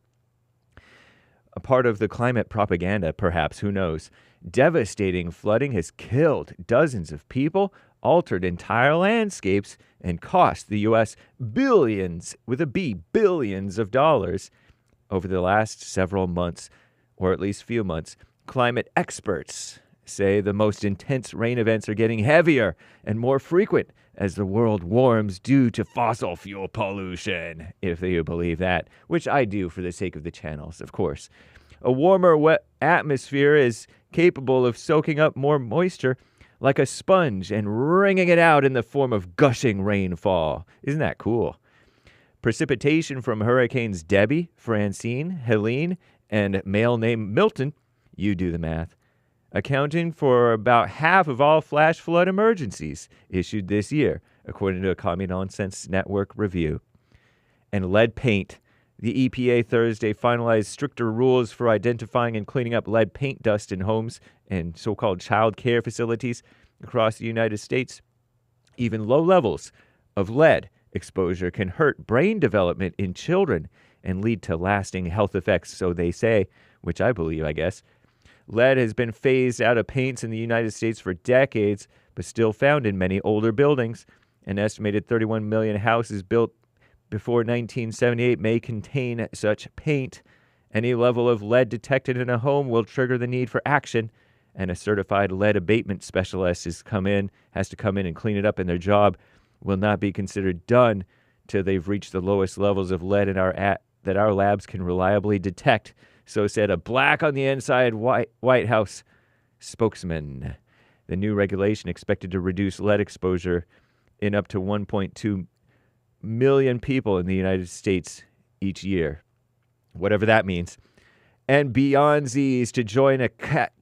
A part of the climate propaganda, perhaps, who knows? Devastating flooding has killed dozens of people, altered entire landscapes, and cost the U.S. billions, with a B, billions of dollars over the last several months, or at least few months. Climate experts say the most intense rain events are getting heavier and more frequent as the world warms due to fossil fuel pollution, if you believe that, which I do for the sake of the channels, of course. A warmer, wet atmosphere is capable of soaking up more moisture like a sponge and wringing it out in the form of gushing rainfall. Isn't that cool? Precipitation from hurricanes Debbie, Francine, Helene, and male named Milton, you do the math, accounting for about half of all flash flood emergencies issued this year, according to a Commie Nonsense Network review. And lead paint. The EPA Thursday finalized stricter rules for identifying and cleaning up lead paint dust in homes and so-called child care facilities across the United States. Even low levels of lead exposure can hurt brain development in children and lead to lasting health effects, so they say, which I believe, I guess. Lead has been phased out of paints in the United States for decades, but still found in many older buildings. An estimated 31 million houses built before 1978 may contain such paint. Any level of lead detected in a home will trigger the need for action, and a certified lead abatement specialist has to come in and clean it up, and their job will not be considered done till they've reached the lowest levels of lead that our labs can reliably detect. So said a black on the inside White House spokesman. The new regulation expected to reduce lead exposure in up to 1.2 million people in the United States each year, whatever that means. And Beyoncé's to join a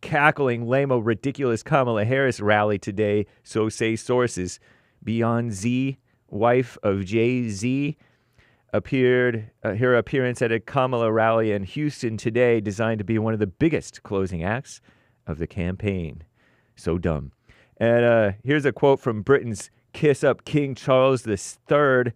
cackling, lame-o, ridiculous Kamala Harris rally today, so say sources. Beyoncé, wife of Jay-Z, her appearance at a Kamala rally in Houston today, designed to be one of the biggest closing acts of the campaign. So dumb. And here's a quote from Britain's kiss-up King Charles III.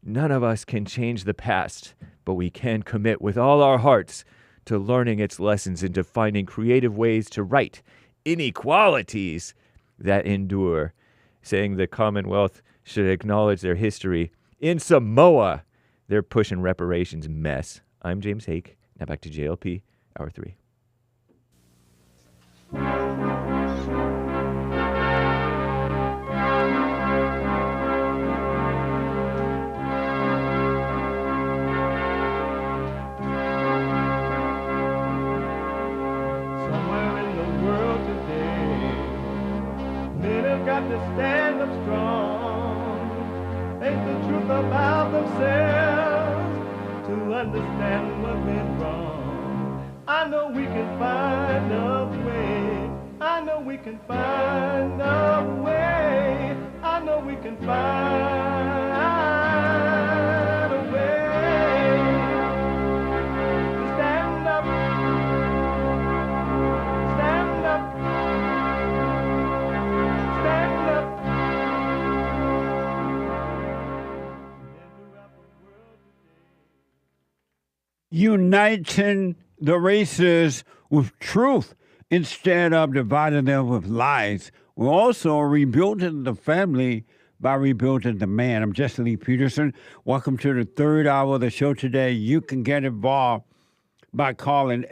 None of us can change the past, but we can commit with all our hearts to learning its lessons and to finding creative ways to right inequalities that endure, saying the Commonwealth should acknowledge their history. In Samoa, they're pushing reparations mess. I'm James Hake. Now back to JLP, Hour 3. Got to stand up strong, face the truth about themselves, to understand what went wrong. I know we can find a way. I know we can find a way. I know we can find a way to stand up, stand up. Uniting the races with truth instead of dividing them with lies. We're also rebuilding the family by rebuilding the man. I'm Jesse Lee Peterson. Welcome to the third hour of the show today. You can get involved by calling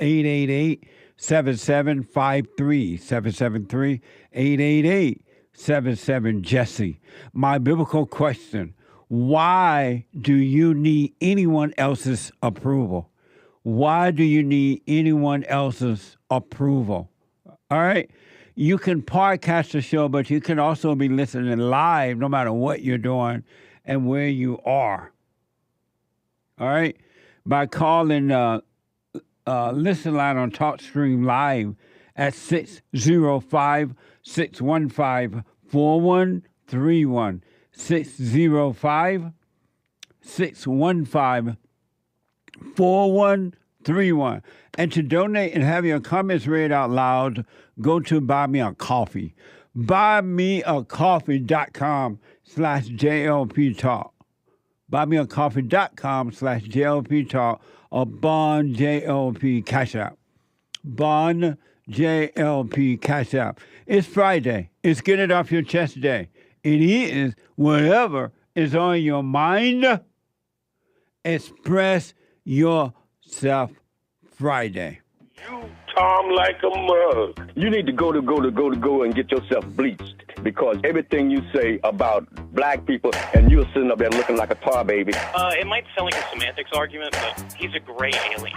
888-7753, 773-888-77-JESSE. My biblical question, why do you need anyone else's approval? Why do you need anyone else's approval? All right? You can podcast the show, but you can also be listening live no matter what you're doing and where you are. All right? By calling Listen Line on TalkStream Live at 605-615-4131. 605-615-4131. And to donate and have your comments read out loud, go to Buy Me a Coffee. BuyMeACoffee.com/JLP Talk. BuyMeACoffee.com/JLP Talk or Bond JLP Cash App. Bond JLP Cash App. It's Friday. It's Get It Off Your Chest Day. It is whatever is on your mind. Express yourself Friday. Tom like a mug. You need to go and get yourself bleached because everything you say about black people and you're sitting up there looking like a tar baby. It might sound like a semantics argument, but he's a great alien.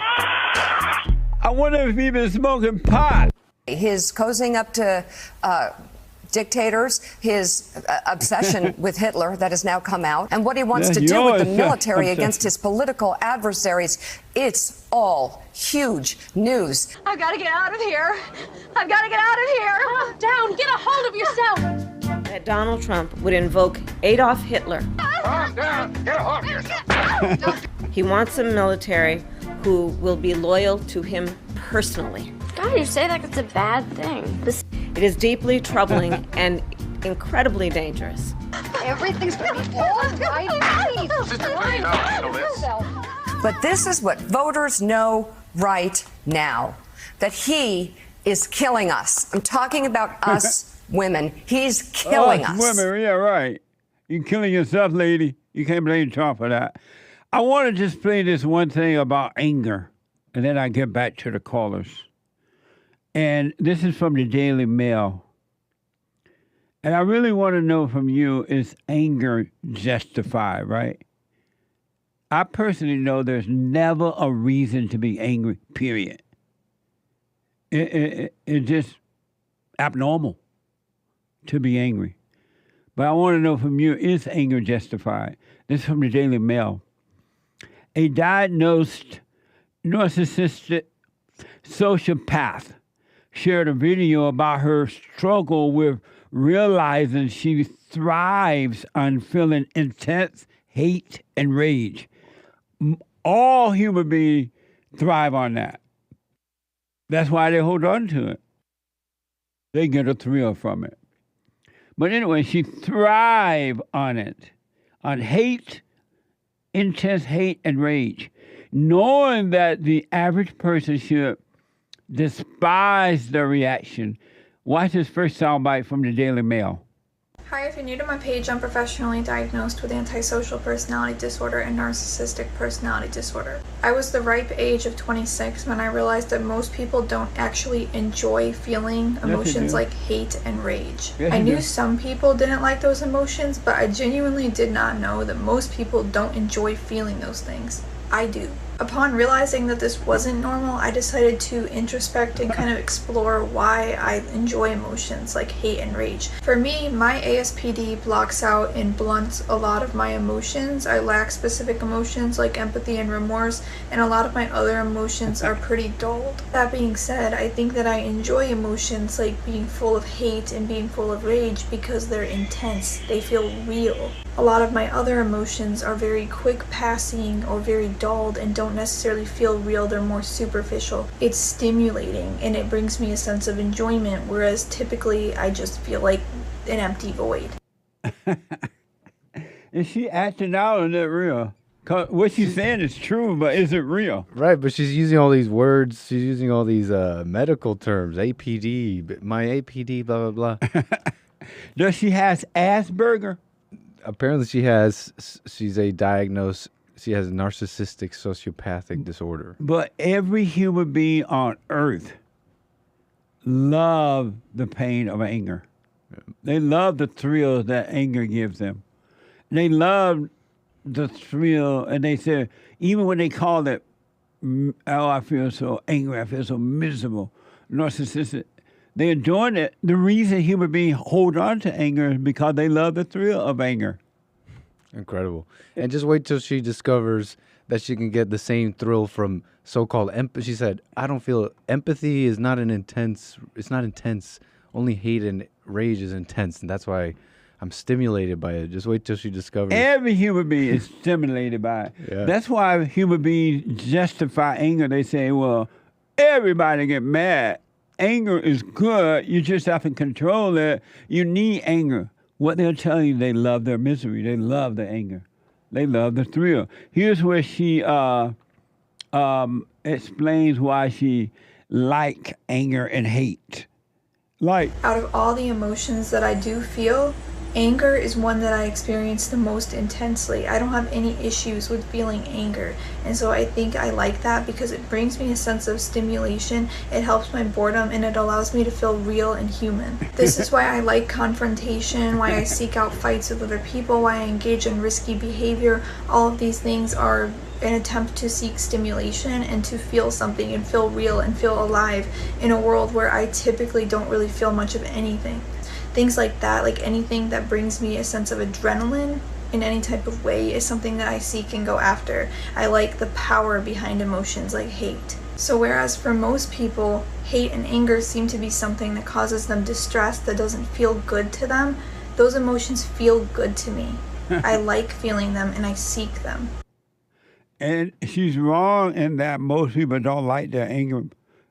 I wonder if he's been smoking pot. His cozying up to dictators, his obsession with Hitler that has now come out, and what he wants to do with the military against his political adversaries. It's all huge news. I've got to get out of here. I've got to get out of here. Calm down. Get a hold of yourself. That Donald Trump would invoke Adolf Hitler. Calm down. Get a hold of yourself. He wants a military who will be loyal to him personally. God, you say like it's a bad thing. It is deeply troubling and incredibly dangerous. Everything's gonna be all right. Sister, what do you know? Handle this. But this is what voters know right now, that he is killing us. I'm talking about us women. He's killing us. Women, yeah, right. You're killing yourself, lady. You can't blame Trump for that. I want to just play this one thing about anger, and then I get back to the callers. And this is from the Daily Mail. And I really want to know from you, is anger justified, right? I personally know there's never a reason to be angry, period. It's just abnormal to be angry. But I want to know from you, is anger justified? This is from the Daily Mail. A diagnosed narcissistic sociopath shared a video about her struggle with realizing she thrives on feeling intense hate and rage. All human beings thrive on that. That's why they hold on to it. They get a thrill from it. But anyway, she thrives on it, on hate, intense hate and rage, knowing that the average person should despise the reaction. Watch this first soundbite from the Daily Mail. Hi, if you're new to my page, I'm professionally diagnosed with antisocial personality disorder and narcissistic personality disorder. I was the ripe age of 26 when I realized that most people don't actually enjoy feeling emotions like hate and rage. I knew some people didn't like those emotions, but I genuinely did not know that most people don't enjoy feeling those things. I do. Upon realizing that this wasn't normal, I decided to introspect and kind of explore why I enjoy emotions like hate and rage. For me, my ASPD blocks out and blunts a lot of my emotions. I lack specific emotions like empathy and remorse, and a lot of my other emotions are pretty dulled. That being said, I think that I enjoy emotions like being full of hate and being full of rage because they're intense. They feel real. A lot of my other emotions are very quick passing or very dulled and don't necessarily feel real. They're more superficial. It's stimulating and it brings me a sense of enjoyment, whereas typically I just feel like an empty void. Is she acting out or is it real? What she's saying is true, but is it real? Right, but she's using all these words. She's using all these medical terms. APD, my APD, blah, blah, blah. Does she have Asperger? Apparently she's a diagnosed She has narcissistic sociopathic disorder. But every human being on earth love the pain of anger. They love the thrill that anger gives them. They love the thrill, and they say, even when they call it, oh, I feel so angry, I feel so miserable, narcissistic, they're doing it. The reason human beings hold on to anger is because they love the thrill of anger. Incredible. And just wait till she discovers that she can get the same thrill from so-called empathy. She said, I don't feel empathy is not it's not intense. Only hate and rage is intense. And that's why I'm stimulated by it. Just wait till she discovers. Every human being is stimulated by it. Yeah. That's why human beings justify anger. They say, well, everybody get mad. Anger is good. You just have to control it. You need anger. What they'll tell you, they love their misery. They love the anger. They love the thrill. Here's where she explains why she like anger and hate. Like, out of all the emotions that I do feel, anger is one that I experience the most intensely. I don't have any issues with feeling anger, and so I think I like that because it brings me a sense of stimulation, it helps my boredom, and it allows me to feel real and human. This is why I like confrontation, why I seek out fights with other people, why I engage in risky behavior. All of these things are an attempt to seek stimulation and to feel something and feel real and feel alive in a world where I typically don't really feel much of anything. Things like that, like anything that brings me a sense of adrenaline in any type of way, is something that I seek and go after. I like the power behind emotions like hate. So whereas for most people, hate and anger seem to be something that causes them distress, that doesn't feel good to them, those emotions feel good to me. I like feeling them and I seek them. And she's wrong in that most people don't like their anger,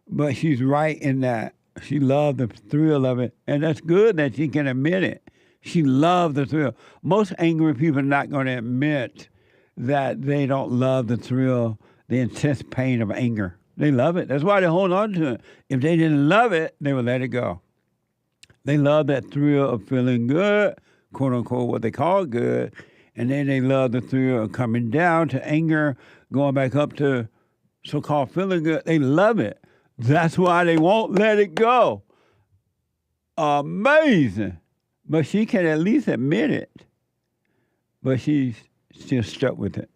but she's right in that she loved the thrill of it, and that's good that she can admit it. She loved the thrill. Most angry people are not going to admit that they don't love the thrill, the intense pain of anger. They love it. That's why they hold on to it. If they didn't love it, they would let it go. They love that thrill of feeling good, quote unquote, what they call good, and then they love the thrill of coming down to anger, going back up to so-called feeling good. They love it. That's why they won't let it go. Amazing. But she can at least admit it. But she's still stuck with it.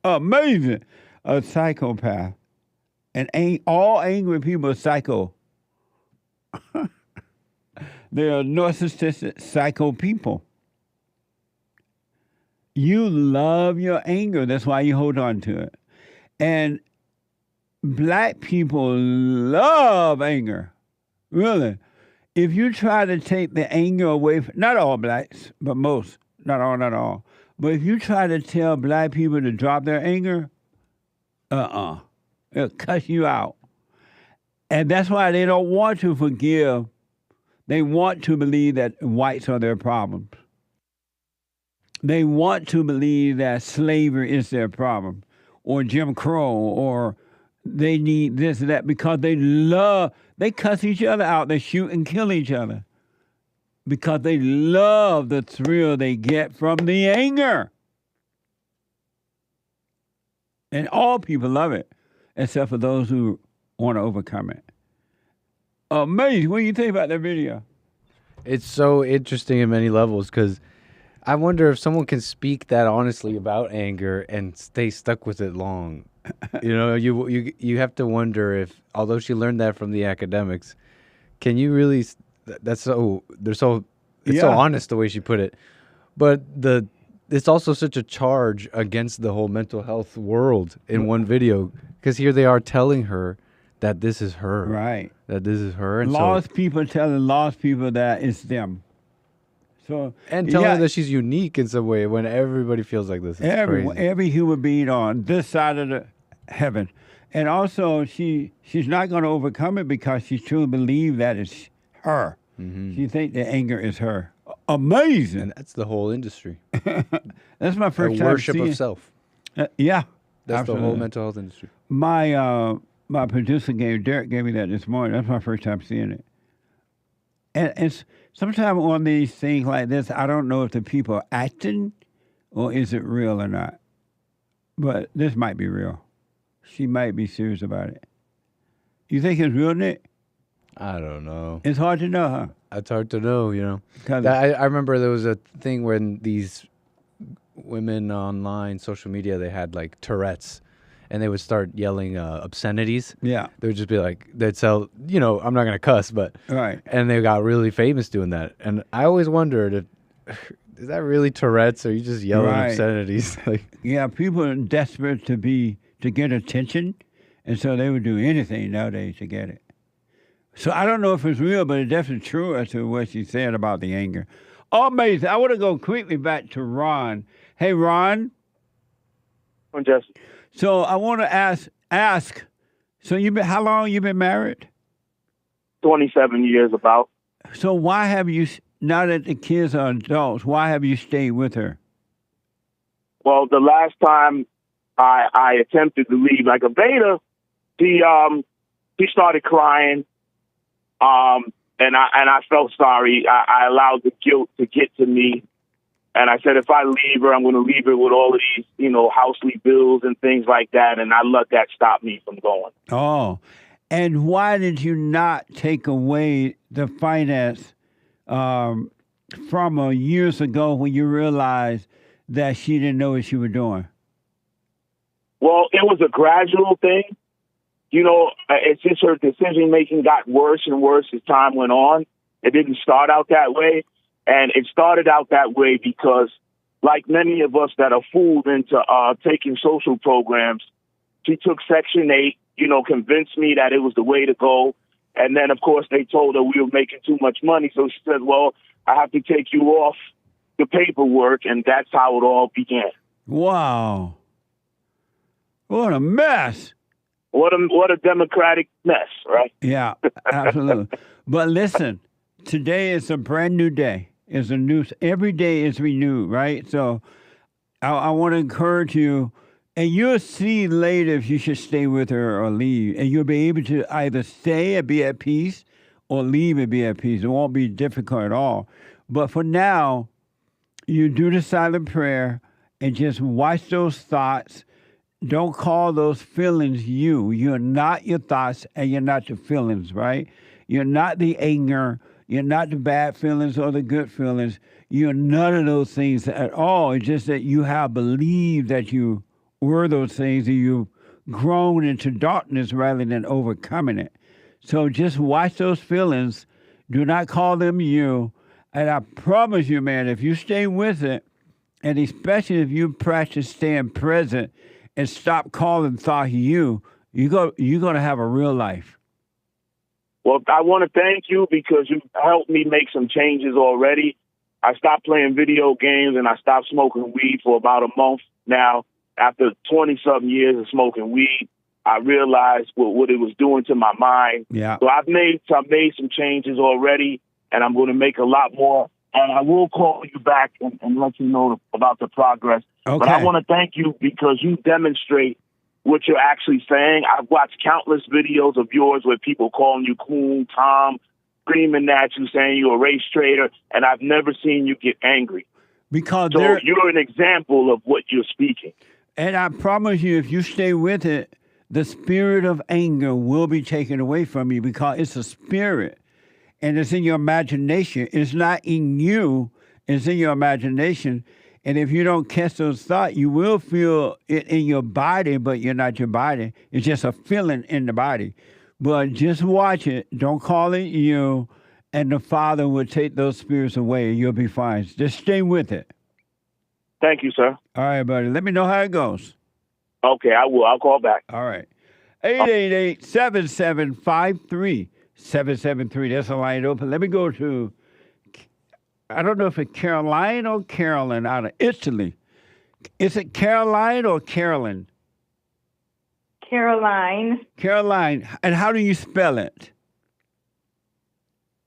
Amazing. A psychopath. And all angry people are psycho. They are narcissistic psycho people. You love your anger. That's why you hold on to it. And black people love anger. Really. If you try to take the anger away from, not all blacks, but most, not all. But if you try to tell black people to drop their anger, it'll cuss you out. And that's why they don't want to forgive. They want to believe that whites are their problems. They want to believe that slavery is their problem, or Jim Crow, or they need this and that, because they cuss each other out. They shoot and kill each other because they love the thrill they get from the anger. And all people love it, except for those who want to overcome it. Amazing. What do you think about that video? It's so interesting in many levels, because I wonder if someone can speak that honestly about anger and stay stuck with it long. You know, you have to wonder if, although she learned that from the academics, can you really? It's so honest the way she put it, but it's also such a charge against the whole mental health world in one video, because here they are telling her that this is her, right? That this is her, and people telling lost people that it's them. So, and telling her that she's unique in some way when everybody feels like this. It's crazy. Every human being on this side of the heaven. And also, she's not going to overcome it because she truly believes that it's her. Mm-hmm. She thinks the anger is her. Amazing. And that's the whole industry. That's my first time worship seeing of self. Yeah. That's absolutely. the whole mental health industry. My producer, Derek, gave me that this morning. That's my first time seeing it. And it's sometimes on these things like this, I don't know if the people are acting or is it real or not. But this might be real. She might be serious about it. You think it's real, Nick? I don't know. It's hard to know, huh? It's hard to know, you know. 'Cause- I remember there was a thing when these women online, social media, they had like Tourette's, and they would start yelling obscenities. Yeah. They would just be like, they'd sell, you know, I'm not going to cuss, but. Right. And they got really famous doing that. And I always wondered, is that really Tourette's, or are you just yelling Right. obscenities? Like, Yeah, people are desperate to get attention, and so they would do anything nowadays to get it. So I don't know if it's real, but it's definitely true as to what she said about the anger. Amazing. I want to go quickly back to Ron. Hey, Ron. I'm Jesse. So I want to ask. So how long you been married? 27 years about. So why have you, now that the kids are adults, why have you stayed with her? Well, the last time I attempted to leave, like a beta, he started crying, and I felt sorry. I allowed the guilt to get to me, and I said, if I leave her, I'm going to leave her with all of these, you know, housely bills and things like that, and I let that stop me from going. Oh, and why did you not take away the finance from her years ago when you realized that she didn't know what she was doing? Well, it was a gradual thing. You know, it's just her decision-making got worse and worse as time went on. It didn't start out that way. And it started out that way because, like many of us that are fooled into taking social programs, she took Section 8, you know, convinced me that it was the way to go. And then, of course, they told her we were making too much money. So she said, well, I have to take you off the paperwork. And that's how it all began. Wow. What a mess. What a democratic mess, right? Yeah, absolutely. But listen, today is a brand new day. It's a new, every day is renewed, right? So I want to encourage you, and you'll see later if you should stay with her or leave. And you'll be able to either stay and be at peace or leave and be at peace. It won't be difficult at all. But for now, you do the silent prayer and just watch those thoughts. Don't call those feelings you. You're not your thoughts and you're not your feelings, right? You're not the anger. You're not the bad feelings or the good feelings. You're none of those things at all. It's just that you have believed that you were those things and you've grown into darkness rather than overcoming it. So just watch those feelings. Do not call them you. And I promise you, man, if you stay with it, and especially if you practice staying present and stop calling thought you're going to have a real life. Well, I want to thank you because you helped me make some changes already. I stopped playing video games and I stopped smoking weed for about a month now. After 20-something years of smoking weed, I realized what it was doing to my mind. Yeah. So I've made some changes already, and I'm going to make a lot more. And I will call you back and let you know about the progress. Okay. But I want to thank you because you demonstrate what you're actually saying. I've watched countless videos of yours where people calling you coon, Tom, screaming at you, saying you're a race traitor, and I've never seen you get angry. Because so you're an example of what you're speaking. And I promise you, if you stay with it, the spirit of anger will be taken away from you because it's a spirit. And it's in your imagination. It's not in you. It's in your imagination. And if you don't catch those thoughts, you will feel it in your body, but you're not your body. It's just a feeling in the body. But just watch it. Don't call it you. And the Father will take those spirits away. You'll be fine. Just stay with it. Thank you, sir. All right, buddy. Let me know how it goes. Okay, I will. I'll call back. All right. 888-7753-773. That's a line open. Let me go to, I don't know if it's Caroline or Carolyn out of Italy. Is it Caroline or Carolyn? Caroline. Caroline. And how do you spell it?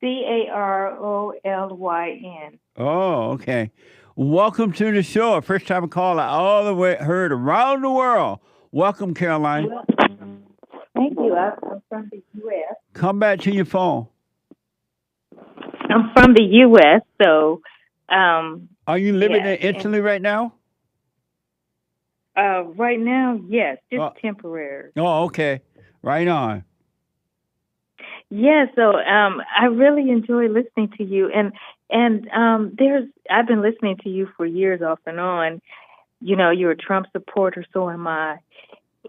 CAROLYN. Oh, okay. Welcome to the show. First time caller all the way heard around the world. Welcome, Caroline. Thank you. I'm from the U.S. Come back to your phone. I'm from the U.S., so... Are you living in Italy right now? Right now, yes, just temporary. Oh, okay. Right on. Yeah, so I really enjoy listening to you, and I've been listening to you for years off and on. You know, you're a Trump supporter, so am I,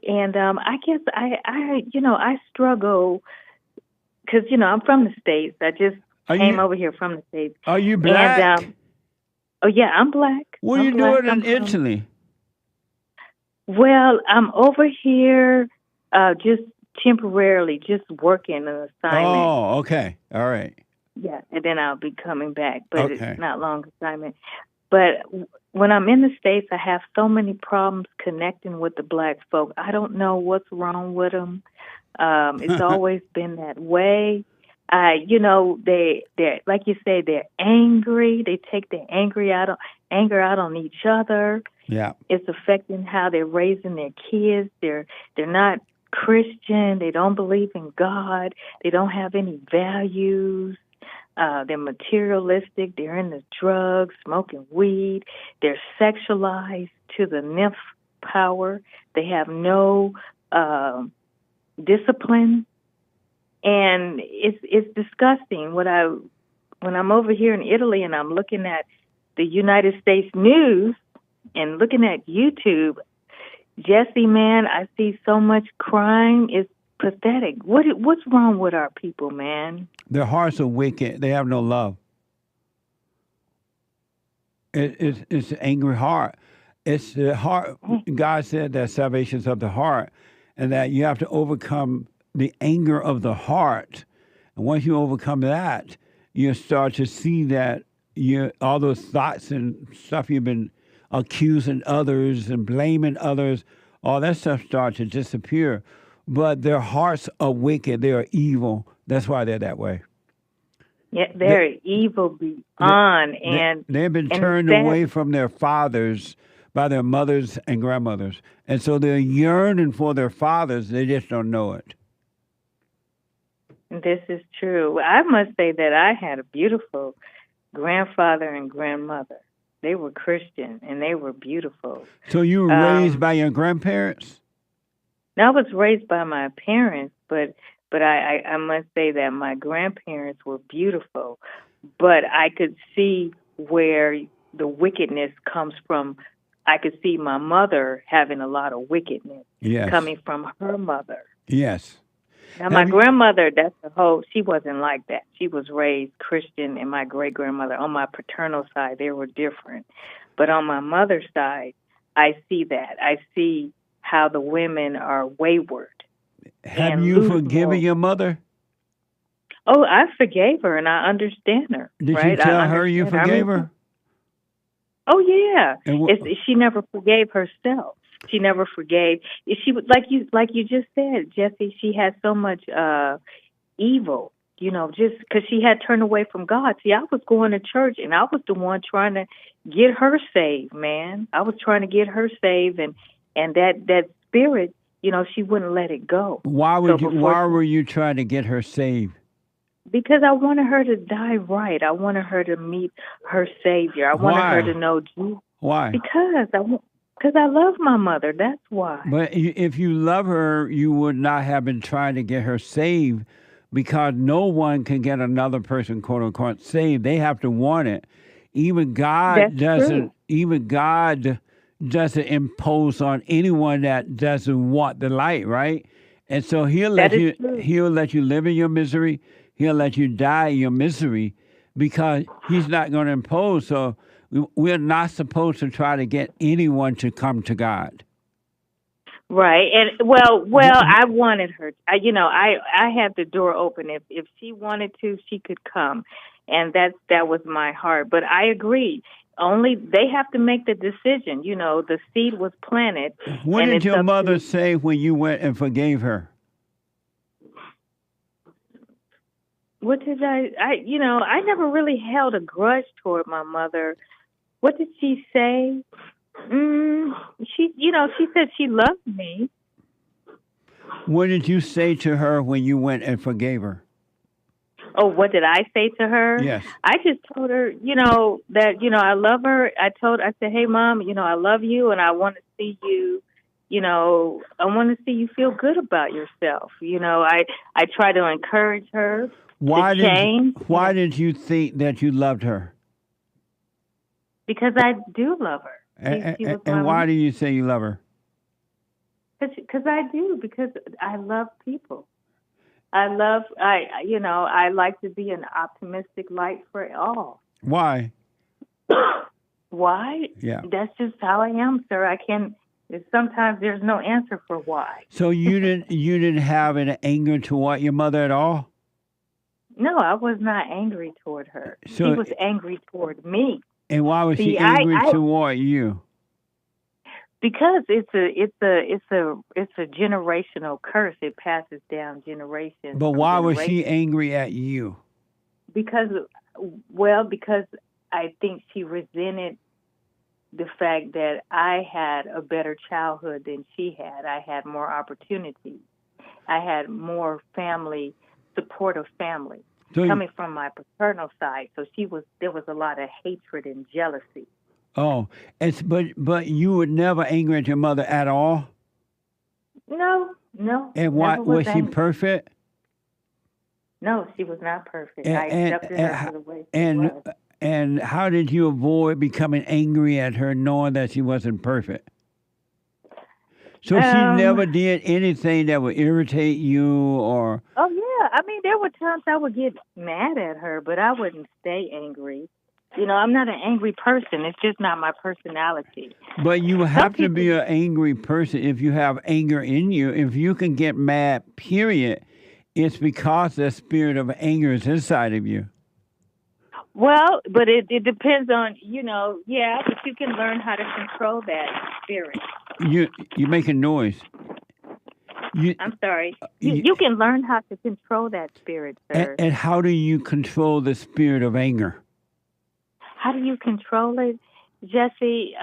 and I guess I struggle because I'm from the States. I just came over here from the States. Are you black? And, oh yeah, I'm black. What are you doing in Italy? Well, I'm over here just temporarily, just working an assignment. Oh, okay. All right. Yeah, and then I'll be coming back, but Okay. it's not long assignment. But when I'm in the States, I have so many problems connecting with the black folk. I don't know what's wrong with them. It's always been that way. They're like you say, they're angry. They take their anger out on each other. Yeah. It's affecting how they're raising their kids. They're not Christian. They don't believe in God. They don't have any values. They're materialistic. They're into drugs, smoking weed. They're sexualized to the nth power. They have no discipline, and it's disgusting. When I'm over here in Italy and I'm looking at the United States news and looking at YouTube, Jesse, man, I see so much crime. It's pathetic. What's wrong with our people, man? Their hearts are wicked. They have no love. It's an angry heart. It's the heart. God said that salvation is of the heart, and that you have to overcome the anger of the heart. And once you overcome that, you start to see that all those thoughts and stuff you've been accusing others and blaming others, all that stuff starts to disappear. But their hearts are wicked. They are evil. That's why they're that way. Yeah, they're evil beyond. They've been turned away from their fathers by their mothers and grandmothers. And so they're yearning for their fathers. They just don't know it. This is true. I must say that I had a beautiful grandfather and grandmother. They were Christian, and they were beautiful. So you were raised by your grandparents? No, I was raised by my parents, but I must say that my grandparents were beautiful. But I could see where the wickedness comes from. I could see my mother having a lot of wickedness coming from her mother. Yes. Now, my grandmother, she wasn't like that. She was raised Christian, and my great-grandmother, on my paternal side, they were different. But on my mother's side, I see that. I see how the women are wayward. Have you forgiven your mother? Oh, I forgave her, and I understand her. Did you tell her you forgave her? Oh, yeah. She never forgave herself. She never forgave. She would, like you just said, Jesse. She had so much evil, just because she had turned away from God. See, I was going to church, and I was the one trying to get her saved. Man, I was trying to get her saved, and that spirit, she wouldn't let it go. Why were you trying to get her saved? Because I wanted her to die right. I wanted her to meet her Savior. I wanted her to know Jesus. Why? Because I love my mother. That's why. But if you love her, you would not have been trying to get her saved, because no one can get another person, quote unquote, saved. They have to want it. Even God doesn't. Even God doesn't impose on anyone that doesn't want the light, right? And so He'll let you live in your misery. He'll let you die in your misery, because He's not going to impose. So we're not supposed to try to get anyone to come to God. Right. And well, I wanted her. I had the door open. If she wanted to, she could come. And that was my heart. But I agree. Only they have to make the decision. The seed was planted. What did your mother say when you went and forgave her? What did I never really held a grudge toward my mother. What did she say? She said she loved me. What did you say to her when you went and forgave her? Oh, what did I say to her? Yes. I just told her, that, I love her. I said, hey, Mom, I love you, and I want to see you, I want to see you feel good about yourself. I try to encourage her to change. Why did you think that you loved her? Because I do love her. She was And why do you say you love her? Because I do. Because I love people. I like to be an optimistic light for all. Why? Why? Yeah. That's just how I am, sir. Sometimes there's no answer for why. So you didn't have an anger toward your mother at all? No, I was not angry toward her. She was angry toward me. And why was she angry toward you? Because it's a generational curse. It passes down generations. But why was she angry at you? Because I think she resented the fact that I had a better childhood than she had. I had more opportunities. I had more supportive family coming from my paternal side. So there was a lot of hatred and jealousy. Oh, but you were never angry at your mother at all? No. And why was she perfect? No, she was not perfect. I accepted her for the way she was. And how did you avoid becoming angry at her knowing that she wasn't perfect? So she never did anything that would irritate you or... Oh, yeah. I mean, there were times I would get mad at her, but I wouldn't stay angry. I'm not an angry person. It's just not my personality. But you have to be an angry person if you have anger in you. If you can get mad, period, it's because the spirit of anger is inside of you. Well, but it depends on, but you can learn how to control that spirit. You're making noise. I'm sorry. You can learn how to control that spirit, sir. And how do you control the spirit of anger? How do you control it, Jesse?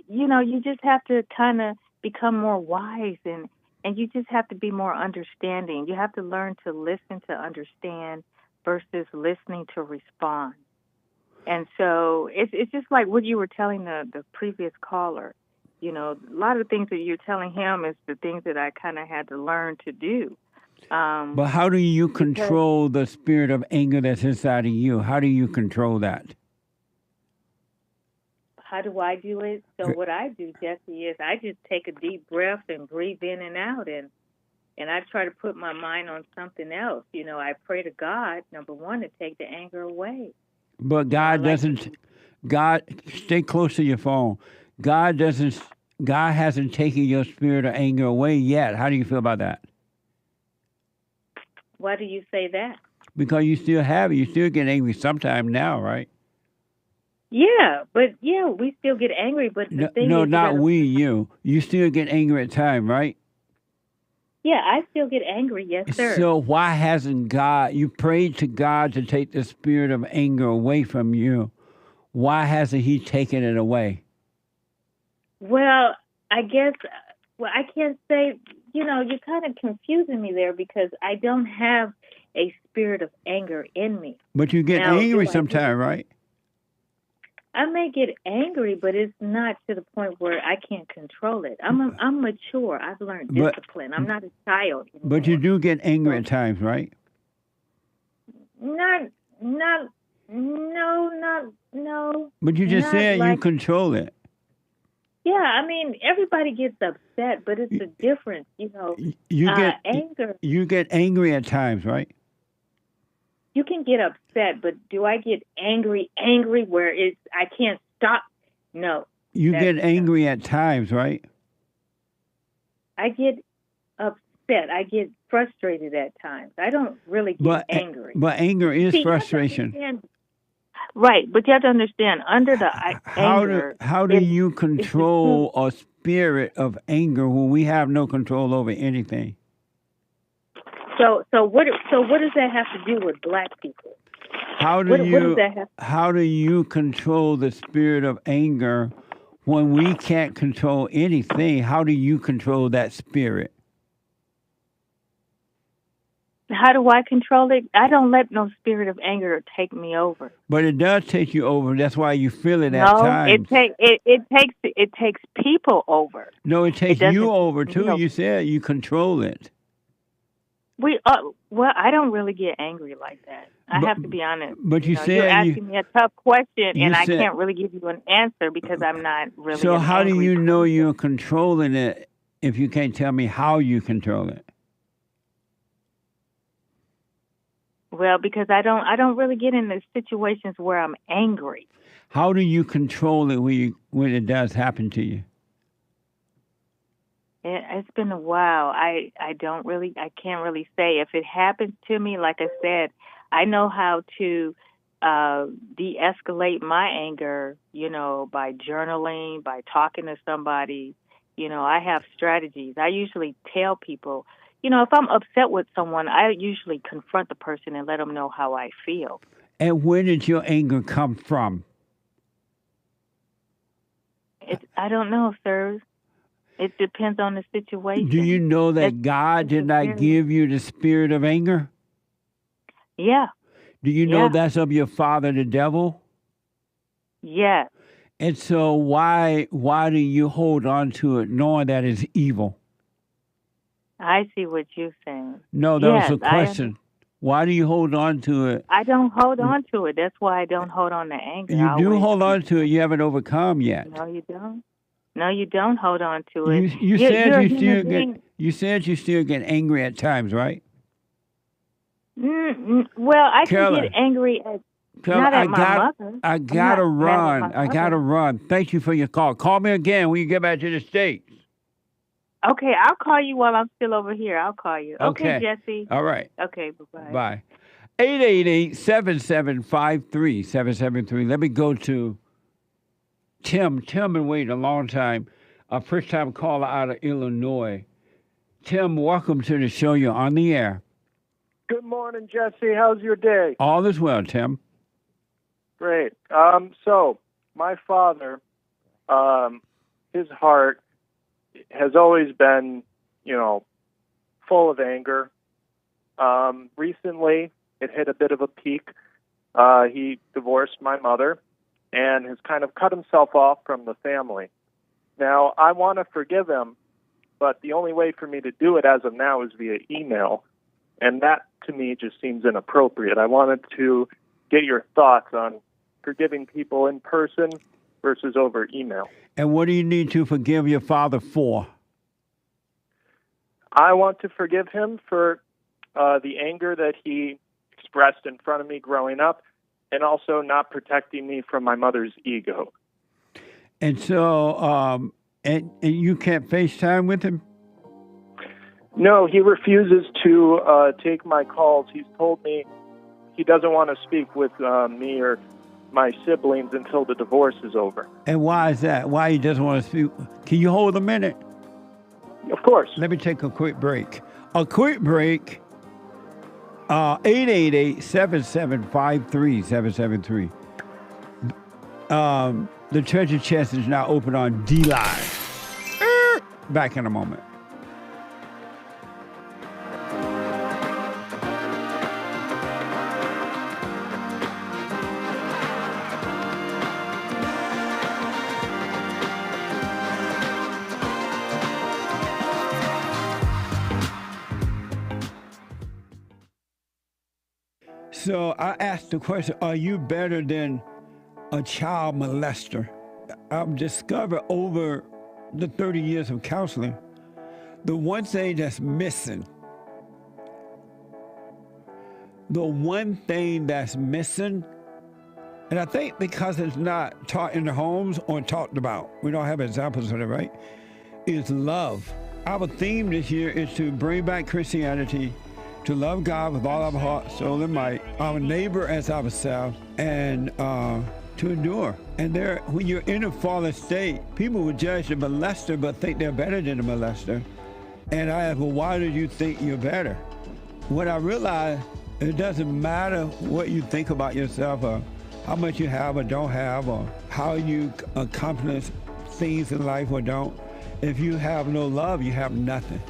You just have to kind of become more wise and you just have to be more understanding. You have to learn to listen to understand versus listening to respond. And so it's just like what you were telling the previous caller. A lot of the things that you're telling him is the things that I kind of had to learn to do. But how do you control the spirit of anger that's inside of you? How do you control that? How do I do it? So what I do, Jesse, is I just take a deep breath and breathe in and out, and I try to put my mind on something else. I pray to God, number one, to take the anger away. But God doesn't. God, stay close to your phone. God hasn't taken your spirit of anger away yet. How do you feel about that? Why do you say that? Because you still have it. You still get angry sometime now, right? Yeah, but we still get angry. But the thing is, you. You still get angry at times, right? Yeah, I still get angry. Yes, sir. So why hasn't God? You prayed to God to take the spirit of anger away from you. Why hasn't He taken it away? Well, I guess. Well, I can't say. You're kind of confusing me there because I don't have a spirit of anger in me. But you get angry sometimes, right? I may get angry, but it's not to the point where I can't control it. I'm mature. I've learned discipline. I'm not a child anymore. But you do get angry at times, right? No. But you just said you control it. Yeah, I mean, everybody gets upset, but it's a difference, anger. You get angry at times, right? You can get upset, but do I get angry where I can't stop? No. You get angry at times, right? I get upset. I get frustrated at times. I don't really get angry. But anger is frustration. Right, but you have to understand, under the anger... How do you control a spirit of anger when we have no control over anything? So what does that have to do with black people? How do you control the spirit of anger when we can't control anything? How do you control that spirit? How do I control it? I don't let no spirit of anger take me over. But it does take you over. That's why you feel it at No, times. it takes people over. No, it takes you over too. know- You said you control it. Well, I don't really get angry like that. I have to be honest. But you know, said you're asking me a tough question, you and I said- can't really give you an answer because I'm not really. So an how do angry you know you're controlling it if you can't tell me how you control it? Well, because I don't really get into situations where I'm angry. How do you control it when it does happen to you? It's been a while. I can't really say. If it happens to me, like I said, I know how to de-escalate my anger, by journaling, by talking to somebody. I have strategies. I usually tell people, if I'm upset with someone, I usually confront the person and let them know how I feel. And where did your anger come from? I don't know, sir. It depends on the situation. Do you know that God did not give you the spirit of anger? Yeah. Do you know that's of your father, the devil? Yeah. And so why do you hold on to it knowing that it's evil? I see what you're saying. No, that was a question. Why do you hold on to it? I don't hold on to it. That's why I don't hold on to anger. You do hold on to it. You haven't overcome yet. No, you don't. No, you don't hold on to it. You said you still get angry at times, right? Well, I Carla, can get angry at Carla, not at my mother. I gotta I'm not mad at run. my I gotta mother. run. Thank you for your call. Call me again when you get back to the States. Okay, I'll call you while I'm still over here. I'll call you. Okay, Jesse. All right. Okay, bye-bye. Bye. 888-7753-773. Let me go to Tim. Tim been waiting a long time. A first-time caller out of Illinois. Tim, welcome to the show. You're on the air. Good morning, Jesse. How's your day? All is well, Tim. Great. So my father, his heart has always been, full of anger. Recently, it hit a bit of a peak. He divorced my mother and has kind of cut himself off from the family. Now, I want to forgive him, but the only way for me to do it as of now is via email, and that, to me, just seems inappropriate. I wanted to get your thoughts on forgiving people in person versus over email. And what do you need to forgive your father for? I want to forgive him for the anger that he expressed in front of me growing up, and also not protecting me from my mother's ego. And so, and you can't FaceTime with him? No, he refuses to take my calls. He's told me he doesn't want to speak with me or my siblings until the divorce is over. And why is that? Why he doesn't want to speak? Can you hold a minute? Of course. Let me take a quick break. A quick break. 888-7753-773. The treasure chest is now open on D-Live. Back in a moment. So I asked the question, are you better than a child molester? I've discovered over the 30 years of counseling, the one thing that's missing, and I think because it's not taught in the homes or talked about, we don't have examples of it, right, is love. Our theme this year is to bring back Christianity, to love God with all our heart, soul, and might, our neighbor as ourselves, and to endure. And when you're in a fallen state, people will judge the molester but think they're better than the molester. And I ask, well, why do you think you're better? When I realized it doesn't matter what you think about yourself or how much you have or don't have or how you accomplish things in life or don't. If you have no love, you have nothing.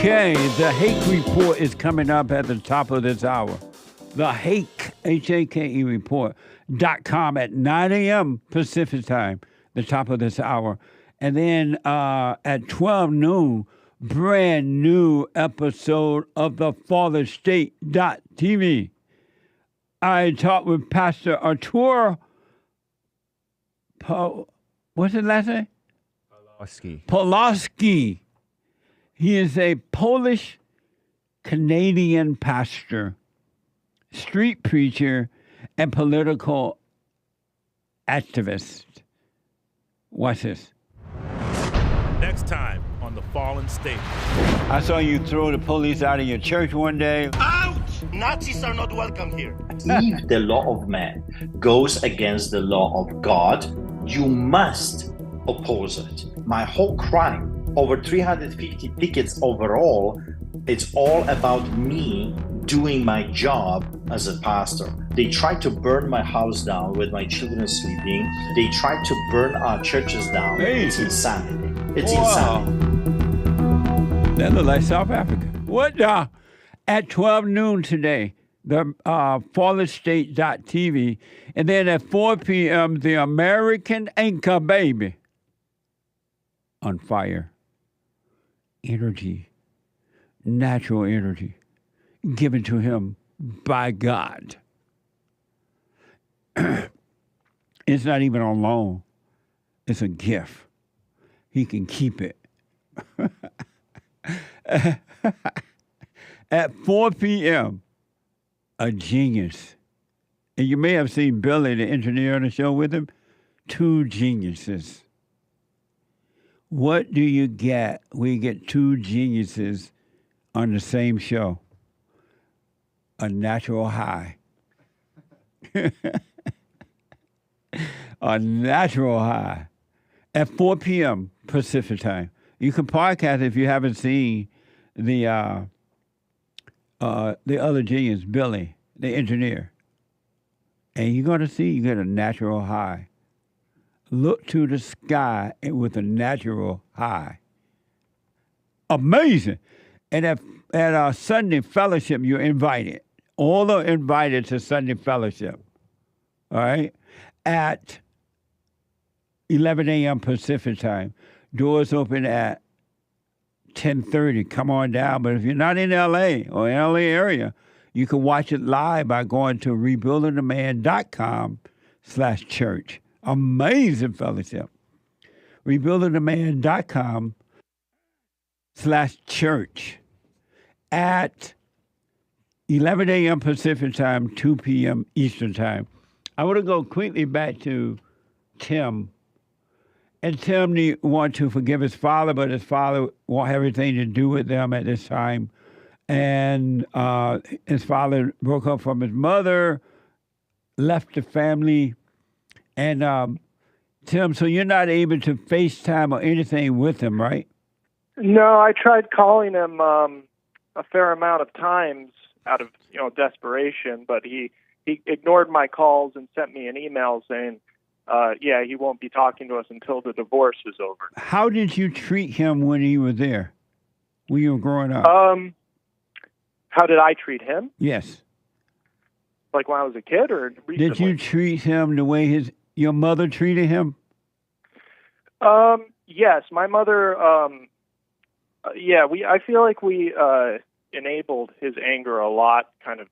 Okay, the Hake Report is coming up at the top of this hour. The Hake, H-A-K-E report.com at 9 a.m. Pacific time, the top of this hour. And then at 12 noon, brand new episode of the FatherState.tv. I talked with Pastor Artur what's his last name? Pawlowski. He is a Polish-Canadian pastor, street preacher, and political activist. Watch this. Next time on The Fallen State. I saw you throw the police out of your church one day. Out! Nazis are not welcome here. If the law of man goes against the law of God, you must oppose it. My whole crime, over 350 tickets overall, it's all about me doing my job as a pastor. They tried to burn my house down with my children sleeping. They tried to burn our churches down. It's insanity. It's insanity. That looks like South Africa. What? At 12 noon today, the FatherState.tv. And then at 4 p.m., the American Anchor Baby. On fire. Energy. Natural energy. Given to him by God. It's not even on loan. It's a gift. He can keep it. At 4 p.m., a genius. And you may have seen Billy, the engineer on the show with him. Two geniuses. What do you get when you get two geniuses on the same show? A natural high. A natural high. At 4 p.m. Pacific time. You can podcast if you haven't seen the other genius, Billy, the engineer. And you're going to see you get a natural high. Look to the sky with a natural high. Amazing. And at Sunday fellowship, you're invited. All are invited to Sunday fellowship. All right? At 11 a.m. Pacific time. Doors open at 10:30. Come on down. But if you're not in L.A. or L.A. area, you can watch it live by going to rebuildingtheman.com/church. Amazing fellowship. rebuildingtheman.com/church at 11 a.m. Pacific time, 2 p.m. Eastern time. I want to go quickly back to Tim. And Tim want to forgive his father, but his father won't have anything to do with them at this time. And his father broke up from his mother, left the family. And Tim, so you're not able to FaceTime or anything with him, right? No, I tried calling him a fair amount of times out of desperation, but he ignored my calls and sent me an email saying, he won't be talking to us until the divorce is over. How did you treat him when he was there, when you were growing up? How did I treat him? Yes. Like when I was a kid, or recently? Did you treat him the way your mother treated him? Yes, my mother. I feel like we enabled his anger a lot, kind of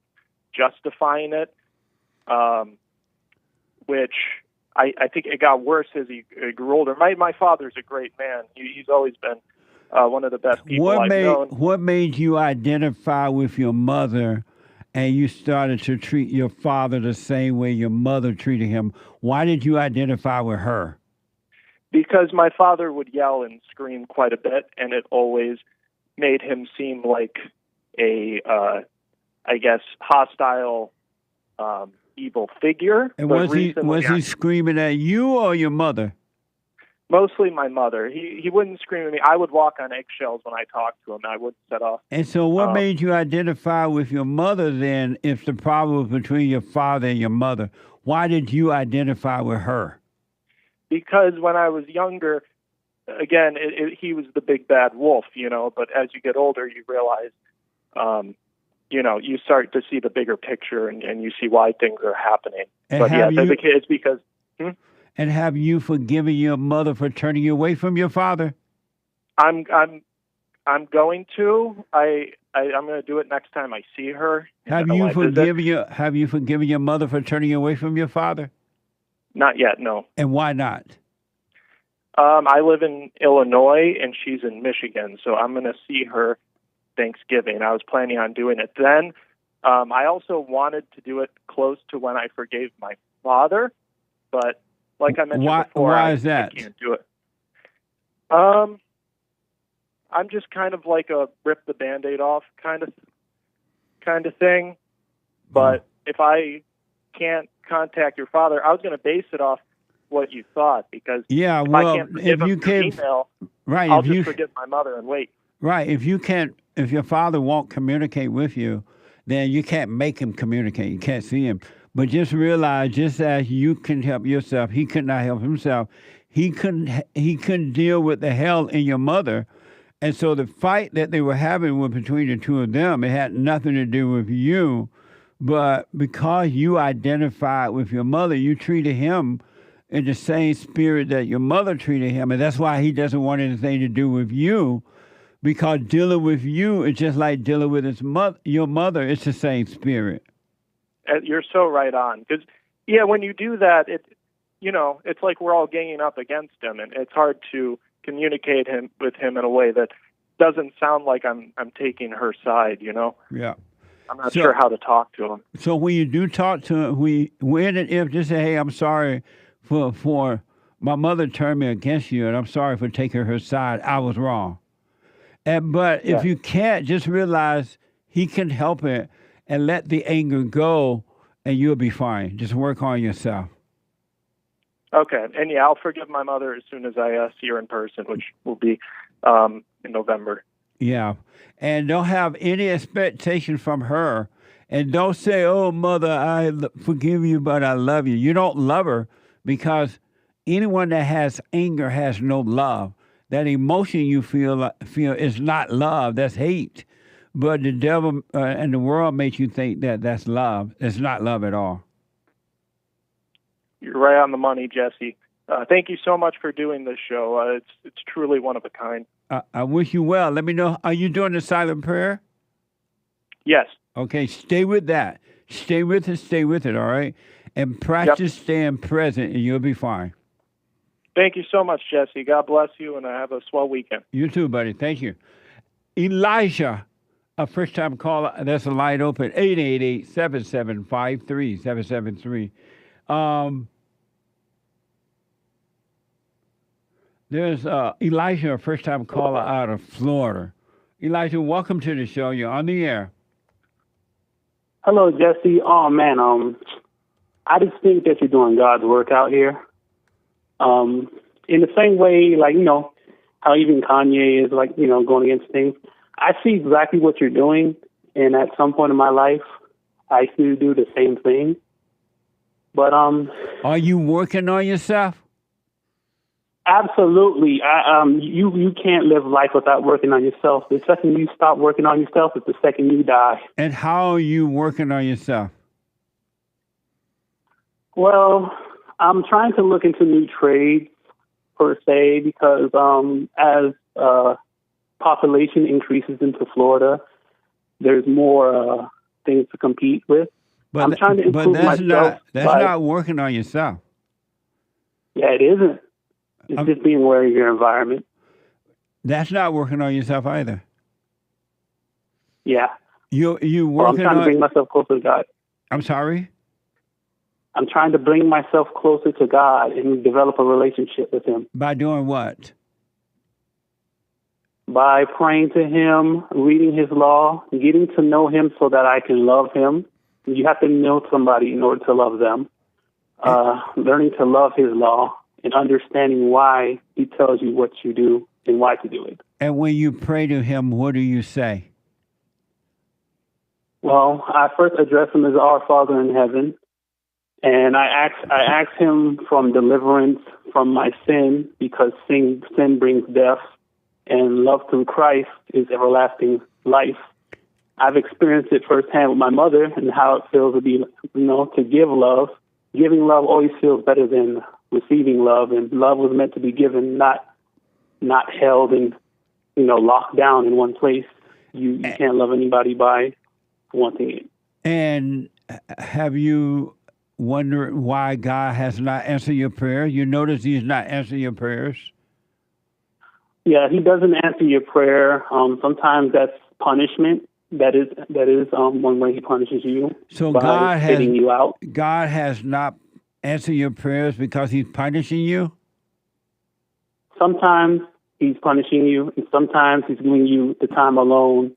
justifying it, which I think it got worse as he grew older. My father's a great man. He's always been one of the best people I've known. What made you identify with your mother and you started to treat your father the same way your mother treated him? Why did you identify with her? Because my father would yell and scream quite a bit, and it always made him seem like a, I guess, hostile, evil figure. And But was he screaming at you or your mother? Mostly my mother. He wouldn't scream at me. I would walk on eggshells when I talked to him. I wouldn't set off. And so what made you identify with your mother then if the problem was between your father and your mother? Why did you identify with her? Because when I was younger, again, he was the big bad wolf, but as you get older, you realize, you start to see the bigger picture and you see why things are happening. And but yeah, it's because... And have you forgiven your mother for turning you away from your father? I'm going to. I'm going to do it next time I see her. Have you forgiven your mother for turning you away from your father? Not yet, no. And why not? I live in Illinois and she's in Michigan, so I'm going to see her Thanksgiving. I was planning on doing it then. I also wanted to do it close to when I forgave my father, but like I mentioned before, why is that? I can't do it. I'm just kind of like a rip the Band-Aid off kind of thing. But if I can't contact your father, I was going to base it off what you thought, because if I can't forgive him through email, right, I'll just forgive my mother and wait. Right. If your father won't communicate with you, then you can't make him communicate. You can't see him. But just realize, just as you can help yourself, he could not help himself. He couldn't deal with the hell in your mother. And so the fight that they were having was between the two of them. It had nothing to do with you. But because you identified with your mother, you treated him in the same spirit that your mother treated him. And that's why he doesn't want anything to do with you. Because dealing with you is just like dealing with your mother. It's the same spirit. You're so right on. Because, when you do that, it's like we're all ganging up against him, and it's hard to communicate with him in a way that doesn't sound like I'm taking her side, Yeah. I'm not sure how to talk to him. So when you do talk to him, when and if, just say, hey, I'm sorry for my mother turned me against you, and I'm sorry for taking her side. I was wrong. But if you can't, just realize he can help it and let the anger go, and you'll be fine. Just work on yourself. Okay. And I'll forgive my mother as soon as I see her in person, which will be in November. Yeah. And don't have any expectation from her. And don't say, oh, mother, I forgive you, but I love you. You don't love her, because anyone that has anger has no love. That emotion you feel is not love, that's hate. But the devil and the world makes you think that that's love. It's not love at all. You're right on the money, Jesse. Thank you so much for doing this show. It's truly one of a kind. I wish you well. Let me know, are you doing the silent prayer? Yes. Okay, stay with that. Stay with it, all right? And practice staying present, and you'll be fine. Thank you so much, Jesse. God bless you, and have a swell weekend. You too, buddy. Thank you. Elijah, a first-time caller. That's a line open, 888-7753-773. There's Elijah, a first-time caller out of Florida. Elijah, welcome to the show. You're on the air. Hello, Jesse. Oh, man, I just think that you're doing God's work out here. In the same way, like, how even Kanye is, like, going against things. I see exactly what you're doing, and at some point in my life, I used to do the same thing. But are you working on yourself? Absolutely. You can't live life without working on yourself. The second you stop working on yourself is the second you die. And how are you working on yourself? Well, I'm trying to look into new trades, per se, because as population increases into Florida, there's more things to compete with. But I'm trying to improve myself. That's not working on yourself. Yeah, it isn't. It's just being aware of your environment. That's not working on yourself either. Yeah. You working I'm trying to bring myself closer to God. I'm sorry? I'm trying to bring myself closer to God and develop a relationship with Him. By doing what? By praying to Him, reading His law, getting to know Him so that I can love Him. You have to know somebody in order to love them. Learning to love His law and understanding why He tells you what you do and why to do it. And when you pray to Him, what do you say? Well, I first address Him as our Father in heaven, and I ask Him from deliverance from my sin, because sin brings death, and love through Christ is everlasting life. I've experienced it firsthand with my mother and how it feels to be, to give love. Giving love always feels better than receiving love, and love was meant to be given, not held and locked down in one place. You can't love anybody by wanting it. And have you wondered why God has not answered your prayer? You notice He's not answering your prayers? Yeah, He doesn't answer your prayer. Sometimes that's punishment. That is one way He punishes you. So by God spitting you out. God has not answered your prayers because He's punishing you? Sometimes He's punishing you, and sometimes He's giving you the time alone.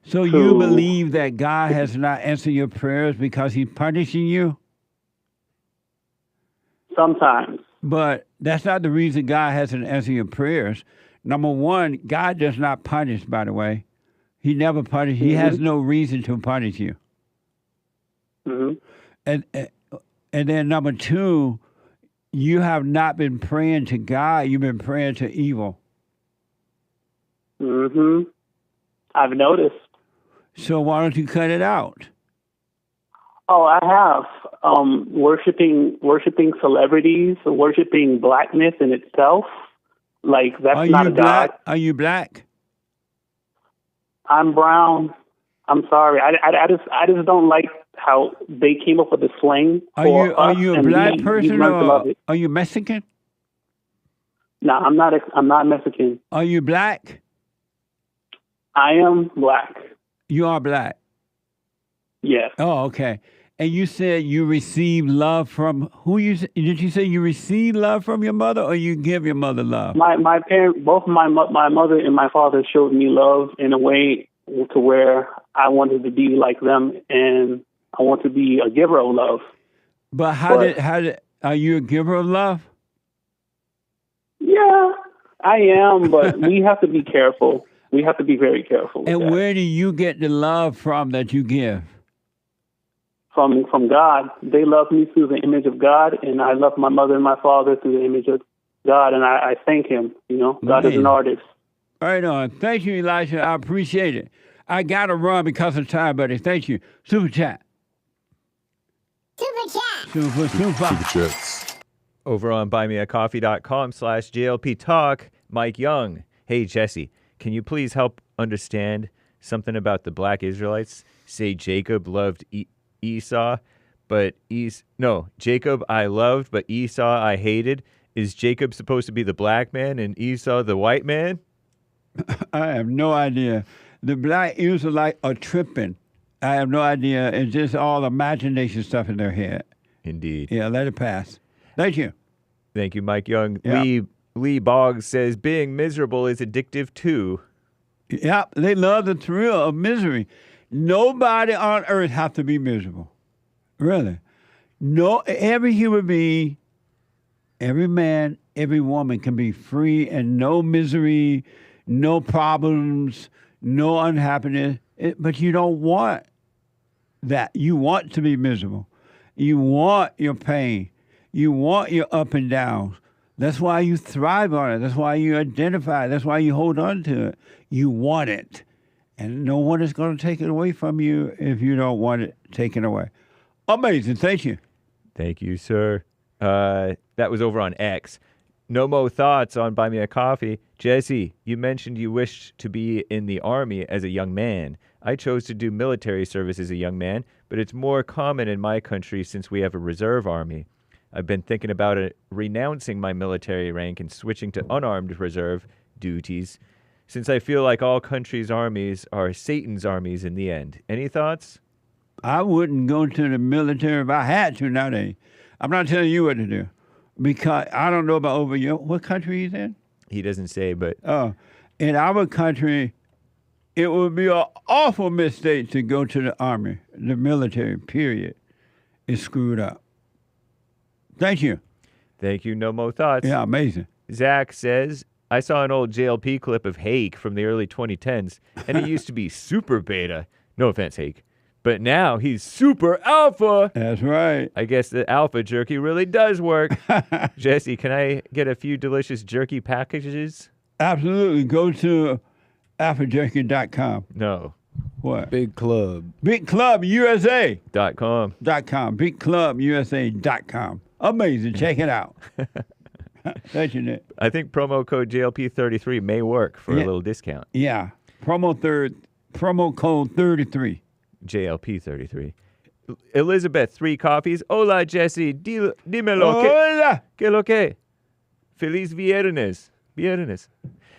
So you believe that God has not answered your prayers because He's punishing you? Sometimes. But that's not the reason God hasn't answered your prayers. Number one, God does not punish, by the way. He never punishes. He has no reason to punish you. And then number two, you have not been praying to God. You've been praying to evil. I've noticed. So why don't you cut it out? Oh, I have. Worshiping celebrities, worshiping blackness in itself. Like, that's not a God. Are you black? I'm brown. I'm sorry. I just don't like how they came up with the slang. Are you a black person or are you Mexican? No, I'm not Mexican. Are you black? I am black. You are black? Yes. Oh, okay. And you said you received love from who? Did you say you received love from your mother, or you give your mother love? My parents, both my mother and my father, showed me love in a way to where I wanted to be like them, and I want to be a giver of love. But how did are you a giver of love? Yeah, I am, but we have to be careful. We have to be very careful. And where do you get the love from that you give? From God. They love me through the image of God, and I love my mother and my father through the image of God, and I thank Him. God is an artist. Right on. Thank you, Elijah. I appreciate it. I got to run because of time, buddy. Thank you. Super chat. Super chats. Over on buymeacoffee.com/JLP Talk, Mike Young. Hey, Jesse, can you please help understand something about the black Israelites? Say Jacob loved Esau, but Jacob I loved, but Esau I hated. Is Jacob supposed to be the black man and Esau the white man? I have no idea. The black Israelites are tripping. I have no idea. It's just all imagination stuff in their head. Indeed. Yeah, let it pass. Thank you. Thank you, Mike Young. Yeah. Lee Boggs says, being miserable is addictive too. Yeah, they love the thrill of misery. Nobody on earth has to be miserable. Really. No, every human being, every man, every woman can be free and no misery, no problems, no unhappiness. But you don't want that. You want to be miserable. You want your pain. You want your up and downs. That's why you thrive on it. That's why you identify. That's why you hold on to it. You want it. And no one is going to take it away from you if you don't want it taken away. Amazing. Thank you. Thank you, sir. That was over on X. No more thoughts on Buy Me a Coffee. Jesse, you mentioned you wished to be in the Army as a young man. I chose to do military service as a young man, but it's more common in my country since we have a reserve army. I've been thinking about renouncing my military rank and switching to unarmed reserve duties, since I feel like all countries' armies are Satan's armies in the end. Any thoughts? I wouldn't go to the military if I had to nowadays. I'm not telling you what to do because I don't know about over your what country he's in. He doesn't say, but in our country, it would be an awful mistake to go to the army. The military, period, is screwed up. Thank you. Thank you. No more thoughts. Yeah, amazing. Zach says, I saw an old JLP clip of Hake from the early 2010s, and he used to be super beta. No offense, Hake. But now he's super alpha. That's right. I guess the alpha jerky really does work. Jesse, can I get a few delicious jerky packages? Absolutely. Go to alphajerky.com. No. What? Big Club. BigClubUSA.com. .com. BigClubUSA.com. Amazing. Check it out. That's your net. I think promo code JLP33 may work for a little discount. Yeah. Promo code 33. JLP33. Elizabeth, 3 coffees. Hola, Jesse. Dímelo. Hola. ¿Qué lo que? Feliz viernes. Viernes.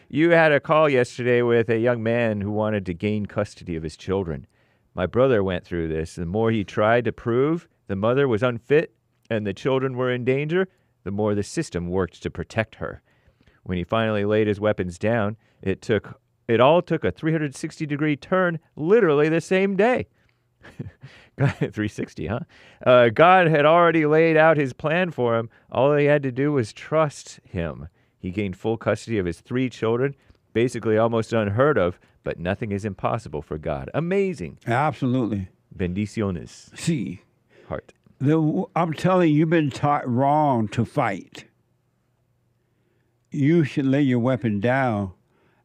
You had a call yesterday with a young man who wanted to gain custody of his children. My brother went through this. The more he tried to prove the mother was unfit and the children were in danger, the more the system worked to protect her. When he finally laid his weapons down, it all took a 360-degree turn literally the same day. 360, huh? God had already laid out his plan for him. All he had to do was trust him. He gained full custody of his 3 children, basically almost unheard of, but nothing is impossible for God. Amazing. Absolutely. Bendiciones. See. Heart. I'm telling you, you've been taught wrong to fight. You should lay your weapon down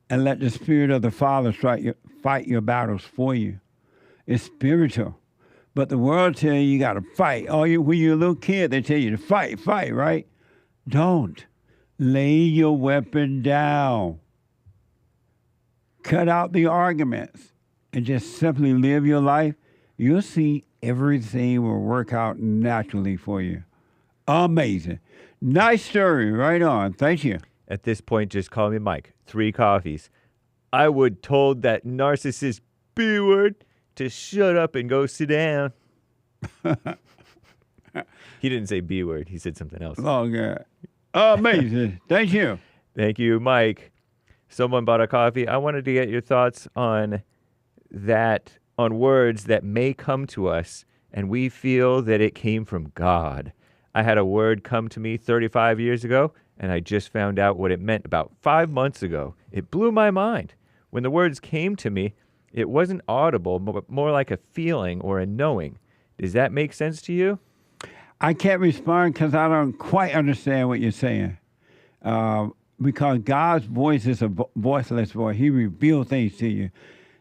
and let the Spirit of the Father fight your battles for you. It's spiritual. But the world tells you got to fight. When you're a little kid, they tell you to fight, right? Don't. Lay your weapon down. Cut out the arguments and just simply live your life. You'll see everything will work out naturally for you. Amazing. Nice story. Right on. Thank you. At this point, just call me Mike. 3 coffees. I would told that narcissist B word to shut up and go sit down. He didn't say B word. He said something else. Oh, God. Amazing. Thank you. Thank you, Mike. Someone bought a coffee. I wanted to get your thoughts on that, on words that may come to us and we feel that it came from God. I had a word come to me 35 years ago, and I just found out what it meant about 5 months ago. It blew my mind. When the words came to me, it wasn't audible, but more like a feeling or a knowing. Does that make sense to you? I can't respond because I don't quite understand what you're saying. Because God's voice is a voiceless voice. He reveals things to you.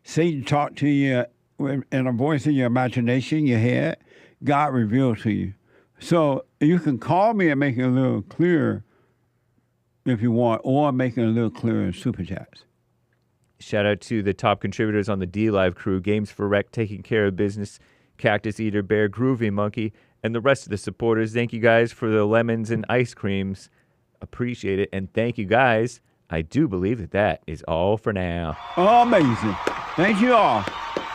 Satan talked to you in a voice in your imagination, your head. God reveals to you. So you can call me and make it a little clearer if you want, or make it a little clearer in Super Chats. Shout out to the top contributors on the D-Live crew, Games for Rec, Taking Care of Business, Cactus Eater, Bear, Groovy Monkey, and the rest of the supporters. Thank you guys for the lemons and ice creams. Appreciate it. And thank you guys. I do believe that is all for now. Amazing. Thank you all.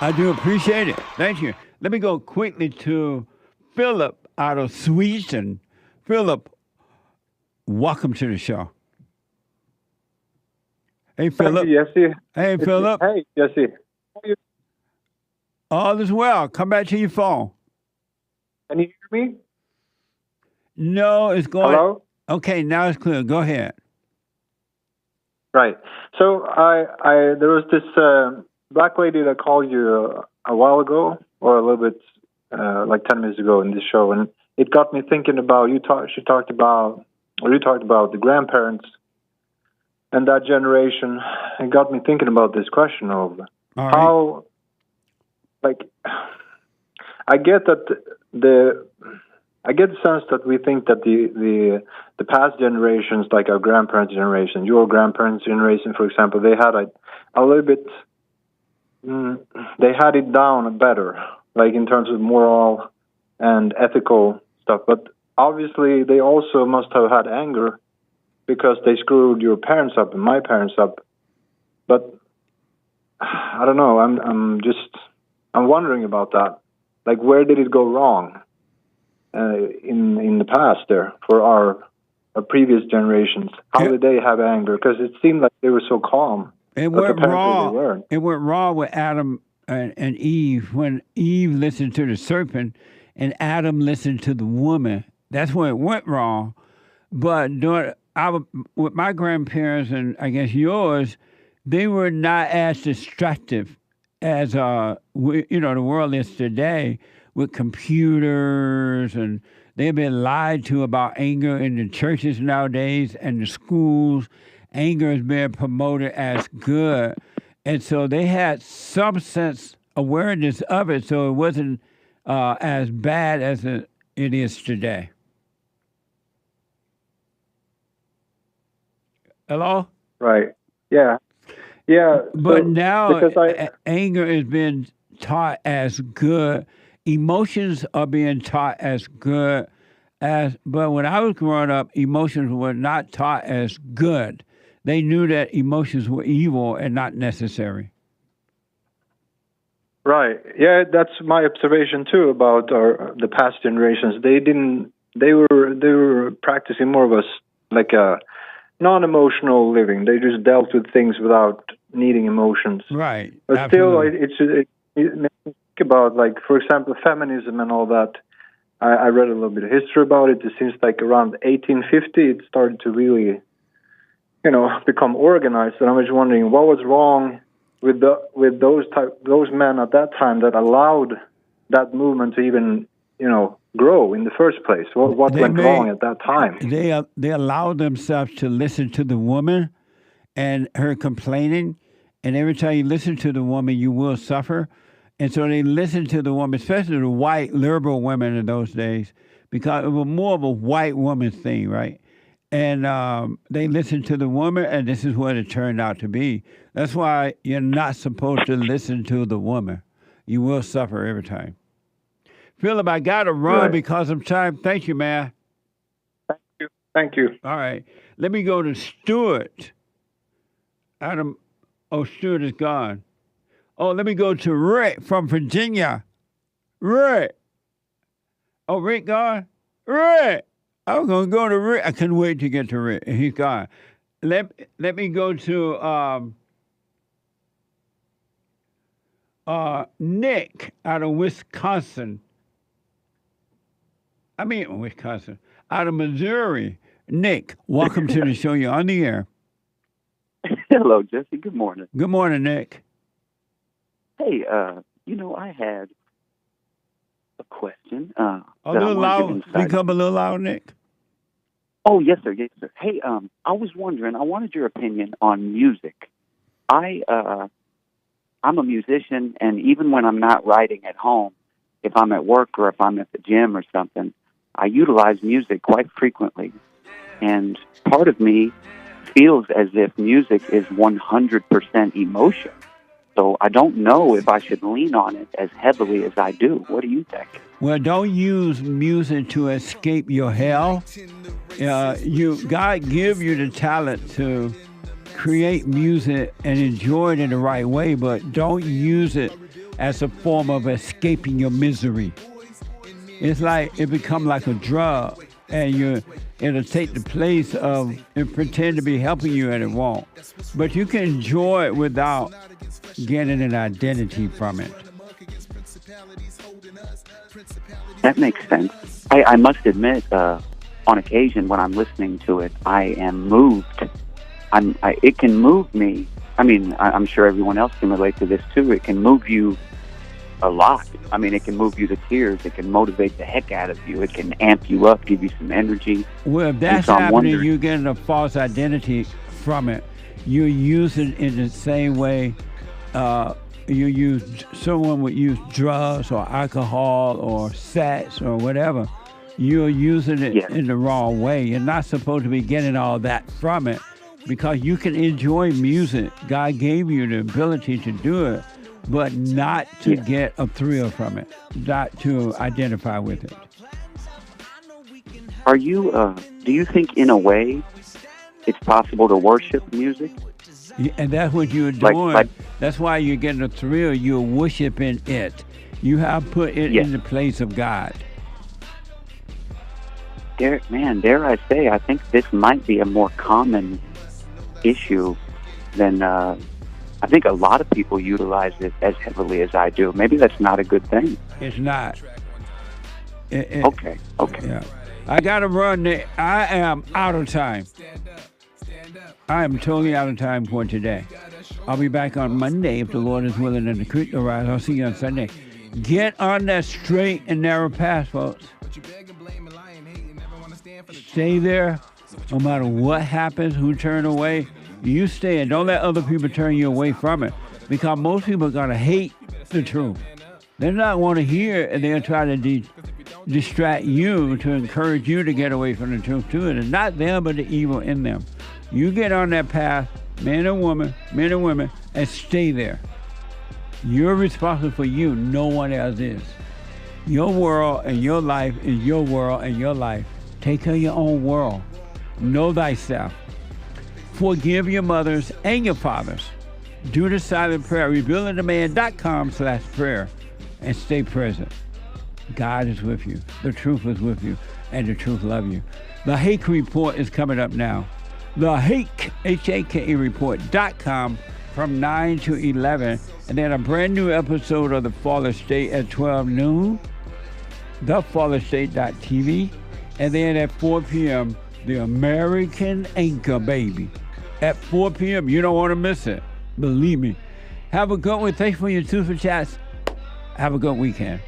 I do appreciate it. Thank you. Let me go quickly to Philip out of Sweden. Philip, welcome to the show. Hey, Philip. Hey, Jesse. Hey, Philip. Hey, Jesse. How are you? All is well. Come back to your phone. Can you hear me? No, it's going. Hello? Okay, now it's clear. Go ahead. Right. So there was this black lady that called you a while ago, or a little bit like 10 minutes ago in this show, and it got me thinking about you talked about the grandparents and that generation. It got me thinking about this question of how, like, I get that I get the sense that we think that the past generations, like our grandparents' generation, your grandparents' generation, for example, they had a little bit, they had it down better, like in terms of moral and ethical stuff. But obviously, they also must have had anger because they screwed your parents up and my parents up. But I don't know. I'm wondering about that. Like, where did it go wrong? in the past there for our previous generations? How did they have anger? Because it seemed like they were so calm. It went wrong. It went wrong with Adam and Eve when Eve listened to the serpent and Adam listened to the woman. That's when it went wrong. But with my grandparents and I guess yours, they were not as destructive as the world is today with computers, and they've been lied to about anger in the churches nowadays and the schools. Anger is being promoted as good, and so they had some sense awareness of it, so it wasn't as bad as it is today. Hello? Right. Yeah. Yeah. But now anger is being taught as good. Emotions are being taught as good. But when I was growing up, emotions were not taught as good. They knew that emotions were evil and not necessary. Right. Yeah, that's my observation too about the past generations. They were practicing more of a non-emotional living. They just dealt with things without needing emotions. Right. But Absolutely. still, it makes me think about, like, for example, feminism and all that. I read a little bit of history about it. It seems like around 1850 it started to really, become organized. And I was wondering what was wrong with those men at that time that allowed that movement to even, grow in the first place. What went wrong at that time? They allowed themselves to listen to the woman and her complaining, and every time you listen to the woman, you will suffer. And so they listened to the woman, especially the white liberal women in those days, because it was more of a white woman thing, right? And they listened to the woman, and this is what it turned out to be. That's why you're not supposed to listen to the woman. You will suffer every time. Philip, I got to run because of time. Thank you, man. Thank you. All right. Let me go to Stuart. Stuart is gone. Oh, let me go to Rick from Virginia. Rick. Oh, Rick gone? Rick. I was going to go to Rick. I couldn't wait to get to Rick. He's gone. Let me go to Nick out of Wisconsin. Out of Missouri. Nick, welcome to the show. You're on the air. Hello, Jesse. Good morning. Good morning, Nick. Hey, I had a question. A little loud. Become a little loud, Nick. Oh, yes, sir. Yes, sir. Hey, I was wondering, I wanted your opinion on music. I'm a musician, and even when I'm not writing at home, if I'm at work or if I'm at the gym or something, I utilize music quite frequently. And part of me feels as if music is 100% emotion. So I don't know if I should lean on it as heavily as I do. What do you think? Well, don't use music to escape your hell. God give you the talent to create music and enjoy it in the right way, but don't use it as a form of escaping your misery. It's like it become like a drug, and it'll take the place of and pretend to be helping you, and it won't. But you can enjoy it without getting an identity from it. That makes sense. I must admit, on occasion when I'm listening to it, I am moved. It can move me. I mean, I'm sure everyone else can relate to this too. It can move you a lot. I mean, it can move you to tears. It can motivate the heck out of you. It can amp you up, give you some energy. Well, if that's happening, you're getting a false identity from it. You use it in the same way someone would use drugs or alcohol or sex or whatever. You're using it in the wrong way. You're not supposed to be getting all that from it, because you can enjoy music. God gave you the ability to do it, but not to get a thrill from it, not to identify with it. Are you, do you think in a way it's possible to worship music? Yeah, and that's what you're doing. That's why you're getting a thrill. You're worshiping it. You have put it in the place of God. dare I say, I think this might be a more common issue than I think a lot of people utilize it as heavily as I do. Maybe that's not a good thing. It's not. Okay. Yeah. I got to run. I am out of time. I am totally out of time for today. I'll be back on Monday if the Lord is willing and the creek will rise. I'll see you on Sunday. Get on that straight and narrow path, folks. Stay there. No matter what happens, who turn away, you stay and don't let other people turn you away from it. Because most people are going to hate the truth. They're not want to hear it, and they'll try to distract you to encourage you to get away from the truth too. And it's not them, but the evil in them. You get on that path, men and women, and stay there. You're responsible for you. No one else is. Your world and your life is your world and your life. Take care of your own world. Know thyself. Forgive your mothers and your fathers. Do the silent prayer. RebuildingTheMan.com/prayer and stay present. God is with you. The truth is with you. And the truth loves you. The Hake Report is coming up now. The Hake, H-A-K-E Report.com from 9 to 11. And then a brand new episode of The Fallen State at 12 noon. TheFallenState.tv. And then at 4 p.m., The American Anchor Baby. At 4 p.m., you don't want to miss it. Believe me. Have a good one. Thanks for your super chats. Have a good weekend.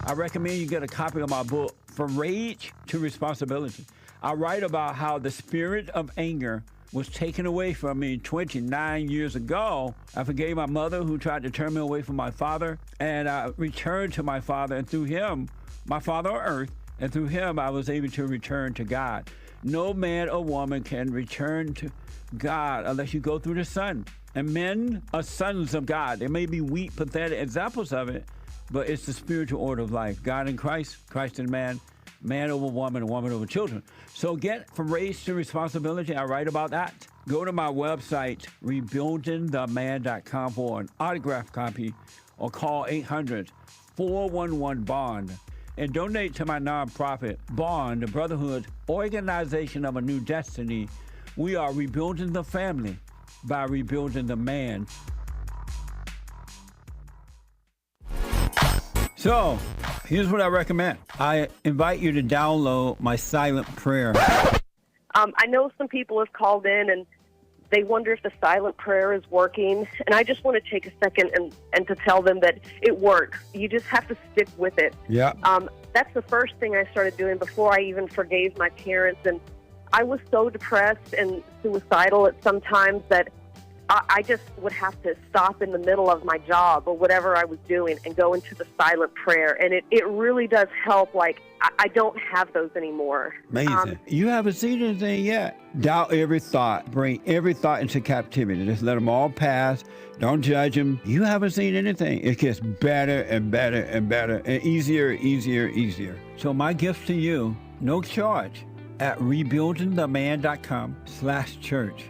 I recommend you get a copy of my book, From Rage to Responsibility. I write about how the spirit of anger was taken away from me 29 years ago. I forgave my mother who tried to turn me away from my father, and I returned to my father, and through him, my father on earth, and through him I was able to return to God. No man or woman can return to God unless you go through the Son. And men are sons of God. There may be weak, pathetic examples of it, but it's the spiritual order of life. God in Christ, Christ in man, man over woman, and woman over children. So get From Rage to Responsibility. I write about that. Go to my website, rebuildingtheman.com for an autographed copy, or call 800-411-BOND. And donate to my nonprofit, Bond, the Brotherhood Organization of a New Destiny. We are rebuilding the family by rebuilding the man. So, here's what I recommend. I invite you to download my silent prayer. I know some people have called in and they wonder if the silent prayer is working. And I just want to take a second and to tell them that it works. You just have to stick with it. Yeah. That's the first thing I started doing before I even forgave my parents. And I was so depressed and suicidal at some times that I just would have to stop in the middle of my job or whatever I was doing and go into the silent prayer. And it really does help. Like, I don't have those anymore. Amazing. You haven't seen anything yet. Doubt every thought. Bring every thought into captivity. Just let them all pass. Don't judge them. You haven't seen anything. It gets better and better and better and easier. So my gift to you, no charge, at rebuildingtheman.com/church.